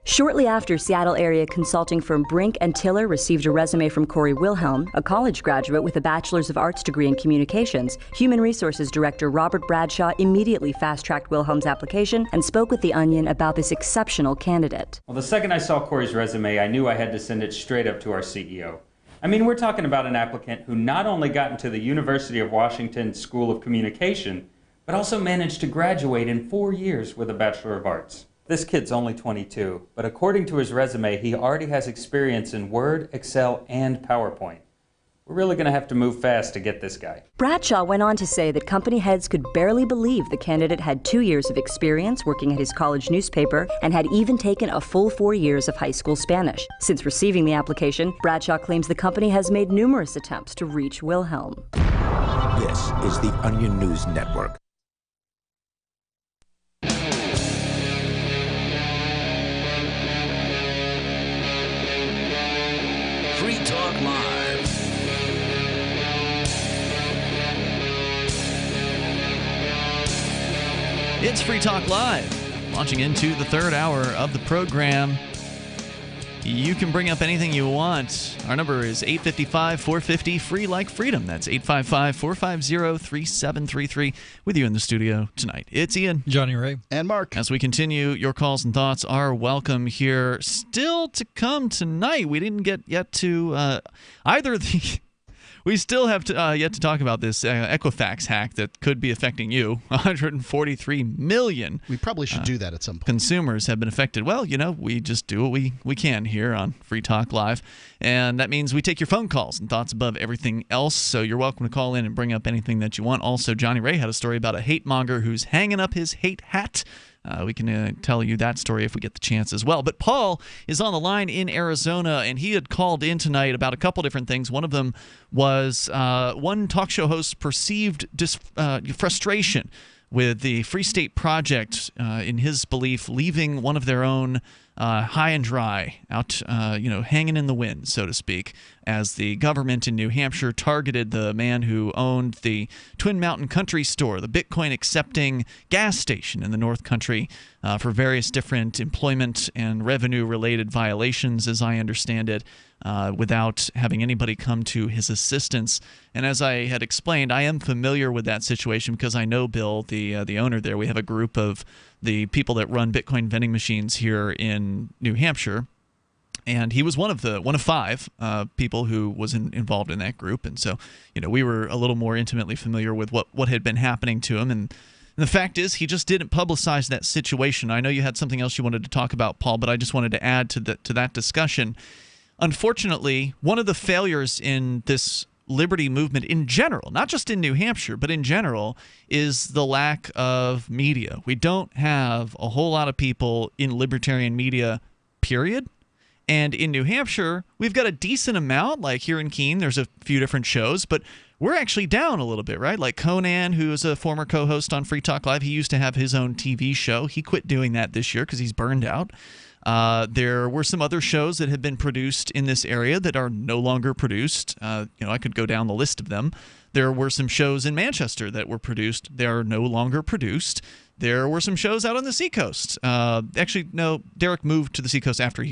Shortly after Seattle area consulting firm Brink and Tiller received a resume from Corey Wilhelm, a college graduate with a Bachelor's of Arts degree in Communications, Human Resources Director Robert Bradshaw immediately fast-tracked Wilhelm's application and spoke with The Onion about this exceptional candidate. Well, the second I saw Corey's resume, I knew I had to send it straight up to our CEO. I mean, we're talking about an applicant who not only got into the University of Washington School of Communication, but also managed to graduate in 4 years with a Bachelor of Arts. This kid's only 22, but according to his resume, he already has experience in Word, Excel, and PowerPoint. We're really going to have to move fast to get this guy. Bradshaw went on to say that company heads could barely believe the candidate had 2 years of experience working at his college newspaper and had even taken a full 4 years of high school Spanish. Since receiving the application, Bradshaw claims the company has made numerous attempts to reach Wilhelm. This is the Onion News Network. Free Talk Live. It's Free Talk Live, launching into the third hour of the program. You can bring up anything you want. Our number is 855-450, free like freedom. That's 855-450-3733. With you in the studio tonight, it's Ian, Jonny Ray, and Mark. As we continue, your calls and thoughts are welcome here. Still to come tonight, we didn't get yet to either the... We still have to, yet to talk about this Equifax hack that could be affecting you. 143 million. We probably should do that at some point. Consumers have been affected. Well, you know, we just do what we can here on Free Talk Live. And that means we take your phone calls and thoughts above everything else. So you're welcome to call in and bring up anything that you want. Also, Jonny Ray had a story about a hate monger who's hanging up his hate hat. We can tell you that story if we get the chance as well. But Paul is on the line in Arizona, and he had called in tonight about a couple different things. One of them was one talk show host's perceived frustration with the Free State Project, in his belief, leaving one of their own high and dry, out, hanging in the wind, so to speak, as the government in New Hampshire targeted the man who owned the Twin Mountain Country Store, the Bitcoin-accepting gas station in the North Country, for various different employment and revenue-related violations, as I understand it, without having anybody come to his assistance. And as I had explained, I am familiar with that situation because I know Bill, the owner there. We have a group of the people that run Bitcoin vending machines here in New Hampshire, and he was one of five people who was involved in that group. And so, we were a little more intimately familiar with what had been happening to him. And the fact is, he just didn't publicize that situation. I know you had something else you wanted to talk about, Paul, but I just wanted to add to that discussion. Unfortunately, one of the failures in this liberty movement in general, not just in New Hampshire, but in general, is the lack of media. We don't have a whole lot of people in libertarian media, period. And in New Hampshire, we've got a decent amount. Like here in Keene, there's a few different shows, but we're actually down a little bit, right? Like Conan, who is a former co-host on Free Talk Live, he used to have his own TV show. He quit doing that this year because he's burned out. There were some other shows that had been produced in this area that are no longer produced. I could go down the list of them. There were some shows in Manchester that were produced. They are no longer produced. There were some shows out on the Seacoast. Actually, no, Derek moved to the Seacoast after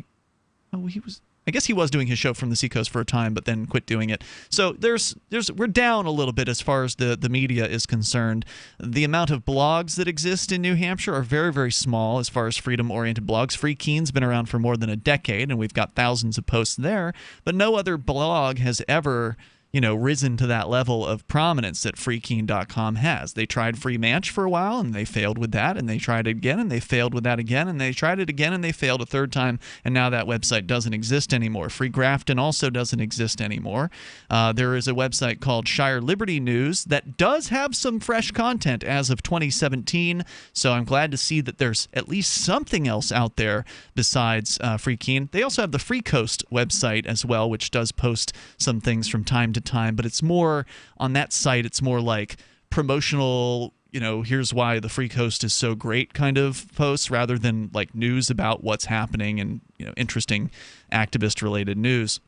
I guess he was doing his show from the Seacoast for a time, but then quit doing it. So we're down a little bit as far as the media is concerned. The amount of blogs that exist in New Hampshire are very, very small as far as freedom-oriented blogs. Free Keene's been around for more than a decade, and we've got thousands of posts there, but no other blog has ever risen to that level of prominence that freekeene.com has. They tried Free Manch for a while, and they failed with that, and they tried it again, and they failed with that again, and they tried it again, and they failed a third time, and now that website doesn't exist anymore. Free Grafton also doesn't exist anymore. There is a website called Shire Liberty News that does have some fresh content as of 2017, so I'm glad to see that there's at least something else out there besides Free Keene. They also have the Free Coast website as well, which does post some things from time to time, but it's more on that site, it's more like promotional, here's why the Free Coast is so great kind of posts, rather than like news about what's happening and interesting activist related news.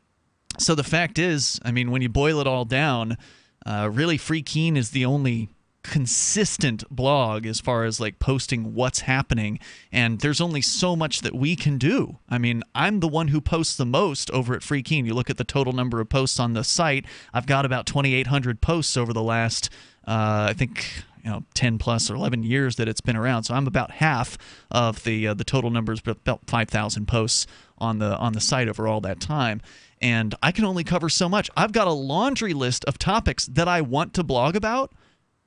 So the fact is, when you boil it all down, really Free Keene is the only consistent blog as far as like posting what's happening, and there's only so much that we can do. I'm the one who posts the most over at Free Keene. You look at the total number of posts on the site, I've got about 2,800 posts over the last 10 plus or 11 years that it's been around. So I'm about half of the total numbers, but about 5,000 posts on the site over all that time. And I can only cover so much. I've got a laundry list of topics that I want to blog about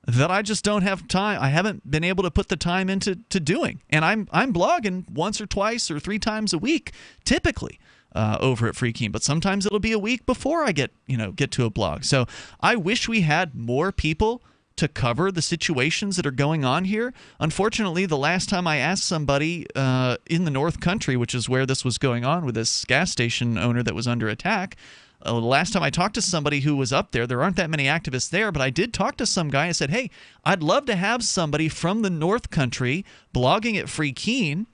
that I just don't have time. I haven't been able to put the time into doing. And I'm blogging once or twice or 3 times a week, typically, over at Free Keene. But sometimes it'll be a week before I get to a blog. So I wish we had more people to cover the situations that are going on here. Unfortunately, the last time I asked somebody in the North Country, which is where this was going on with this gas station owner that was under attack, last time I talked to somebody who was up there, there aren't that many activists there, but I did talk to some guy. I said, hey, I'd love to have somebody from the North Country blogging at Free Keene,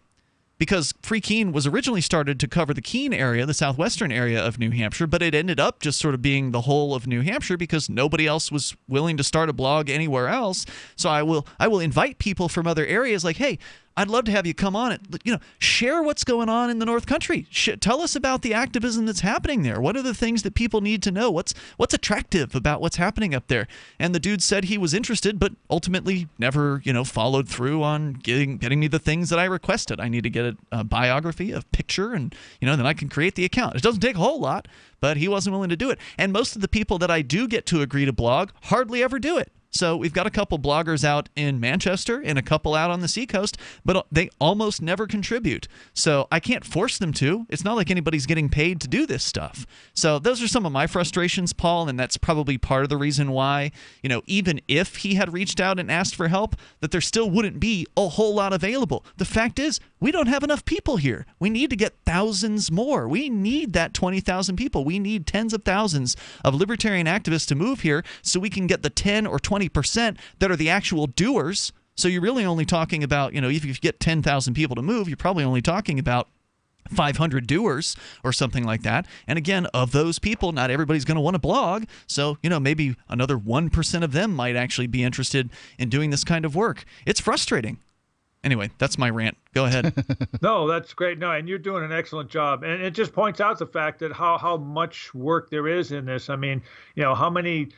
because Free Keene was originally started to cover the Keene area, the southwestern area of New Hampshire, but it ended up just sort of being the whole of New Hampshire because nobody else was willing to start a blog anywhere else. So I will invite people from other areas like, hey, I'd love to have you come on and share what's going on in the North Country. Tell us about the activism that's happening there. What are the things that people need to know? What's attractive about what's happening up there? And the dude said he was interested, but ultimately never followed through on getting me the things that I requested. I need to get a biography, a picture, and then I can create the account. It doesn't take a whole lot, but he wasn't willing to do it. And most of the people that I do get to agree to blog hardly ever do it. So we've got a couple bloggers out in Manchester and a couple out on the seacoast, but they almost never contribute. So I can't force them to. It's not like anybody's getting paid to do this stuff. So those are some of my frustrations, Paul, and that's probably part of the reason why, even if he had reached out and asked for help, that there still wouldn't be a whole lot available. The fact is, we don't have enough people here. We need to get thousands more. We need that 20,000 people. We need tens of thousands of libertarian activists to move here so we can get the 10 or 20% that are the actual doers. So you're really only talking about, if you get 10,000 people to move, you're probably only talking about 500 doers or something like that. And again, of those people, not everybody's going to want to blog. So, maybe another 1% of them might actually be interested in doing this kind of work. It's frustrating. Anyway, that's my rant. Go ahead. No, that's great. No, and you're doing an excellent job. And it just points out the fact that how much work there is in this. I mean, how many,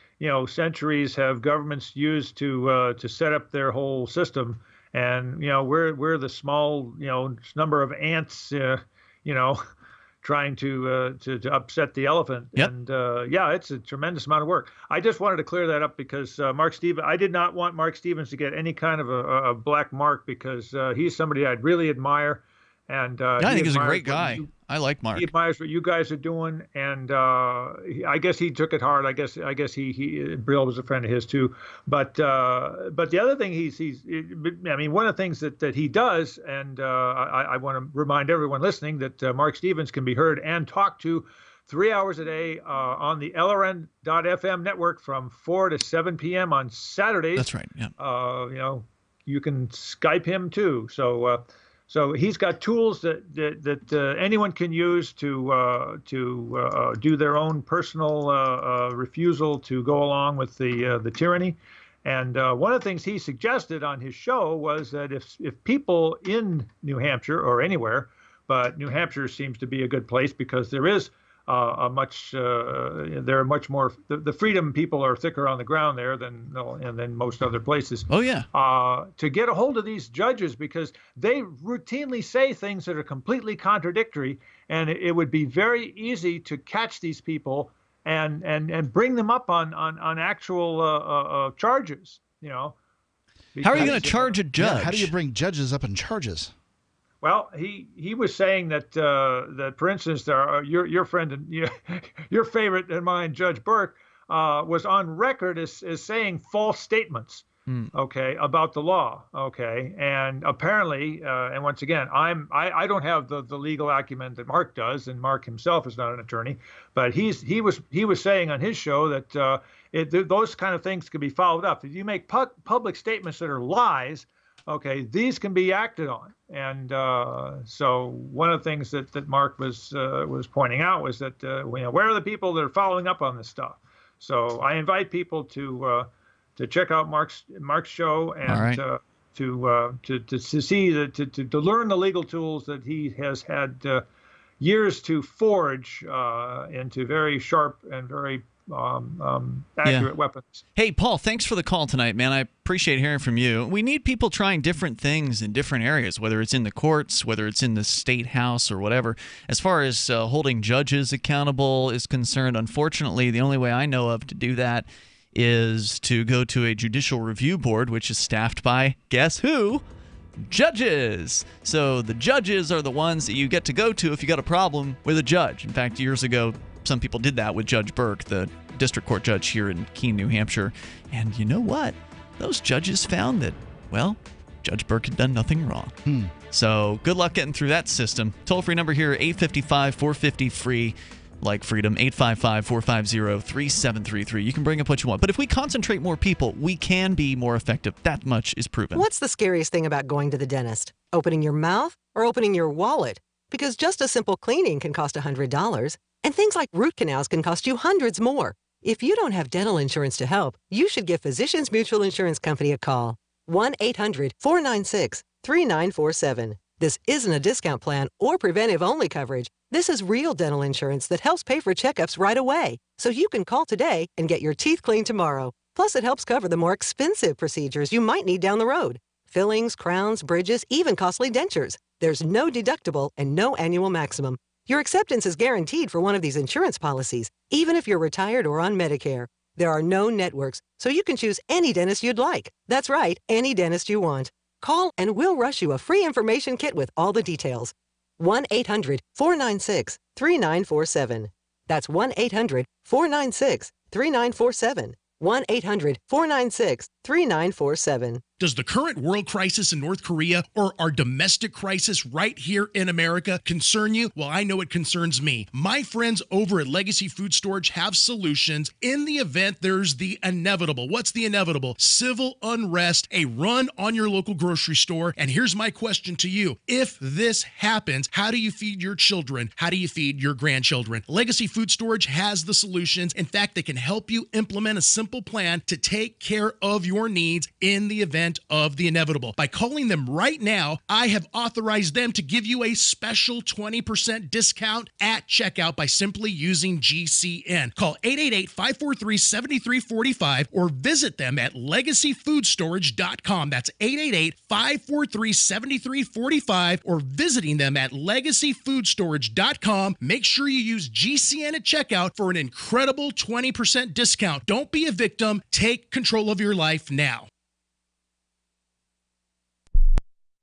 centuries have governments used to set up their whole system? And, we're the small, number of ants, trying to upset the elephant. Yep. And it's a tremendous amount of work. I just wanted to clear that up because I did not want Mark Stevens to get any kind of a black mark because he's somebody I'd really admire. And I think he's a great guy. I like Mark. He admires what you guys are doing, and I guess he took it hard. I guess he Brill was a friend of his too. But the other thing one of the things that he does, and I want to remind everyone listening that Mark Stevens can be heard and talked to 3 hours a day on the LRN.FM network from 4 to 7 p.m. on Saturdays. That's right. Yeah. You can Skype him too. So he's got tools that anyone can use to do their own personal refusal to go along with the tyranny. And one of the things he suggested on his show was that if people in New Hampshire or anywhere, but New Hampshire seems to be a good place because there is there are much more. The freedom people are thicker on the ground there than most other places. Oh yeah. To get a hold of these judges because they routinely say things that are completely contradictory, and it would be very easy to catch these people and bring them up on actual charges. How are you going to charge a judge? Yeah, how do you bring judges up on charges? Well, he was saying that for instance, your friend and your favorite and mine, Judge Burke, was on record as saying false statements. Okay, about the law. Okay, and apparently, and once again, I don't have the legal acumen that Mark does, and Mark himself is not an attorney, but he was saying on his show that those kind of things can be followed up. If you make public statements that are lies, okay, these can be acted on. And so one of the things that Mark was pointing out was that where are the people that are following up on this stuff? So I invite people to check out Mark's show and to see to learn the legal tools that he has had years to forge into very sharp and very accurate weapons. Hey, Paul, thanks for the call tonight, man. I appreciate hearing from you. We need people trying different things in different areas, whether it's in the courts, whether it's in the state house or whatever. As far as holding judges accountable is concerned, unfortunately, the only way I know of to do that is to go to a judicial review board, which is staffed by, guess who? Judges. So the judges are the ones that you get to go to if you got a problem with a judge. In fact, years ago, some people did that with Judge Burke, the district court judge here in Keene, New Hampshire. And you know what? Those judges found that, well, Judge Burke had done nothing wrong. So good luck getting through that system. Toll-free number here, 855-450-FREE. like freedom. 855-450-3733. You can bring up what you want. But if we concentrate more people, we can be more effective. That much is proven. What's the scariest thing about going to the dentist? Opening your mouth or opening your wallet? Because just a simple cleaning can cost $100, and things like root canals can cost you hundreds more. If you don't have dental insurance to help, you should give Physicians Mutual Insurance Company a call. 1-800-496-3947. This isn't a discount plan or preventive-only coverage. This is real dental insurance that helps pay for checkups right away. So you can call today and get your teeth cleaned tomorrow. Plus, it helps cover the more expensive procedures you might need down the road. Fillings, crowns, bridges, even costly dentures. There's no deductible and no annual maximum. Your acceptance is guaranteed for one of these insurance policies, even if you're retired or on Medicare. There are no networks, so you can choose any dentist you'd like. That's right, any dentist you want. Call and we'll rush you a free information kit with all the details. 1-800-496-3947. That's 1-800-496-3947. 1-800-496-3947. Does the current world crisis in North Korea or our domestic crisis right here in America concern you? Well, I know it concerns me. My friends over at Legacy Food Storage have solutions in the event there's the inevitable. What's the inevitable? Civil unrest, a run on your local grocery store. And here's my question to you. If this happens, how do you feed your children? How do you feed your grandchildren? Legacy Food Storage has the solutions. In fact, they can help you implement a simple plan to take care of your needs in the event of the inevitable. By calling them right now, I have authorized them to give you a special 20% discount at checkout by simply using GCN. Call 888-543-7345 or visit them at legacyfoodstorage.com. That's 888-543-7345 or visiting them at legacyfoodstorage.com. Make sure you use GCN at checkout for an incredible 20% discount. Don't be a victim. Take control of your life now.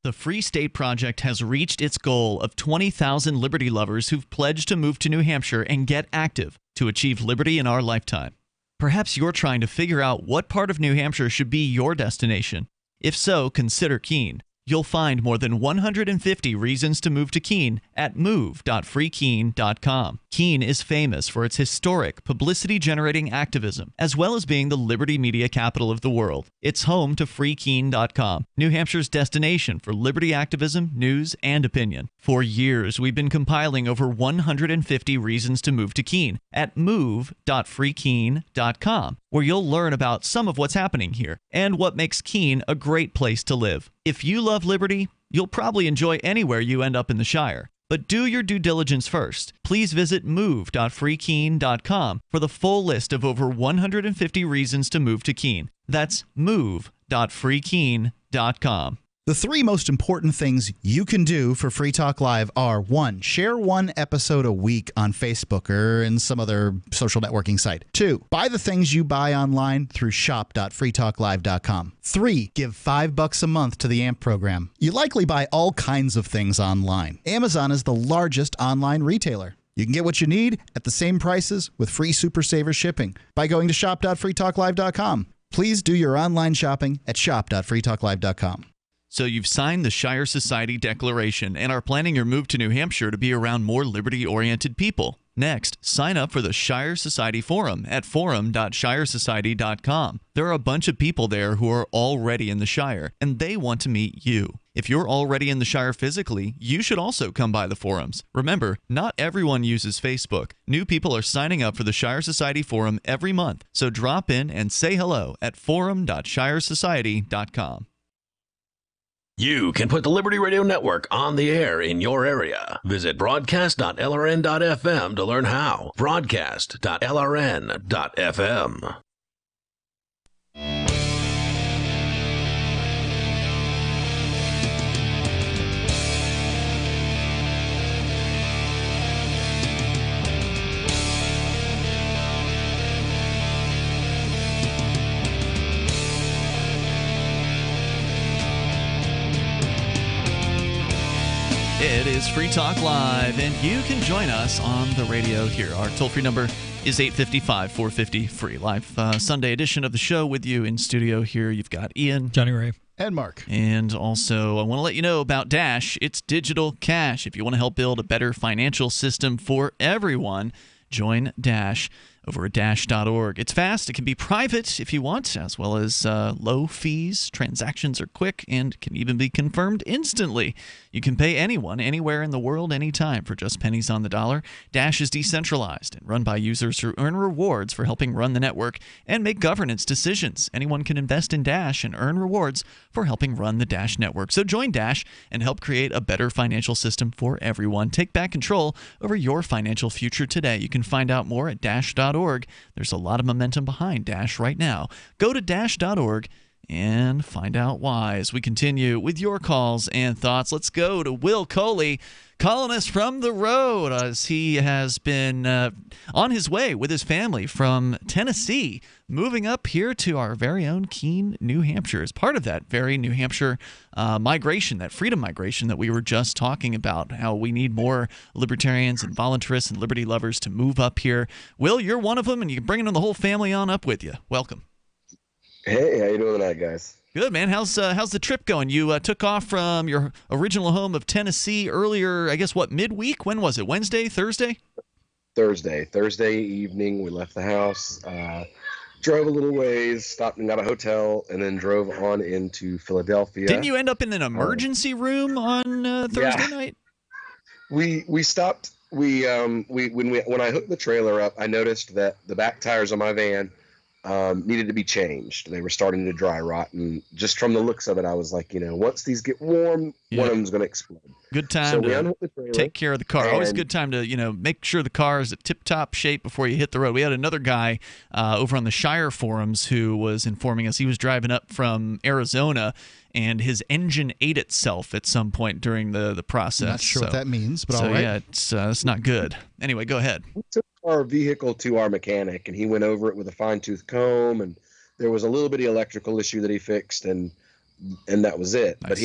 The Free State Project has reached its goal of 20,000 liberty lovers who've pledged to move to New Hampshire and get active to achieve liberty in our lifetime. Perhaps you're trying to figure out what part of New Hampshire should be your destination. If so, consider Keene. You'll find more than 150 reasons to move to Keene at move.freekeene.com. Keene is famous for its historic, publicity-generating activism, as well as being the liberty media capital of the world. It's home to freekeene.com, New Hampshire's destination for liberty activism, news, and opinion. For years, we've been compiling over 150 reasons to move to Keene at move.freekeene.com, where you'll learn about some of what's happening here and what makes Keene a great place to live. If you love liberty, you'll probably enjoy anywhere you end up in the Shire. But do your due diligence first. Please visit move.freekeene.com for the full list of over 150 reasons to move to Keene. That's move.freekeene.com. The three most important things you can do for Free Talk Live are: 1, share one episode a week on Facebook or in some other social networking site. 2, buy the things you buy online through shop.freetalklive.com. 3, give $5 a month to the AMP program. You likely buy all kinds of things online. Amazon is the largest online retailer. You can get what you need at the same prices with free Super Saver shipping by going to shop.freetalklive.com. Please do your online shopping at shop.freetalklive.com. So you've signed the Shire Society Declaration and are planning your move to New Hampshire to be around more liberty-oriented people. Next, sign up for the Shire Society Forum at forum.shiresociety.com. There are a bunch of people there who are already in the Shire, and they want to meet you. If you're already in the Shire physically, you should also come by the forums. Remember, not everyone uses Facebook. New people are signing up for the Shire Society Forum every month, so drop in and say hello at forum.shiresociety.com. You can put the Liberty Radio Network on the air in your area. Visit broadcast.lrn.fm to learn how. Broadcast.lrn.fm. It is Free Talk Live, and you can join us on the radio here. Our toll-free number is 855-450-FREE. Live Sunday edition of the show with you in studio here. You've got Ian, Johnny Ray, and Mark. And also, I want to let you know about Dash. It's digital cash. If you want to help build a better financial system for everyone, Join Dash over at dash.org. It's fast. It can be private if you want, as well as low fees. Transactions are quick and can even be confirmed instantly. You can pay anyone, anywhere in the world, anytime for just pennies on the dollar. Dash is decentralized and run by users who earn rewards for helping run the network and make governance decisions. Anyone can invest in Dash and earn rewards for helping run the Dash network. So join Dash and help create a better financial system for everyone. Take back control over your financial future today. You can find out more at dash.org. There's a lot of momentum behind Dash right now. Go to dash.org and find out why. As we continue with your calls and thoughts, let's go to Will Coley, calling us from the road, as he has been on his way with his family from Tennessee, moving up here to our very own Keene, New Hampshire, as part of that very New Hampshire migration, that freedom migration that we were just talking about, how we need more libertarians and voluntarists and liberty lovers to move up here. Will, you're one of them, and you're bringing the whole family on up with you. Welcome. Hey, how you doing tonight, guys? Good, man. How's the trip going? You took off from your original home of Tennessee earlier, I guess, midweek? When was it? Wednesday? Thursday? Thursday evening, we left the house, drove a little ways, stopped and got a hotel, and then drove on into Philadelphia. Didn't you end up in an emergency room on Thursday night? We stopped. When I hooked the trailer up, I noticed that the back tires on my van needed to be changed. They were starting to dry rot, and just from the looks of it, I was like, once these get warm, one of them's going to explode. Good time to take care of the car. Always a good time to, make sure the car is at tip-top shape before you hit the road. We had another guy over on the Shire forums who was informing us he was driving up from Arizona, and his engine ate itself at some point during the process. Not sure what that means, but all right. Yeah, it's not good. Anyway, go ahead. We took our vehicle to our mechanic, and he went over it with a fine-tooth comb, and there was a little bitty electrical issue that he fixed, and that was it. Nice. But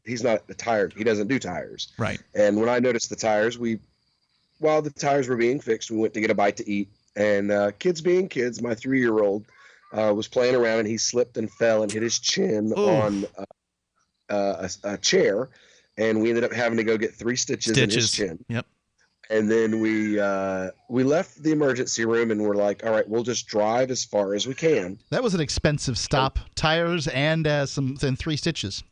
he's not a tire. He doesn't do tires. Right. And when I noticed the tires, while the tires were being fixed, we went to get a bite to eat. And kids being kids, my 3-year-old was playing around, and he slipped and fell and hit his chin on a chair, and we ended up having to go get 3 stitches in his chin. Yep. And then we left the emergency room, and we're like, all right, we'll just drive as far as we can. That was an expensive stop. Tires and 3 stitches.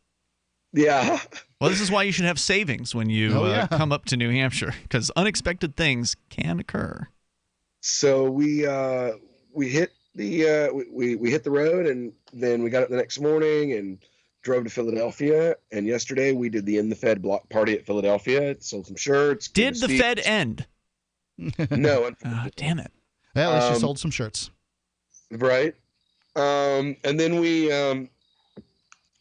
Yeah. Well, this is why you should have savings when you come up to New Hampshire, because unexpected things can occur. So we hit the road, and then we got up the next morning and drove to Philadelphia, and yesterday we did the In the Fed block party at Philadelphia. Sold some shirts. Did the Fed end? No. Damn it. Well, at least you sold some shirts. Right. And then we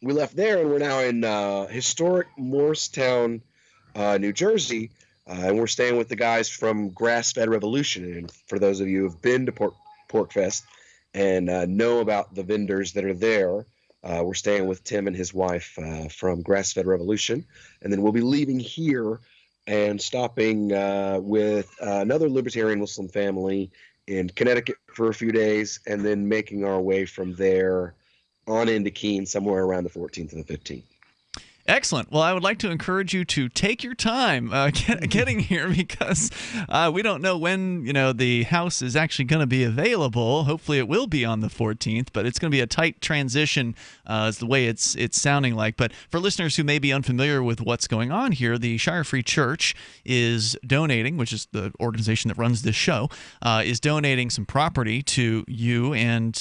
left there, and we're now in historic Morristown, New Jersey, and we're staying with the guys from Grass-Fed Revolution. And for those of you who have been to Pork Fest and know about the vendors that are there, we're staying with Tim and his wife from Grass-Fed Revolution, and then we'll be leaving here and stopping with another libertarian Muslim family in Connecticut for a few days, and then making our way from there on into Keene somewhere around the 14th and the 15th. Excellent. Well, I would like to encourage you to take your time getting here, because we don't know when the house is actually going to be available. Hopefully, it will be on the 14th, but it's going to be a tight transition, is the way it's sounding like. But for listeners who may be unfamiliar with what's going on here, the Shire Free Church is donating, which is the organization that runs this show, is donating some property to you. And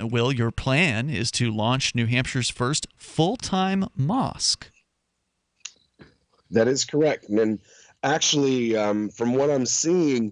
Will, your plan is to launch New Hampshire's first full-time mosque. That is correct. And actually, from what I'm seeing,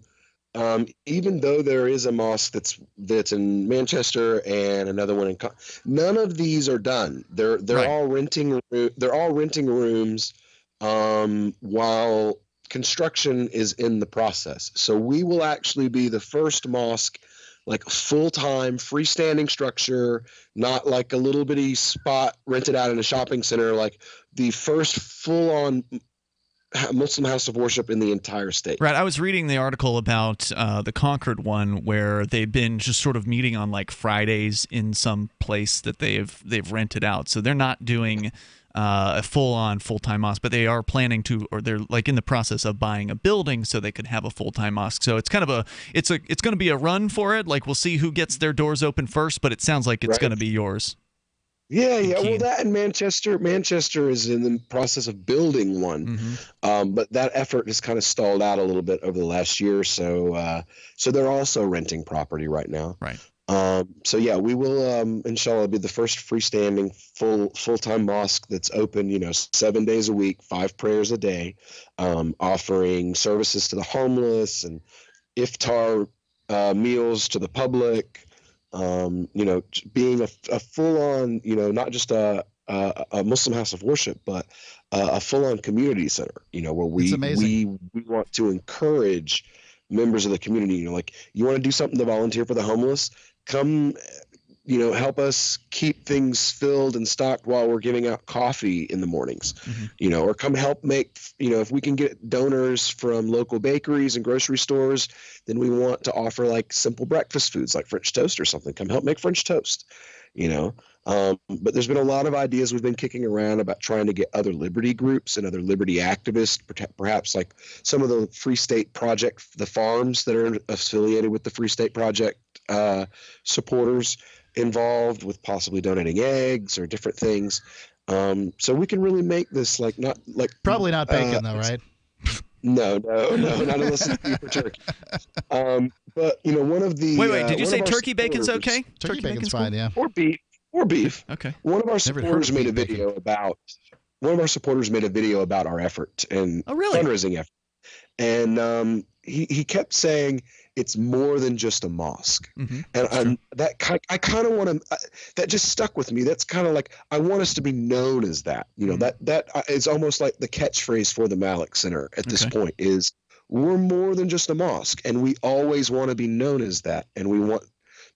even though there is a mosque that's in Manchester and another one in, none of these are done. They're right. all renting. They're all renting rooms while construction is in the process. So we will actually be the first mosque, like full-time freestanding structure, not like a little bitty spot rented out in a shopping center, like the first full-on Muslim house of worship in the entire state. Right. I was reading the article about the Concord one, where they've been just sort of meeting on like Fridays in some place that they've rented out. So they're not doing a full-on full-time mosque, but they are planning to, or they're like in the process of buying a building so they could have a full-time mosque. So it's kind of it's going to be a run for it. Like we'll see who gets their doors open first, but it sounds like it's going to be yours. Yeah. Well, that in Manchester is in the process of building one, but that effort has kind of stalled out a little bit over the last year or so. So they're also renting property right now. Right. So yeah, we will, inshallah, be the first freestanding full-time mosque that's open, 7 days a week, 5 prayers a day, offering services to the homeless and iftar meals to the public. Being a full-on, not just a Muslim house of worship, but a full-on community center, where we want to encourage members of the community. Like, you want to do something to volunteer for the homeless, come, help us keep things filled and stocked while we're giving out coffee in the mornings, or come help make, if we can get donors from local bakeries and grocery stores, then we want to offer like simple breakfast foods like French toast or something. Come help make French toast, but there's been a lot of ideas we've been kicking around about trying to get other liberty groups and other liberty activists, perhaps like some of the Free State Project, the farms that are affiliated with the Free State Project supporters involved with possibly donating eggs or different things. So we can really make this probably not bacon though, right? No, not unless it's beef or turkey. But one of the wait, did you say turkey bacon's okay? Turkey bacon's fine, yeah. Or beef. Okay. One of our supporters made a video about our effort and fundraising effort, and he kept saying it's more than just a mosque, and I kind of want to. That just stuck with me. That's kind of like, I want us to be known as that. That is almost like the catchphrase for the Malik Center at this point is, we're more than just a mosque, and we always want to be known as that, and we want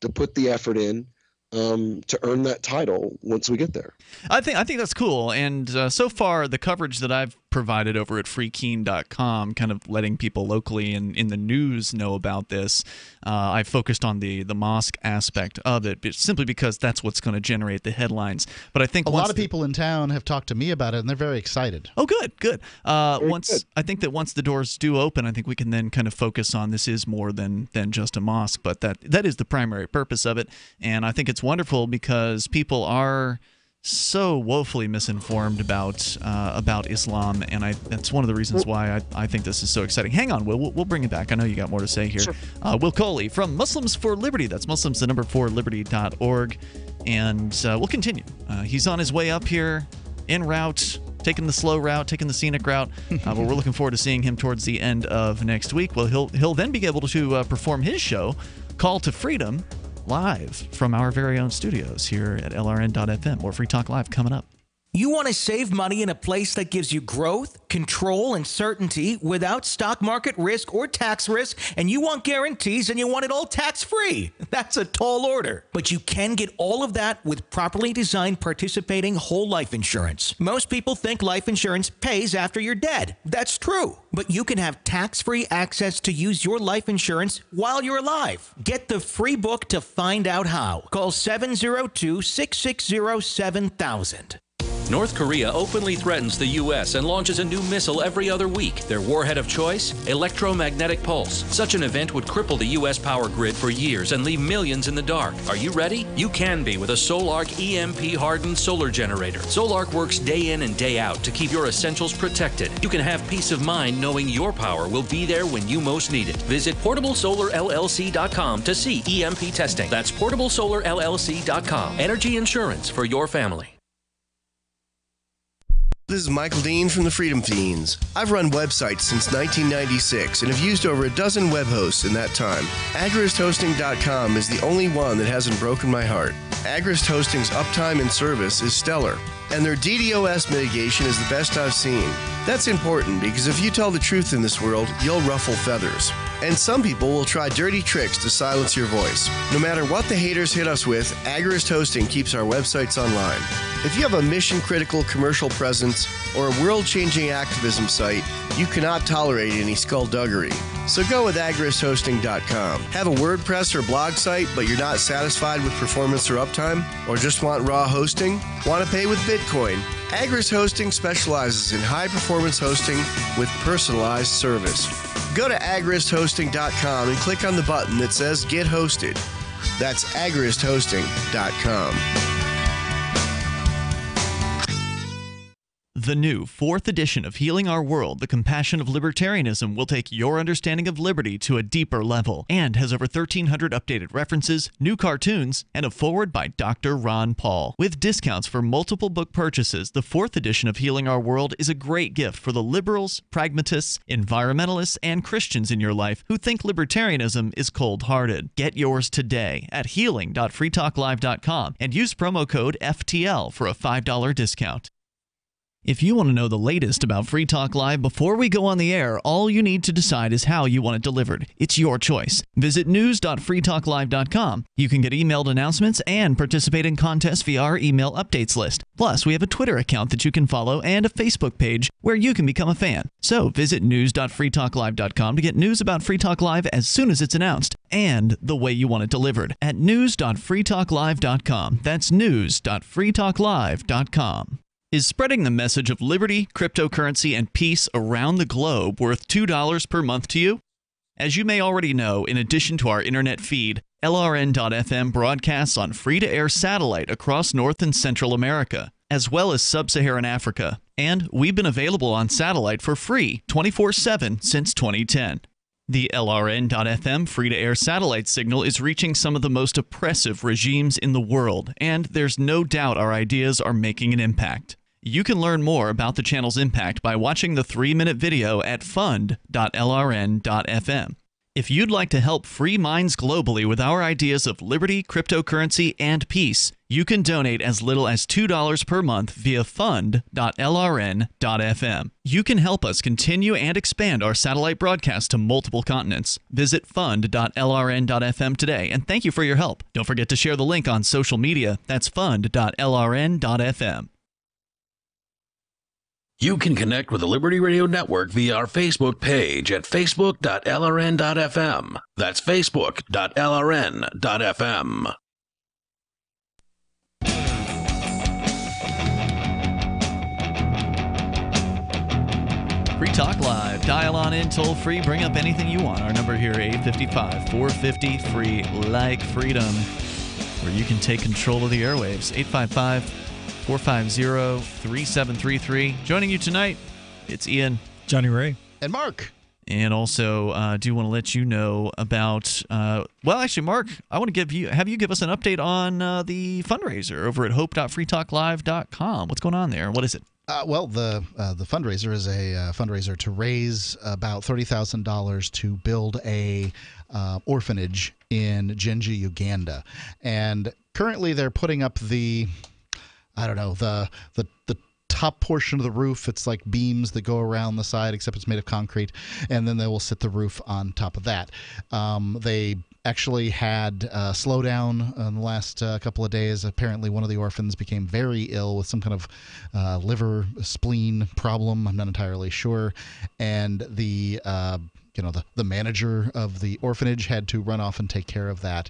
to put the effort in to earn that title once we get there. I think that's cool. And so far, the coverage that I've provided over at freekeen.com, kind of letting people locally and in the news know about this, I focused on the mosque aspect of it, but simply because that's what's going to generate the headlines. But I think a lot of people in town have talked to me about it, and they're very excited. Oh, good. I think that once the doors do open, I think we can then kind of focus on this is more than just a mosque, but that is the primary purpose of it. And I think it's wonderful because people are so woefully misinformed about Islam, and that's one of the reasons why I think this is so exciting. Hang on, Will. We'll bring it back. I know you got more to say here. Sure. Will Coley from Muslims for Liberty. That's Muslims, the number 4, liberty.org. And we'll continue. He's on his way up here, en route, taking the slow route, taking the scenic route. But we're looking forward to seeing him towards the end of next week. Well, he'll then be able to perform his show, Call to Freedom, live from our very own studios here at LRN.FM. More Free Talk Live coming up. You want to save money in a place that gives you growth, control, and certainty without stock market risk or tax risk, and you want guarantees and you want it all tax-free. That's a tall order. But you can get all of that with properly designed participating whole life insurance. Most people think life insurance pays after you're dead. That's true. But you can have tax-free access to use your life insurance while you're alive. Get the free book to find out how. Call 702-660-7000. North Korea openly threatens the U.S. and launches a new missile every other week. Their warhead of choice? Electromagnetic pulse. Such an event would cripple the U.S. power grid for years and leave millions in the dark. Are you ready? You can be with a Solarc EMP-hardened solar generator. Solarc works day in and day out to keep your essentials protected. You can have peace of mind knowing your power will be there when you most need it. Visit PortableSolarLLC.com to see EMP testing. That's PortableSolarLLC.com. Energy insurance for your family. This is Michael Dean from the Freedom Fiends. I've run websites since 1996 and have used over a dozen web hosts in that time. AgristHosting.com is the only one that hasn't broken my heart. Agrist Hosting's uptime and service is stellar, and their DDoS mitigation is the best I've seen. That's important because if you tell the truth in this world, you'll ruffle feathers. And some people will try dirty tricks to silence your voice. No matter what the haters hit us with, Agrist Hosting keeps our websites online. If you have a mission-critical commercial presence or a world-changing activism site, You cannot tolerate any skullduggery. So go with agrishosting.com. Have a WordPress or blog site, but you're not satisfied with performance or uptime? Or just want raw hosting? Want to pay with Bitcoin? Agris Hosting specializes in high-performance hosting with personalized service. Go to agrishosting.com and click on the button that says Get Hosted. That's agrishosting.com. The new 4th edition of Healing Our World, The Compassion of Libertarianism, will take your understanding of liberty to a deeper level and has over 1,300 updated references, new cartoons, and a foreword by Dr. Ron Paul. With discounts for multiple book purchases, the 4th edition of Healing Our World is a great gift for the liberals, pragmatists, environmentalists, and Christians in your life who think libertarianism is cold-hearted. Get yours today at healing.freetalklive.com and use promo code FTL for a $5 discount. If you want to know the latest about Free Talk Live before we go on the air, all you need to decide is how you want it delivered. It's your choice. Visit news.freetalklive.com. You can get emailed announcements and participate in contests via our email updates list. Plus, we have a Twitter account that you can follow and a Facebook page where you can become a fan. So visit news.freetalklive.com to get news about Free Talk Live as soon as it's announced and the way you want it delivered at news.freetalklive.com. That's news.freetalklive.com. Is spreading the message of liberty, cryptocurrency, and peace around the globe worth $2 per month to you? As you may already know, in addition to our internet feed, LRN.FM broadcasts on free-to-air satellite across North and Central America, as well as Sub-Saharan Africa. And we've been available on satellite for free 24/7 since 2010. The LRN.FM free-to-air satellite signal is reaching some of the most oppressive regimes in the world, and there's no doubt our ideas are making an impact. You can learn more about the channel's impact by watching the 3-minute video at fund.lrn.fm. If you'd like to help free minds globally with our ideas of liberty, cryptocurrency, and peace, you can donate as little as $2 per month via fund.lrn.fm. You can help us continue and expand our satellite broadcast to multiple continents. Visit fund.lrn.fm today, and thank you for your help. Don't forget to share the link on social media. That's fund.lrn.fm. You can connect with the Liberty Radio Network via our Facebook page at facebook.lrn.fm. That's facebook.lrn.fm. Free Talk Live. Dial on in toll free. Bring up anything you want. Our number here, 855-450-FREE, like freedom, where you can take control of the airwaves. 855-450-3733. Joining you tonight, it's Ian, Johnny Ray, and Mark. And also, do want to let you know about. Well, actually, Mark, I want to have you give us an update on the fundraiser over at hope.freetalklive.com. What's going on there? What is it? Well, the fundraiser is a fundraiser to raise about $30,000 to build a orphanage in Genji, Uganda, and currently they're putting up the top portion of the roof. It's like beams that go around the side, except it's made of concrete, and then they will sit the roof on top of that. They actually had a slowdown in the last couple of days. Apparently one of the orphans became very ill with some kind of liver spleen problem. I'm not entirely sure. And the manager of the orphanage had to run off and take care of that.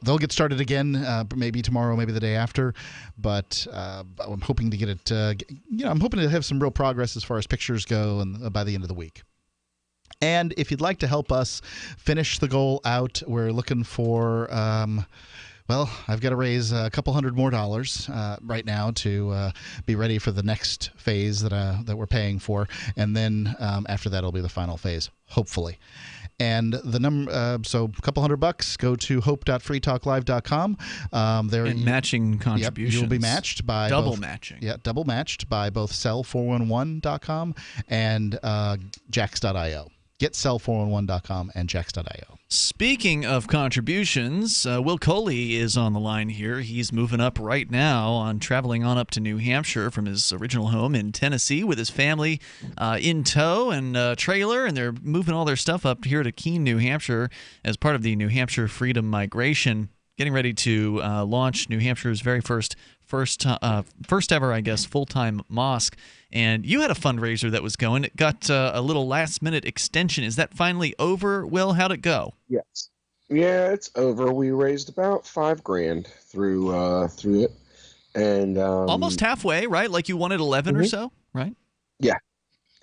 They'll get started again, maybe tomorrow, maybe the day after. But I'm hoping to get it. I'm hoping to have some real progress as far as pictures go, and by the end of the week. And if you'd like to help us finish the goal out, we're looking for. Well, I've got to raise a couple $100 more right now to be ready for the next phase that we're paying for, and then after that, it'll be the final phase, hopefully. And the number, so a couple $100, go to hope.freetalklive.com. And matching contributions. You'll be matched by double matching. Yeah, double matched by both sell411.com and jax.io. Get sell411.com and jax.io. Speaking of contributions, Will Coley is on the line here. He's moving up right now on traveling on up to New Hampshire from his original home in Tennessee with his family in tow and trailer, and they're moving all their stuff up here to Keene, New Hampshire as part of the New Hampshire Freedom Migration getting ready to launch New Hampshire's very first ever, I guess, full-time mosque. And you had a fundraiser that was going. It got a little last-minute extension. Is that finally over, Will? How'd it go? Yes. Yeah, it's over. We raised about $5,000 through it, and almost halfway, right? Like you wanted 11 or so, right? Yeah.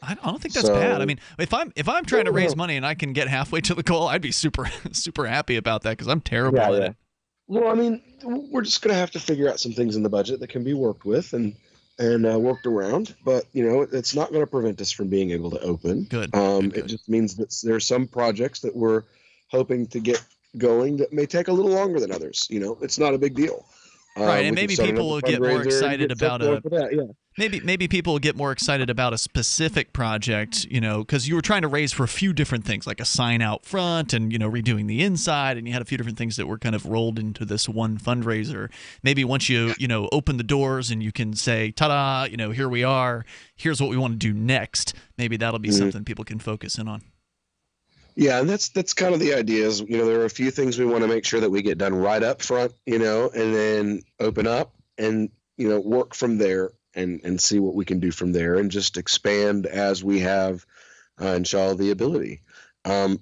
I don't think that's bad. I mean, if I'm trying to raise money and I can get halfway to the goal, I'd be super happy about that because I'm terrible at it. Well, I mean, we're just going to have to figure out some things in the budget that can be worked with and worked around. But, it's not going to prevent us from being able to open. Good. It just means that there's some projects that we're hoping to get going that may take a little longer than others. It's not a big deal. Right, and maybe people will get more excited about maybe people will get more excited about a specific project, because you were trying to raise for a few different things, like a sign out front and, redoing the inside, and you had a few different things that were kind of rolled into this one fundraiser. Maybe once you, open the doors and you can say, ta-da, here we are, here's what we want to do next, maybe that'll be something people can focus in on. Yeah, and that's kind of the idea is, there are a few things we want to make sure that we get done right up front, and then open up and, work from there and see what we can do from there and just expand as we have, inshallah, the ability.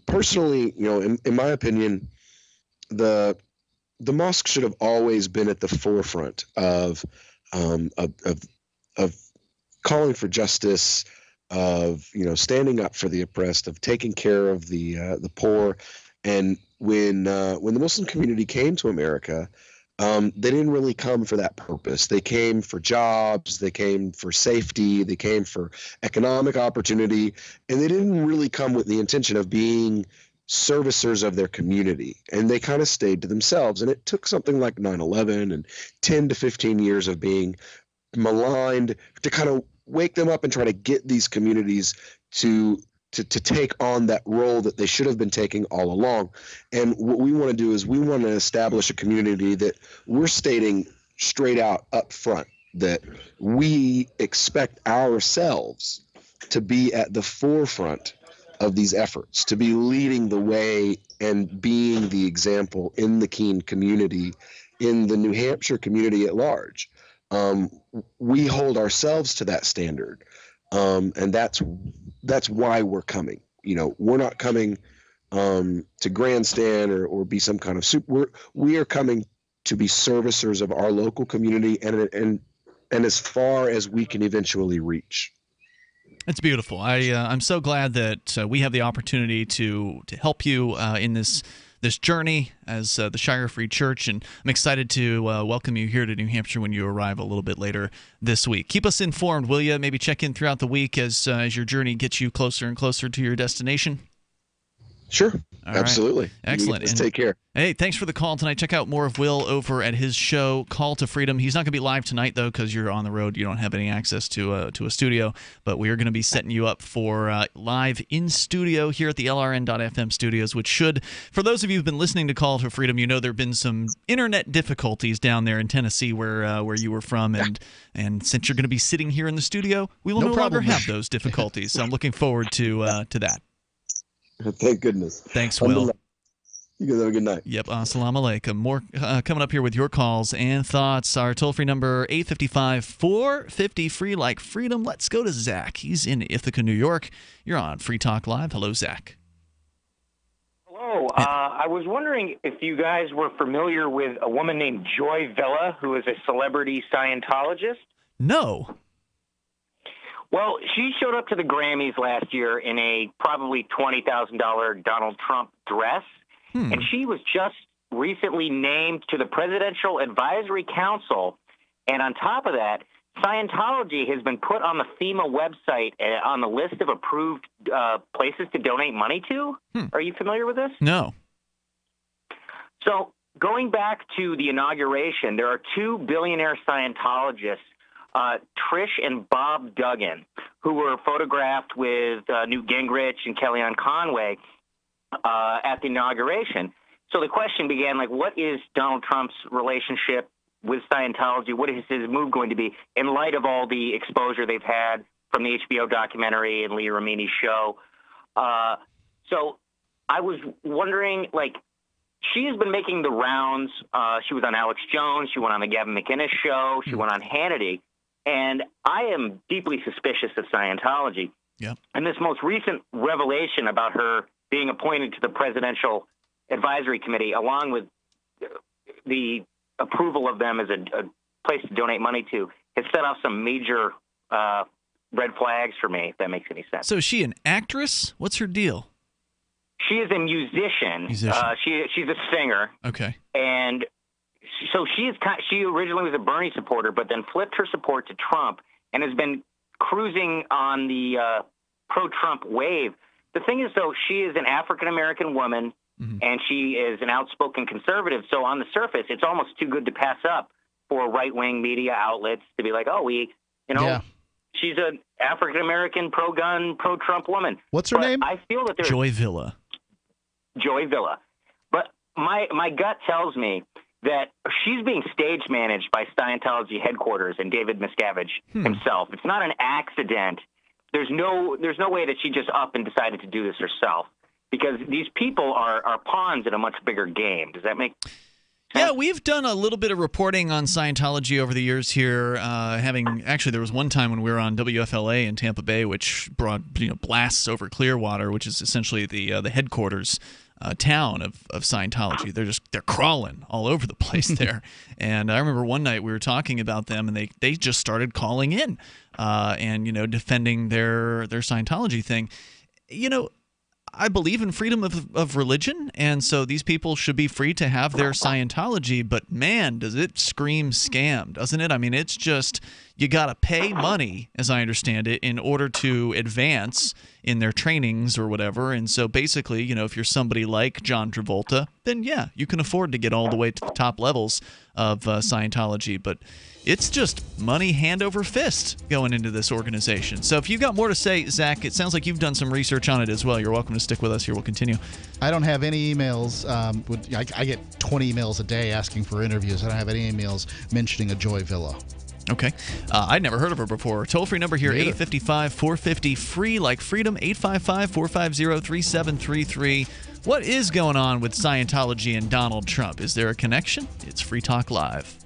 Personally, in my opinion, the mosque should have always been at the forefront of calling for justice, of standing up for the oppressed, of taking care of the poor. And when the Muslim community came to America, they didn't really come for that purpose. They came for jobs, they came for safety, they came for economic opportunity, and they didn't really come with the intention of being servicers of their community. And they kind of stayed to themselves. And it took something like 9/11 and 10 to 15 years of being maligned to kind of wake them up and try to get these communities to take on that role that they should have been taking all along. And what we want to do is we want to establish a community that we're stating straight out up front that we expect ourselves to be at the forefront of these efforts, to be leading the way and being the example in the Keene community, in the New Hampshire community at large. We hold ourselves to that standard, and that's why we're coming. We're not coming to grandstand or be some kind of we are coming to be servicers of our local community and as far as we can eventually reach. It's beautiful. I'm so glad that we have the opportunity to help you in this journey as the Shire Free Church, and I'm excited to welcome you here to New Hampshire when you arrive a little bit later this week. Keep us informed, will you? Maybe check in throughout the week as your journey gets you closer and closer to your destination. Sure. All absolutely. Right. Excellent. And take care. Hey, thanks for the call tonight. Check out more of Will over at his show, Call to Freedom. He's not going to be live tonight, though, because you're on the road. You don't have any access to a studio. But we are going to be setting you up for live in studio here at the LRN.FM studios, which should, for those of you who've been listening to Call to Freedom, there have been some internet difficulties down there in Tennessee where you were from. And since you're going to be sitting here in the studio, we will no longer have those difficulties. So I'm looking forward to that. Thank goodness. Thanks, Will. You guys have a good night. Yep. Assalamu alaikum. More coming up here with your calls and thoughts. Our toll-free number, 855-450-FREE, like freedom. Let's go to Zach. He's in Ithaca, New York. You're on Free Talk Live. Hello, Zach. Hello. I was wondering if you guys were familiar with a woman named Joy Vela, who is a celebrity Scientologist. No. Well, she showed up to the Grammys last year in a probably $20,000 Donald Trump dress, and she was just recently named to the Presidential Advisory Council. And on top of that, Scientology has been put on the FEMA website on the list of approved places to donate money to. Are you familiar with this? No. So going back to the inauguration, there are two billionaire Scientologists, Trish and Bob Duggan, who were photographed with Newt Gingrich and Kellyanne Conway at the inauguration. So the question began, what is Donald Trump's relationship with Scientology? What is his move going to be in light of all the exposure they've had from the HBO documentary and Leah Remini's show? So I was wondering, she has been making the rounds. She was on Alex Jones. She went on the Gavin McInnes show. She went on Hannity. And I am deeply suspicious of Scientology. Yep. And this most recent revelation about her being appointed to the Presidential Advisory Committee, along with the approval of them as a place to donate money to, has set off some major red flags for me, if that makes any sense. So is she an actress? What's her deal? She is a musician. She's a singer. Okay. And so she originally was a Bernie supporter, but then flipped her support to Trump and has been cruising on the pro-Trump wave. The thing is, though, she is an African-American woman, and she is an outspoken conservative. So on the surface, it's almost too good to pass up for right-wing media outlets to be like, she's an African-American pro-gun, pro-Trump woman. What's her name? I feel that there's Joy Villa. Joy Villa. But my gut tells me that she's being stage managed by Scientology headquarters and David Miscavige himself. It's not an accident. There's no way that she just up and decided to do this herself, because these people are pawns in a much bigger game. Does that make sense? Yeah, we've done a little bit of reporting on Scientology over the years here. Actually, there was one time when we were on WFLA in Tampa Bay, which brought blasts over Clearwater, which is essentially the headquarters town of Scientology. They're crawling all over the place there. And I remember one night we were talking about them, and they just started calling in and defending their Scientology thing. I believe in freedom of religion, and so these people should be free to have their Scientology, but man, does it scream scam, doesn't it? I mean, it's just, you got to pay money, as I understand it, in order to advance in their trainings or whatever. And so basically, if you're somebody like John Travolta, then yeah, you can afford to get all the way to the top levels of Scientology, but it's just money hand over fist going into this organization. So if you've got more to say, Zach, it sounds like you've done some research on it as well. You're welcome to stick with us here. We'll continue. I don't have any emails. I get 20 emails a day asking for interviews. I don't have any emails mentioning a Joy Villa. Okay. I'd never heard of her before. Toll-free number here, 855-450-FREE, like freedom, 855-450-3733. What is going on with Scientology and Donald Trump? Is there a connection? It's Free Talk Live.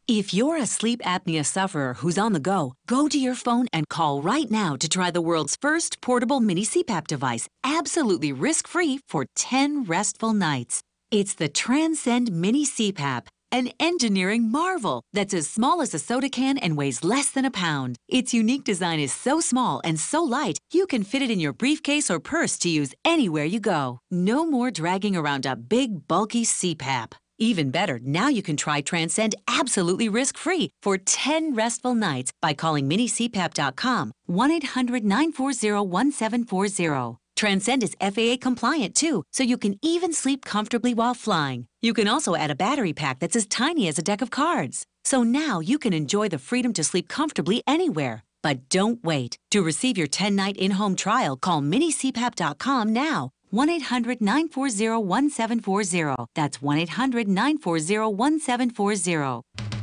If you're a sleep apnea sufferer who's on the go to your phone and call right now to try the world's first portable mini CPAP device, absolutely risk-free for 10 restful nights. It's the Transcend Mini CPAP, an engineering marvel that's as small as a soda can and weighs less than a pound. Its unique design is so small and so light, you can fit it in your briefcase or purse to use anywhere you go. No more dragging around a big, bulky CPAP. Even better, now you can try Transcend absolutely risk-free for 10 restful nights by calling minicpap.com, 1-800-940-1740. Transcend is FAA compliant too, so you can even sleep comfortably while flying. You can also add a battery pack that's as tiny as a deck of cards. So now you can enjoy the freedom to sleep comfortably anywhere. But don't wait. To receive your 10-night in-home trial, call minicpap.com now. 1-800-940-1740. That's 1-800-940-1740.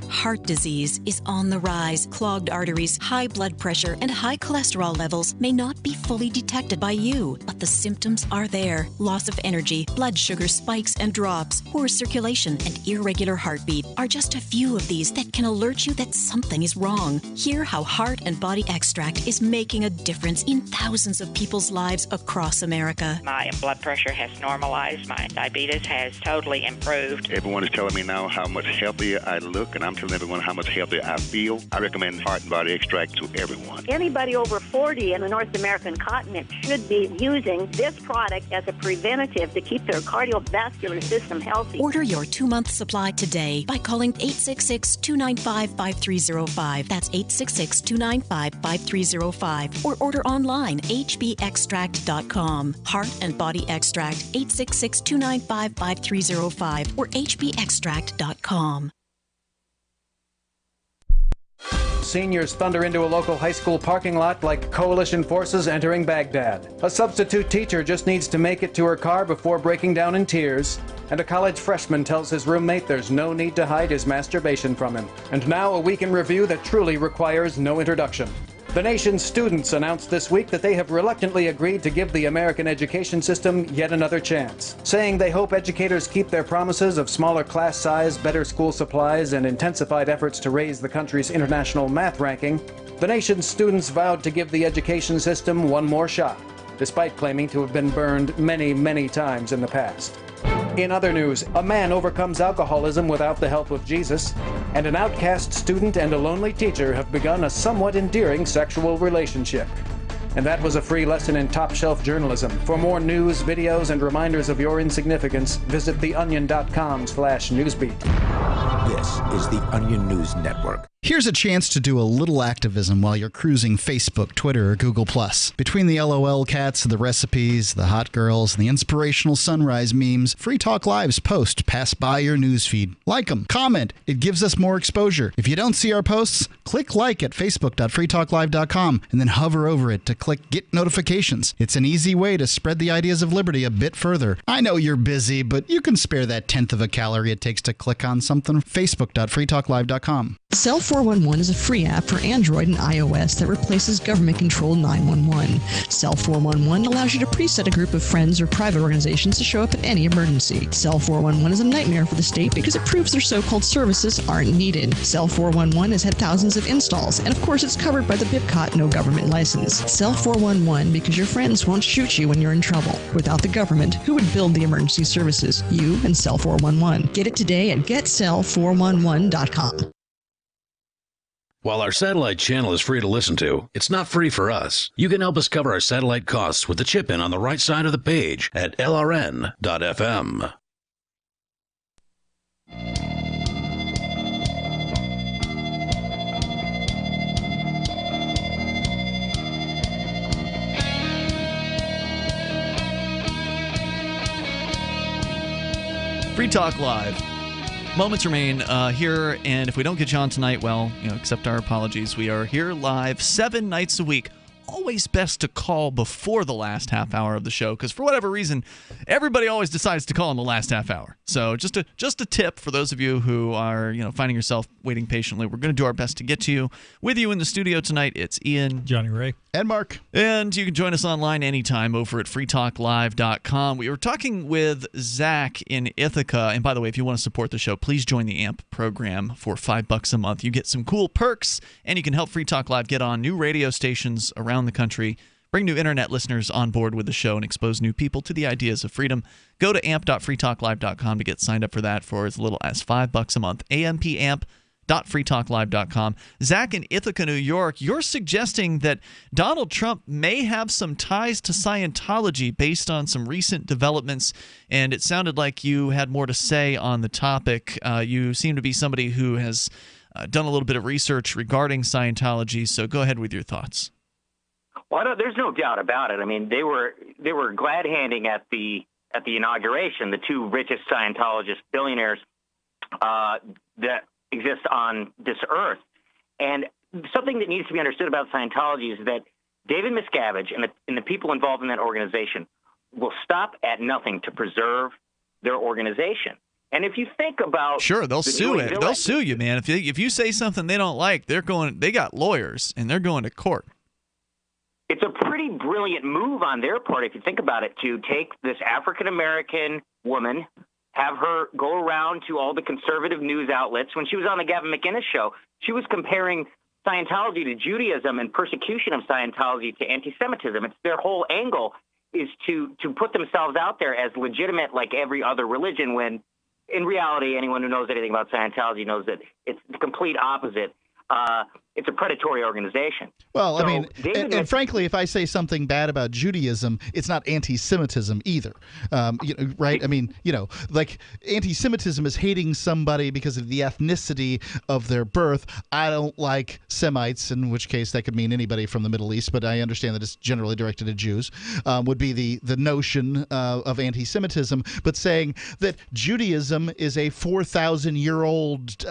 Heart disease is on the rise. Clogged arteries, high blood pressure, and high cholesterol levels may not be fully detected by you, but the symptoms are there. Loss of energy, blood sugar spikes and drops, poor circulation, and irregular heartbeat are just a few of these that can alert you that something is wrong. Hear how Heart and Body Extract is making a difference in thousands of people's lives across America. My blood pressure has normalized. My diabetes has totally improved. Everyone is telling me now how much healthier I look, and I'm telling everyone how much healthier I feel. I recommend Heart and Body Extract to everyone. Anybody over 40 in the North American continent should be using this product as a preventative to keep their cardiovascular system healthy. Order your 2-month supply today by calling 866-295-5305. That's 866-295-5305. Or order online, hbextract.com. Heart and Body Extract, 866-295-5305 or hbextract.com. Seniors thunder into a local high school parking lot like coalition forces entering Baghdad. A substitute teacher just needs to make it to her car before breaking down in tears. And a college freshman tells his roommate there's no need to hide his masturbation from him. And now a week in review that truly requires no introduction. The nation's students announced this week that they have reluctantly agreed to give the American education system yet another chance, saying they hope educators keep their promises of smaller class size, better school supplies, and intensified efforts to raise the country's international math ranking. The nation's students vowed to give the education system one more shot, despite claiming to have been burned many, many times in the past. In other news, a man overcomes alcoholism without the help of Jesus, and an outcast student and a lonely teacher have begun a somewhat endearing sexual relationship. And that was a free lesson in top-shelf journalism. For more news, videos, and reminders of your insignificance, visit theonion.com/newsbeat. This is the Onion News Network. Here's a chance to do a little activism while you're cruising Facebook, Twitter, or Google+. Between the LOL cats, the recipes, the hot girls, and the inspirational sunrise memes, Free Talk Live's posts pass by your newsfeed. Like them, comment. It gives us more exposure. If you don't see our posts, click like at facebook.freetalklive.com and then hover over it to click Get Notifications. It's an easy way to spread the ideas of liberty a bit further. I know you're busy, but you can spare that 1/10 of a calorie it takes to click on something. Facebook.freetalklive.com. Cell 411 is a free app for Android and iOS that replaces government-controlled 911. Cell 411 allows you to preset a group of friends or private organizations to show up at any emergency. Cell 411 is a nightmare for the state because it proves their so-called services aren't needed. Cell 411 has had thousands of installs, and of course it's covered by the BIPCOT no government license. Cell 411 because your friends won't shoot you when you're in trouble. Without the government, who would build the emergency services? You and Cell 411. Get it today at getcell411.com. While our satellite channel is free to listen to, it's not free for us. You can help us cover our satellite costs with the chip-in on the right side of the page at lrn.fm. Free Talk Live. Moments remain here, and if we don't get you on tonight, well, accept our apologies. We are here live 7 nights a week. Always best to call before the last half hour of the show, because for whatever reason, everybody always decides to call in the last half hour. So just a tip for those of you who are finding yourself waiting patiently. We're going to do our best to get to you. With you in the studio tonight, it's Ian, Johnny Ray, and Mark. And you can join us online anytime over at freetalklive.com. We were talking with Zach in Ithaca. And by the way, if you want to support the show, please join the AMP program for $5 a month. You get some cool perks, and you can help Free Talk Live get on new radio stations around the country, bring new internet listeners on board with the show, and expose new people to the ideas of freedom. Go to amp.freetalklive.com to get signed up for that for as little as $5 a month. ampamp.freetalklive.com. Zach in Ithaca, New York, you're suggesting that Donald Trump may have some ties to Scientology based on some recent developments, and it sounded like you had more to say on the topic. You seem to be somebody who has done a little bit of research regarding Scientology, so go ahead with your thoughts. Well, there's no doubt about it. I mean, they were glad handing at the inauguration the 2 richest Scientologist billionaires that exist on this earth. And something that needs to be understood about Scientology is that David Miscavige and the people involved in that organization will stop at nothing to preserve their organization. And if you think about they'll sue it. They'll sue you, man. If you say something they don't like, they got lawyers and they're going to court. It's a pretty brilliant move on their part, if you think about it, to take this African-American woman, have her go around to all the conservative news outlets. When she was on the Gavin McInnes show, she was comparing Scientology to Judaism and persecution of Scientology to anti-Semitism. It's their whole angle is to put themselves out there as legitimate like every other religion, when in reality, anyone who knows anything about Scientology knows that it's the complete opposite. It's a predatory organization. Well, I mean, and frankly, if I say something bad about Judaism, it's not anti-Semitism either, right? I mean, like anti-Semitism is hating somebody because of the ethnicity of their birth. I don't like Semites, in which case that could mean anybody from the Middle East, but I understand that it's generally directed at Jews, would be the notion of anti-Semitism. But saying that Judaism is a 4,000-year-old,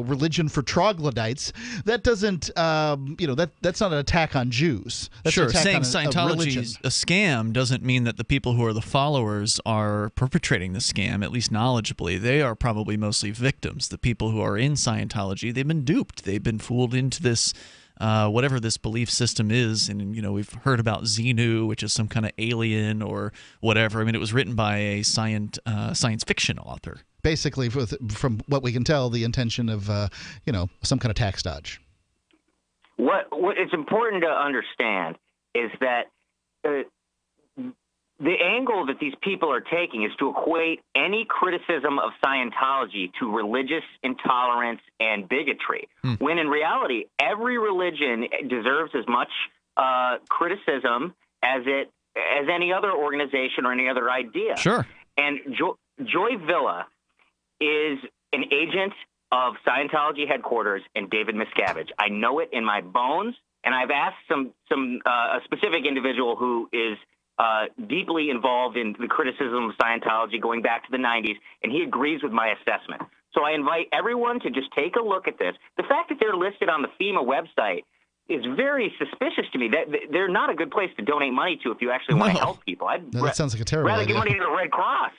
religion for troglodytes, that doesn't, that's not an attack on Jews. That's sure, an attack saying on Scientology is a scam doesn't mean that the people who are the followers are perpetrating the scam, at least knowledgeably. They are probably mostly victims. The people who are in Scientology, they've been duped. They've been fooled into this whatever this belief system is. And, we've heard about Xenu, which is some kind of alien or whatever. I mean, it was written by a science fiction author. Basically, from what we can tell, the intention of, some kind of tax dodge. What it's important to understand is that the angle that these people are taking is to equate any criticism of Scientology to religious intolerance and bigotry, when in reality, every religion deserves as much criticism as any other organization or any other idea. Sure. And Joy Villa is an agent of Scientology headquarters and David Miscavige. I know it in my bones, and I've asked a specific individual who is deeply involved in the criticism of Scientology going back to the 90s, and he agrees with my assessment. So I invite everyone to just take a look at this. The fact that they're listed on the FEMA website is very suspicious to me. That they're not a good place to donate money to if you actually want to help people. That sounds like a terrible idea. idea. Rather give money to the Red Cross.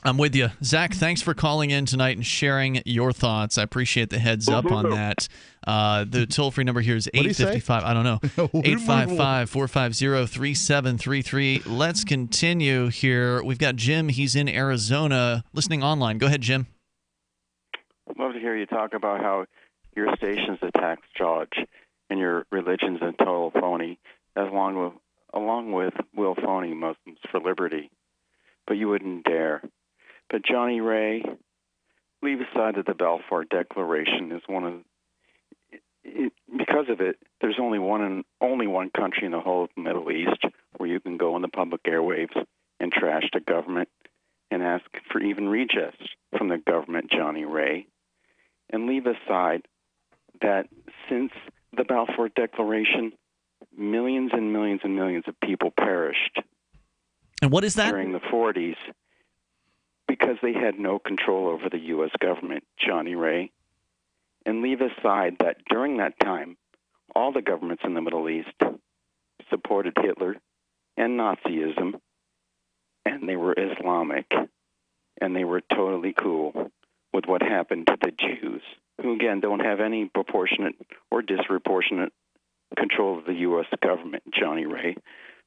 I'm with you. Zach, thanks for calling in tonight and sharing your thoughts. I appreciate the heads up on that. The toll-free number here is 855. I don't know. 855-450-3733. Let's continue here. We've got Jim. He's in Arizona listening online. Go ahead, Jim. I'd love to hear you talk about how your station's a tax dodge and your religion's a total phony, along with Will Phony Muslims for Liberty. But you wouldn't dare. But Jonny Ray, leave aside that the Balfour Declaration is because of it, there's only one country in the whole of the Middle East where you can go on the public airwaves and trash the government and ask for even redress from the government, Jonny Ray. And leave aside that since the Balfour Declaration, millions and millions and millions of people perished. And what is that? During the 40s, because they had no control over the U.S. government, Jonny Ray. And leave aside that during that time, all the governments in the Middle East supported Hitler and Nazism, and they were Islamic, and they were totally cool with what happened to the Jews, who, again, don't have any proportionate or disproportionate control of the U.S. government, Jonny Ray.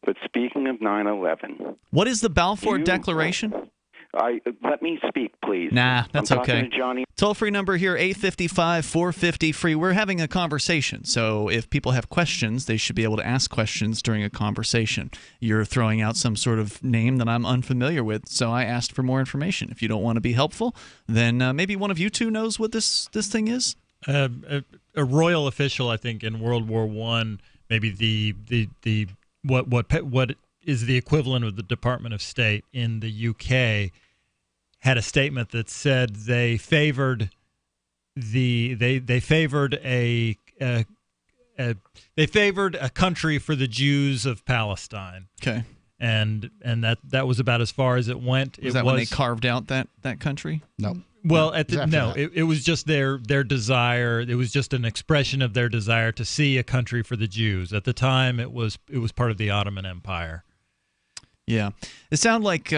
But speaking of 9/11, what is the Balfour Declaration? Let me speak, please. Nah, that's okay. Johnny. Toll-free number here, 855-450-FREE. We're having a conversation, so if people have questions, they should be able to ask questions during a conversation. You're throwing out some sort of name that I'm unfamiliar with, so I asked for more information. If you don't want to be helpful, then maybe one of you two knows what this thing is? A royal official, I think, in World War I, maybe the what is the equivalent of the Department of State in the UK, had a statement that said they favored they favored a country for the Jews of Palestine. Okay. And that was about as far as it went. Was that when they carved out that country? No. Well, it was just their desire. It was just an expression of their desire to see a country for the Jews. At the time, it was part of the Ottoman Empire. Yeah. It sounded like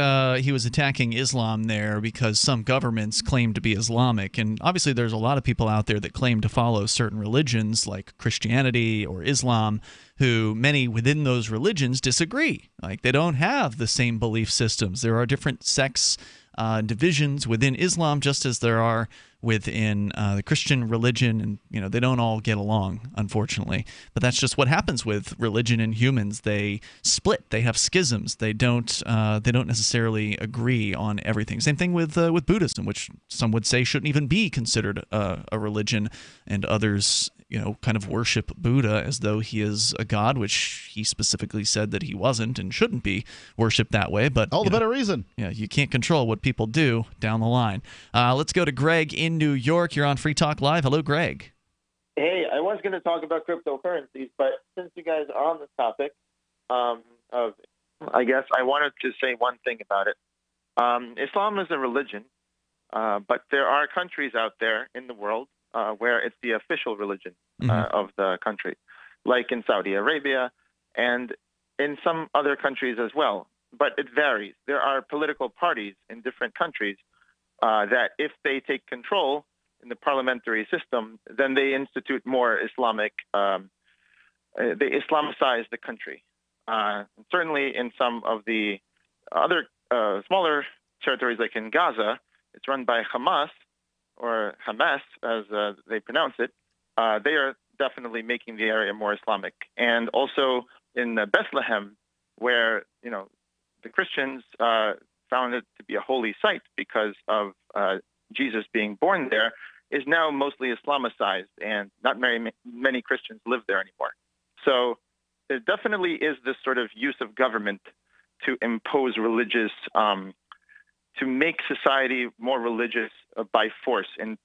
he was attacking Islam there because some governments claim to be Islamic. And obviously there's a lot of people out there that claim to follow certain religions like Christianity or Islam, who many within those religions disagree. Like they don't have the same belief systems. There are different sects, divisions within Islam, just as there are within the Christian religion, and they don't all get along, unfortunately. But that's just what happens with religion and humans. They split. They have schisms. They don't necessarily agree on everything. Same thing with Buddhism, which some would say shouldn't even be considered a religion, and others kind of worship Buddha as though he is a god, which he specifically said that he wasn't and shouldn't be worshipped that way. But all the better reason. Yeah, you can't control what people do down the line. Let's go to Greg in New York. You're on Free Talk Live. Hello, Greg. Hey, I was going to talk about cryptocurrencies, but since you guys are on this topic, I guess I wanted to say one thing about it. Islam is a religion, but there are countries out there in the world where it's the official religion of the country, like in Saudi Arabia and in some other countries as well. But it varies. There are political parties in different countries that if they take control, in the parliamentary system, then they institute more Islamic. They Islamicize the country. Certainly, in some of the other smaller territories, like in Gaza, it's run by Hamas, or Hamas, as they pronounce it. They are definitely making the area more Islamic. And also in Bethlehem, where the Christians found it to be a holy site because of Jesus being born there, is now mostly Islamicized, and not many Christians live there anymore. So there definitely is this sort of use of government to impose religious, to make society more religious by force in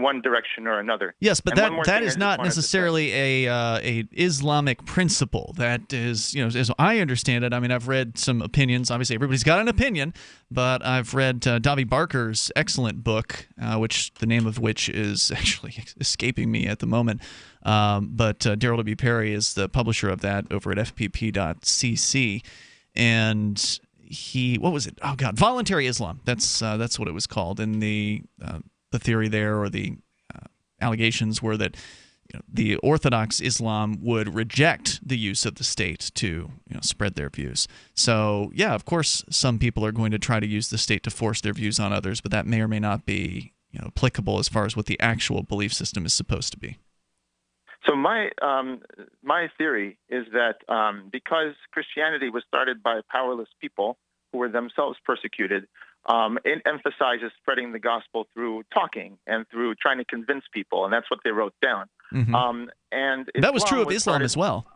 one direction or another. Yes, but that is not necessarily a Islamic principle. That is, as I understand it. I mean, I've read some opinions. Obviously, everybody's got an opinion, but I've read Davi Barker's excellent book, which the name of which is actually escaping me at the moment. But Daryl W. Perry is the publisher of that over at fpp.cc, and what was it? Oh God, voluntary Islam. That's what it was called. And the theory there, or the allegations, were that the Orthodox Islam would reject the use of the state to spread their views. So yeah, of course, some people are going to try to use the state to force their views on others, but that may or may not be applicable as far as what the actual belief system is supposed to be. So my theory is that because Christianity was started by powerless people who were themselves persecuted, it emphasizes spreading the gospel through talking and through trying to convince people, and that's what they wrote down. Mm-hmm. And that was true of Islam as well.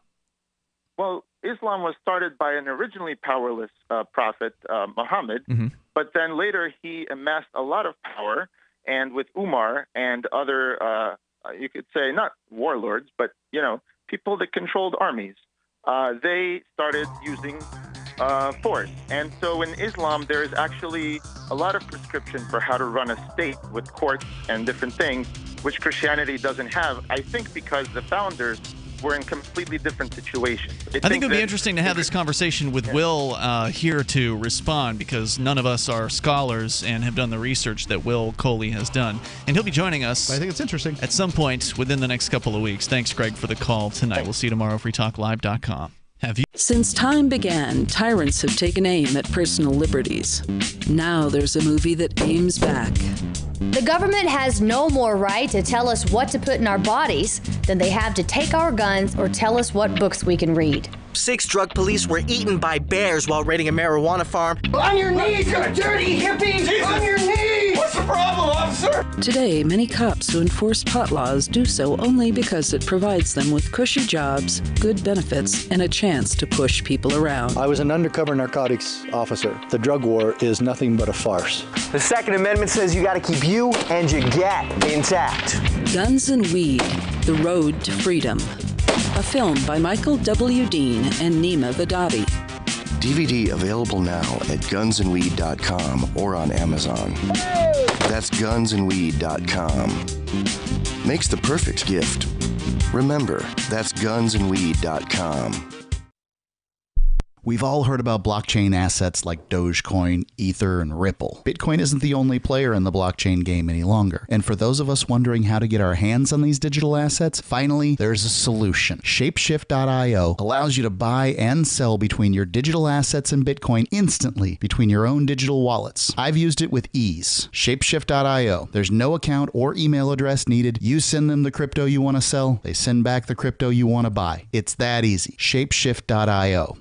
Well, Islam was started by an originally powerless prophet, Muhammad, mm-hmm. but then later he amassed a lot of power, and with Umar and other you could say not warlords, but people that controlled armies. They started using force, and so in Islam there is actually a lot of prescription for how to run a state with courts and different things, which Christianity doesn't have. I think because the founders were in completely different situations. I think it would be interesting to have this conversation with Will here to respond, because none of us are scholars and have done the research that Will Coley has done. And he'll be joining us, I think it's interesting, at some point within the next couple of weeks. Thanks, Greg, for the call tonight. We'll see you tomorrow, freetalklive.com. Since time began, tyrants have taken aim at personal liberties. Now there's a movie that aims back. The government has no more right to tell us what to put in our bodies than they have to take our guns or tell us what books we can read. 6 drug police were eaten by bears while raiding a marijuana farm. On your knees, you dirty hippie! Jesus. On your knees! What's the problem, officer? Today, many cops who enforce pot laws do so only because it provides them with cushy jobs, good benefits, and a chance to push people around. I was an undercover narcotics officer. The drug war is nothing but a farce. The Second Amendment says you got to keep you and your get intact. Guns and Weed, The Road to Freedom. A film by Michael W. Dean and Nima Vadadi. DVD available now at gunsandweed.com or on Amazon. That's gunsandweed.com. Makes the perfect gift. Remember, that's gunsandweed.com. We've all heard about blockchain assets like Dogecoin, Ether, and Ripple. Bitcoin isn't the only player in the blockchain game any longer. And for those of us wondering how to get our hands on these digital assets, finally, there's a solution. Shapeshift.io allows you to buy and sell between your digital assets and Bitcoin instantly between your own digital wallets. I've used it with ease. Shapeshift.io. There's no account or email address needed. You send them the crypto you want to sell. They send back the crypto you want to buy. It's that easy. Shapeshift.io.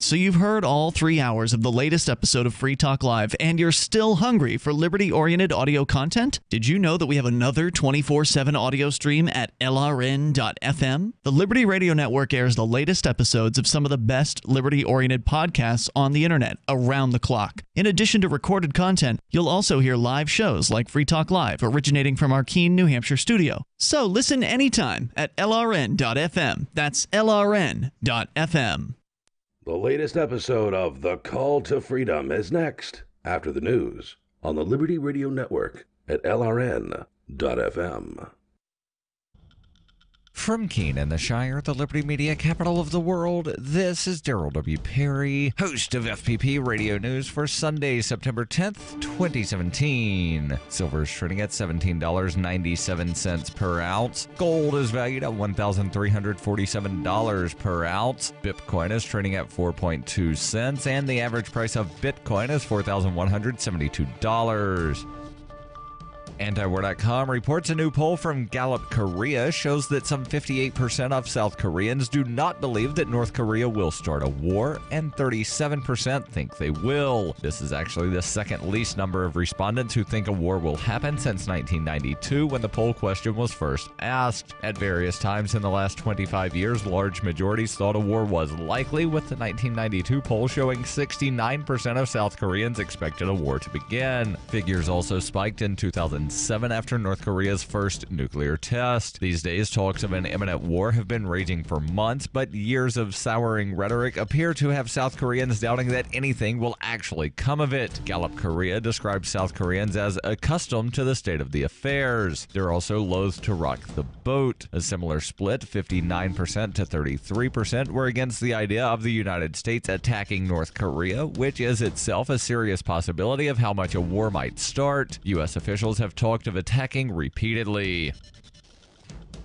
So you've heard all 3 hours of the latest episode of Free Talk Live, and you're still hungry for liberty-oriented audio content? Did you know that we have another 24/7 audio stream at LRN.FM? The Liberty Radio Network airs the latest episodes of some of the best liberty-oriented podcasts on the internet around the clock. In addition to recorded content, you'll also hear live shows like Free Talk Live, originating from our Keene, New Hampshire studio. So listen anytime at LRN.FM. That's LRN.FM. The latest episode of The Call to Freedom is next, after the news, on the Liberty Radio Network at LRN.FM. From Keene in the Shire, the Liberty Media capital of the world, this is Daryl W. Perry, host of FPP Radio News for Sunday, September 10th, 2017. Silver is trading at $17.97 per ounce. Gold is valued at $1,347 per ounce. Bitcoin is trading at 4.2 cents, and the average price of Bitcoin is $4,172. Antiwar.com reports a new poll from Gallup Korea shows that some 58% of South Koreans do not believe that North Korea will start a war, and 37% think they will. This is actually the second least number of respondents who think a war will happen since 1992, when the poll question was first asked. At various times in the last 25 years, large majorities thought a war was likely, with the 1992 poll showing 69% of South Koreans expected a war to begin. Figures also spiked in 2007 after North Korea's first nuclear test. These days, talks of an imminent war have been raging for months, but years of souring rhetoric appear to have South Koreans doubting that anything will actually come of it. Gallup Korea describes South Koreans as accustomed to the state of the affairs. They're also loath to rock the boat. A similar split, 59% to 33%, were against the idea of the United States attacking North Korea, which is itself a serious possibility of how much a war might start. U.S. officials have talked of attacking repeatedly.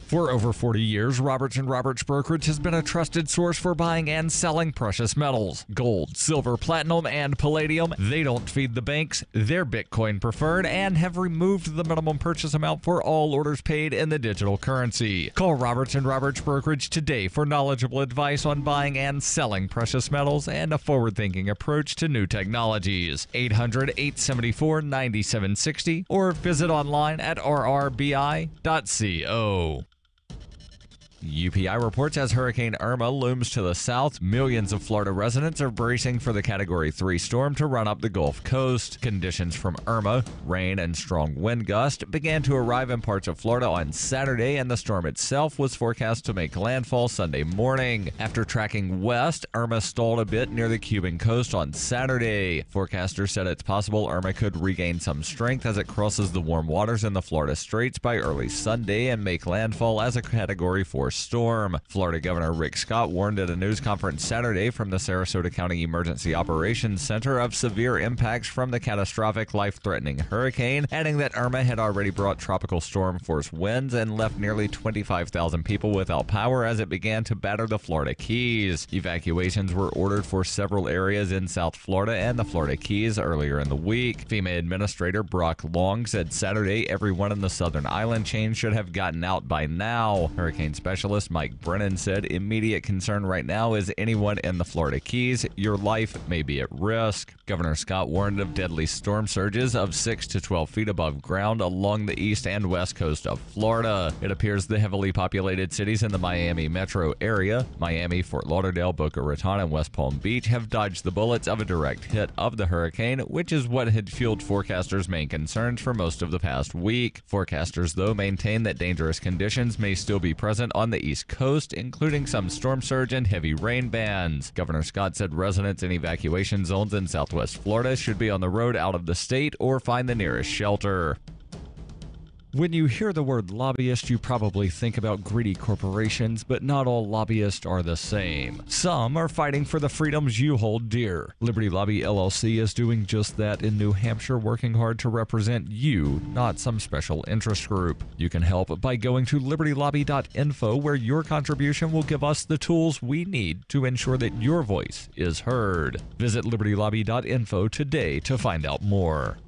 For over 40 years, Roberts & Roberts Brokerage has been a trusted source for buying and selling precious metals. Gold, silver, platinum, and palladium. They don't feed the banks. They're Bitcoin preferred and have removed the minimum purchase amount for all orders paid in the digital currency. Call Roberts & Roberts Brokerage today for knowledgeable advice on buying and selling precious metals and a forward-thinking approach to new technologies. 800-874-9760 or visit online at rrbi.co. UPI reports as Hurricane Irma looms to the south, millions of Florida residents are bracing for the Category 3 storm to run up the Gulf Coast. Conditions from Irma, rain and strong wind gust, began to arrive in parts of Florida on Saturday, and the storm itself was forecast to make landfall Sunday morning. After tracking west, Irma stalled a bit near the Cuban coast on Saturday. Forecasters said it's possible Irma could regain some strength as it crosses the warm waters in the Florida Straits by early Sunday and make landfall as a Category 4 storm. Florida Governor Rick Scott warned at a news conference Saturday from the Sarasota County Emergency Operations Center of severe impacts from the catastrophic, life-threatening hurricane, adding that Irma had already brought tropical storm force winds and left nearly 25,000 people without power as it began to batter the Florida Keys. Evacuations were ordered for several areas in South Florida and the Florida Keys earlier in the week. FEMA Administrator Brock Long said Saturday everyone in the southern island chain should have gotten out by now. Hurricane Specialist Mike Brennan said immediate concern right now is anyone in the Florida Keys. Your life may be at risk. Governor Scott warned of deadly storm surges of 6 to 12 feet above ground along the east and west coast of Florida. It appears the heavily populated cities in the Miami metro area, Miami, Fort Lauderdale, Boca Raton, and West Palm Beach, have dodged the bullets of a direct hit of the hurricane, which is what had fueled forecasters' main concerns for most of the past week. Forecasters, though, maintain that dangerous conditions may still be present on the East Coast, including some storm surge and heavy rain bands. Governor Scott said residents in evacuation zones in Southwest Florida should be on the road out of the state or find the nearest shelter. When you hear the word lobbyist, you probably think about greedy corporations, but not all lobbyists are the same. Some are fighting for the freedoms you hold dear. Liberty Lobby LLC is doing just that in New Hampshire, working hard to represent you, not some special interest group. You can help by going to libertylobby.info, where your contribution will give us the tools we need to ensure that your voice is heard. Visit libertylobby.info today to find out more.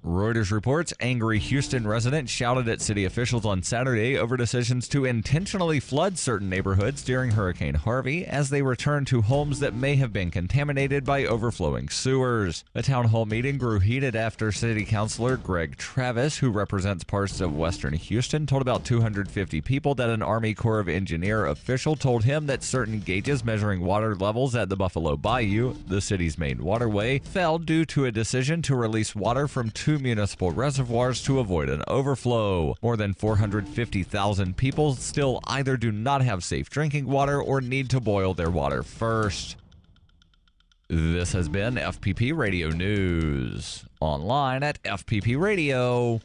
Reuters reports angry Houston residents shouted at city officials on Saturday over decisions to intentionally flood certain neighborhoods during Hurricane Harvey as they returned to homes that may have been contaminated by overflowing sewers. A town hall meeting grew heated after City Councilor Greg Travis, who represents parts of western Houston, told about 250 people that an Army Corps of Engineer official told him that certain gauges measuring water levels at the Buffalo Bayou, the city's main waterway, fell due to a decision to release water from two municipal reservoirs to avoid an overflow. More than 450,000 people still either do not have safe drinking water or need to boil their water first. This has been FPP Radio News. Online at fppradio.com.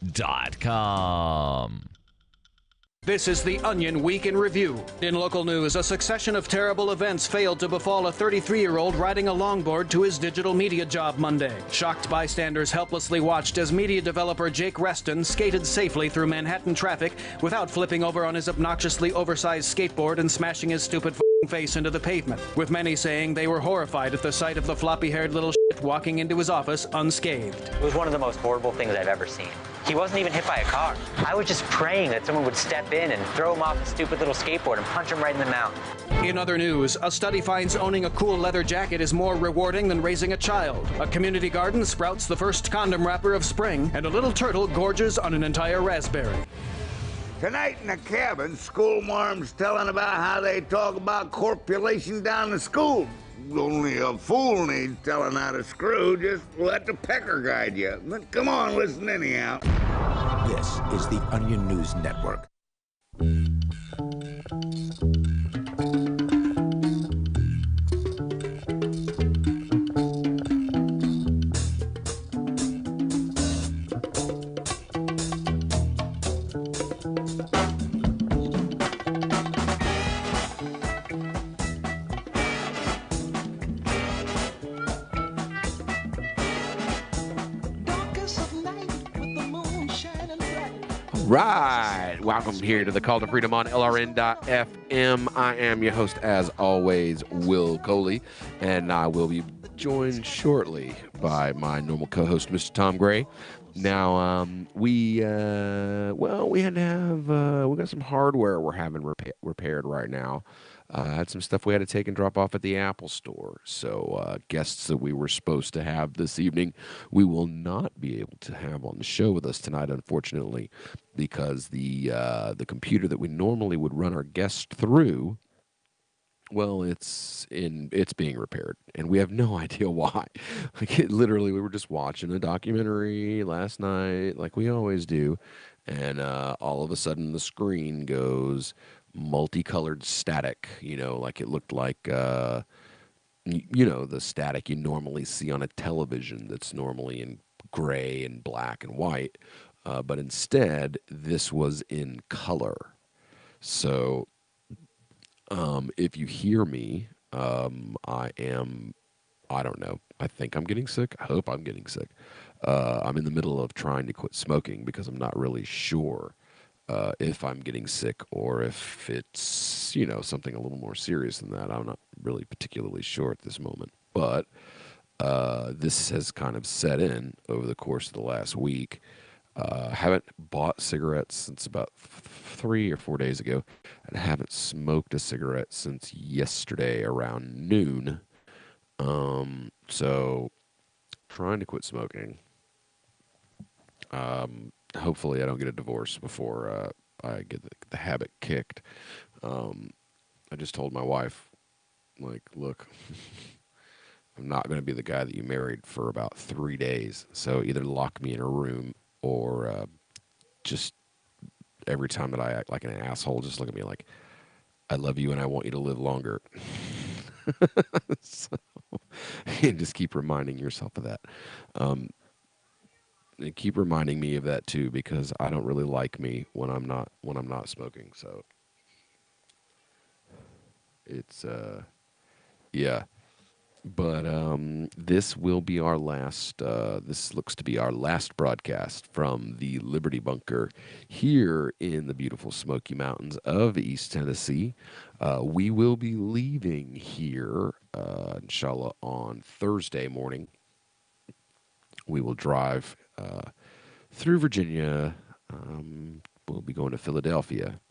This is the Onion Week in Review. In local news, a succession of terrible events failed to befall a 33-year-old riding a longboard to his digital media job Monday. Shocked bystanders helplessly watched as media developer Jake Reston skated safely through Manhattan traffic without flipping over on his obnoxiously oversized skateboard and smashing his stupid face into the pavement, with many saying they were horrified at the sight of the floppy-haired little shit walking into his office unscathed. It was one of the most horrible things I've ever seen. He wasn't even hit by a car. I was just praying that someone would step in and throw him off his stupid little skateboard and punch him right in the mouth. In other news, a study finds owning a cool leather jacket is more rewarding than raising a child. A community garden sprouts the first condom wrapper of spring, and a little turtle gorges on an entire raspberry. Tonight in the cabin, schoolmarm's telling about how they talk about corpulation down the school. Only a fool needs telling how to screw. Just let the pecker guide you. But come on, listen anyhow. This is the Onion News Network. Right. Welcome here to the Call to Freedom on LRN.FM. I am your host, as always, Will Coley, and I will be joined shortly by my normal co-host, Mr. Tom Gray. Now, we had to have, we got some hardware we're having repaired right now. Had some stuff we had to take and drop off at the Apple Store. So guests that we were supposed to have this evening, we will not be able to have on the show with us tonight, unfortunately, because the computer that we normally would run our guests through, well, it's being repaired, and we have no idea why. Like, literally, we were just watching a documentary last night, like we always do, and all of a sudden the screen goes multicolored static, like it looked like, the static you normally see on a television that's normally in gray and black and white, but instead this was in color. So if you hear me, I don't know, I think I'm getting sick. I hope I'm getting sick. I'm in the middle of trying to quit smoking because I'm not really sure if I'm getting sick or if it's, something a little more serious than that. I'm not really particularly sure at this moment. But this has kind of set in over the course of the last week. I haven't bought cigarettes since about 3 or 4 days ago, and I haven't smoked a cigarette since yesterday around noon. So, trying to quit smoking. Hopefully I don't get a divorce before I get the habit kicked. I just told my wife, like, look, I'm not going to be the guy that you married for about 3 days. So either lock me in a room or just every time that I act like an asshole, just look at me like, I love you and I want you to live longer. So, and just keep reminding yourself of that. And keep reminding me of that too, because I don't really like me when I'm not smoking. So it's yeah. But this will be our last. This looks to be our last broadcast from the Liberty Bunker here in the beautiful Smoky Mountains of East Tennessee. We will be leaving here, inshallah, on Thursday morning. We will drive through Virginia. We'll be going to Philadelphia.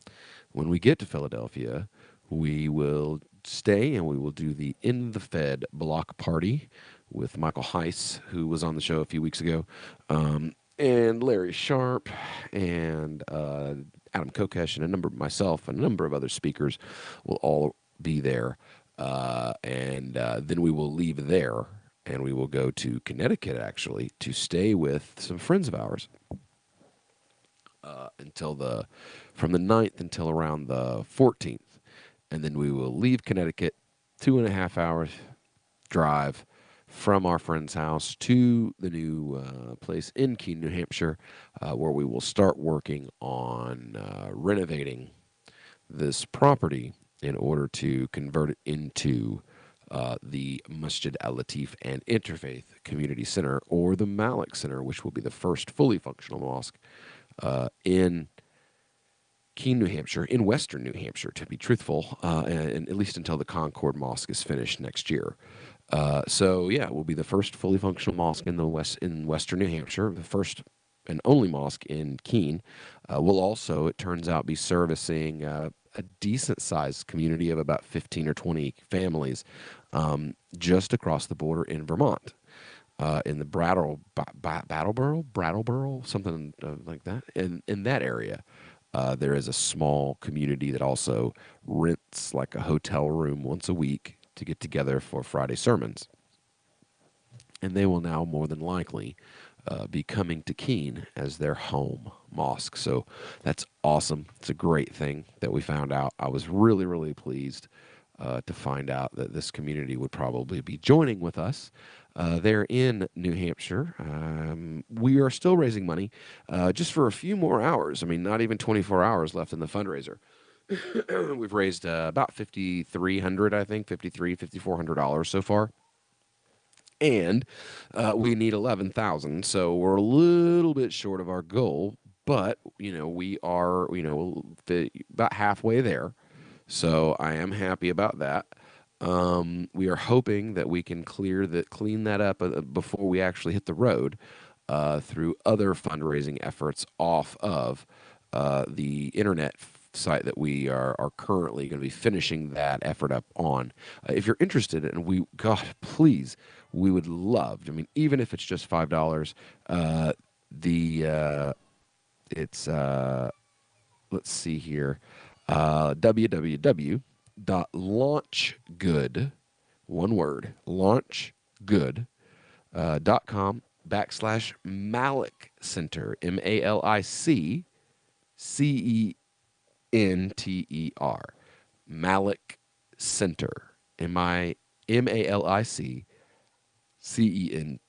When we get to Philadelphia, we will stay and we will do the In the Fed block party with Michael Heiss, who was on the show a few weeks ago, and Larry Sharp and Adam Kokesh and myself and a number of other speakers will all be there. And then we will leave there and we will go to Connecticut, actually, to stay with some friends of ours from the 9th until around the 14th. And then we will leave Connecticut, 2.5 hours drive, from our friend's house to the new place in Keene, New Hampshire, where we will start working on renovating this property in order to convert it into the Masjid Al-Latif and Interfaith Community Center, or the Malik Center, which will be the first fully functional mosque in Keene, New Hampshire, in western New Hampshire, to be truthful, and at least until the Concord Mosque is finished next year. So yeah, it will be the first fully functional mosque in western New Hampshire, the first and only mosque in Keene. Will also, it turns out, be servicing a decent-sized community of about 15 or 20 families just across the border in Vermont, in the Brattleboro, something like that. In that area, there is a small community that also rents like a hotel room once a week to get together for Friday sermons. And they will now more than likely be coming to Keene as their home mosque. So that's awesome. It's a great thing that we found out. I was really, really pleased to find out that this community would probably be joining with us there in New Hampshire. We are still raising money just for a few more hours. I mean, not even 24 hours left in the fundraiser. We've raised about $5,300, I think, $5,400 so far. And we need 11,000, so we're a little bit short of our goal, but we are about halfway there. So I am happy about that. We are hoping that we can clean that up before we actually hit the road through other fundraising efforts off of the internet site that we are currently going to be finishing that effort up on. If you're interested, and please, we would love, even if it's just $5, it's, let's see here, www.launchgood, one word, launchgood.com/Malik Center, MALICCENTER, Malik Center, MALICCENTER.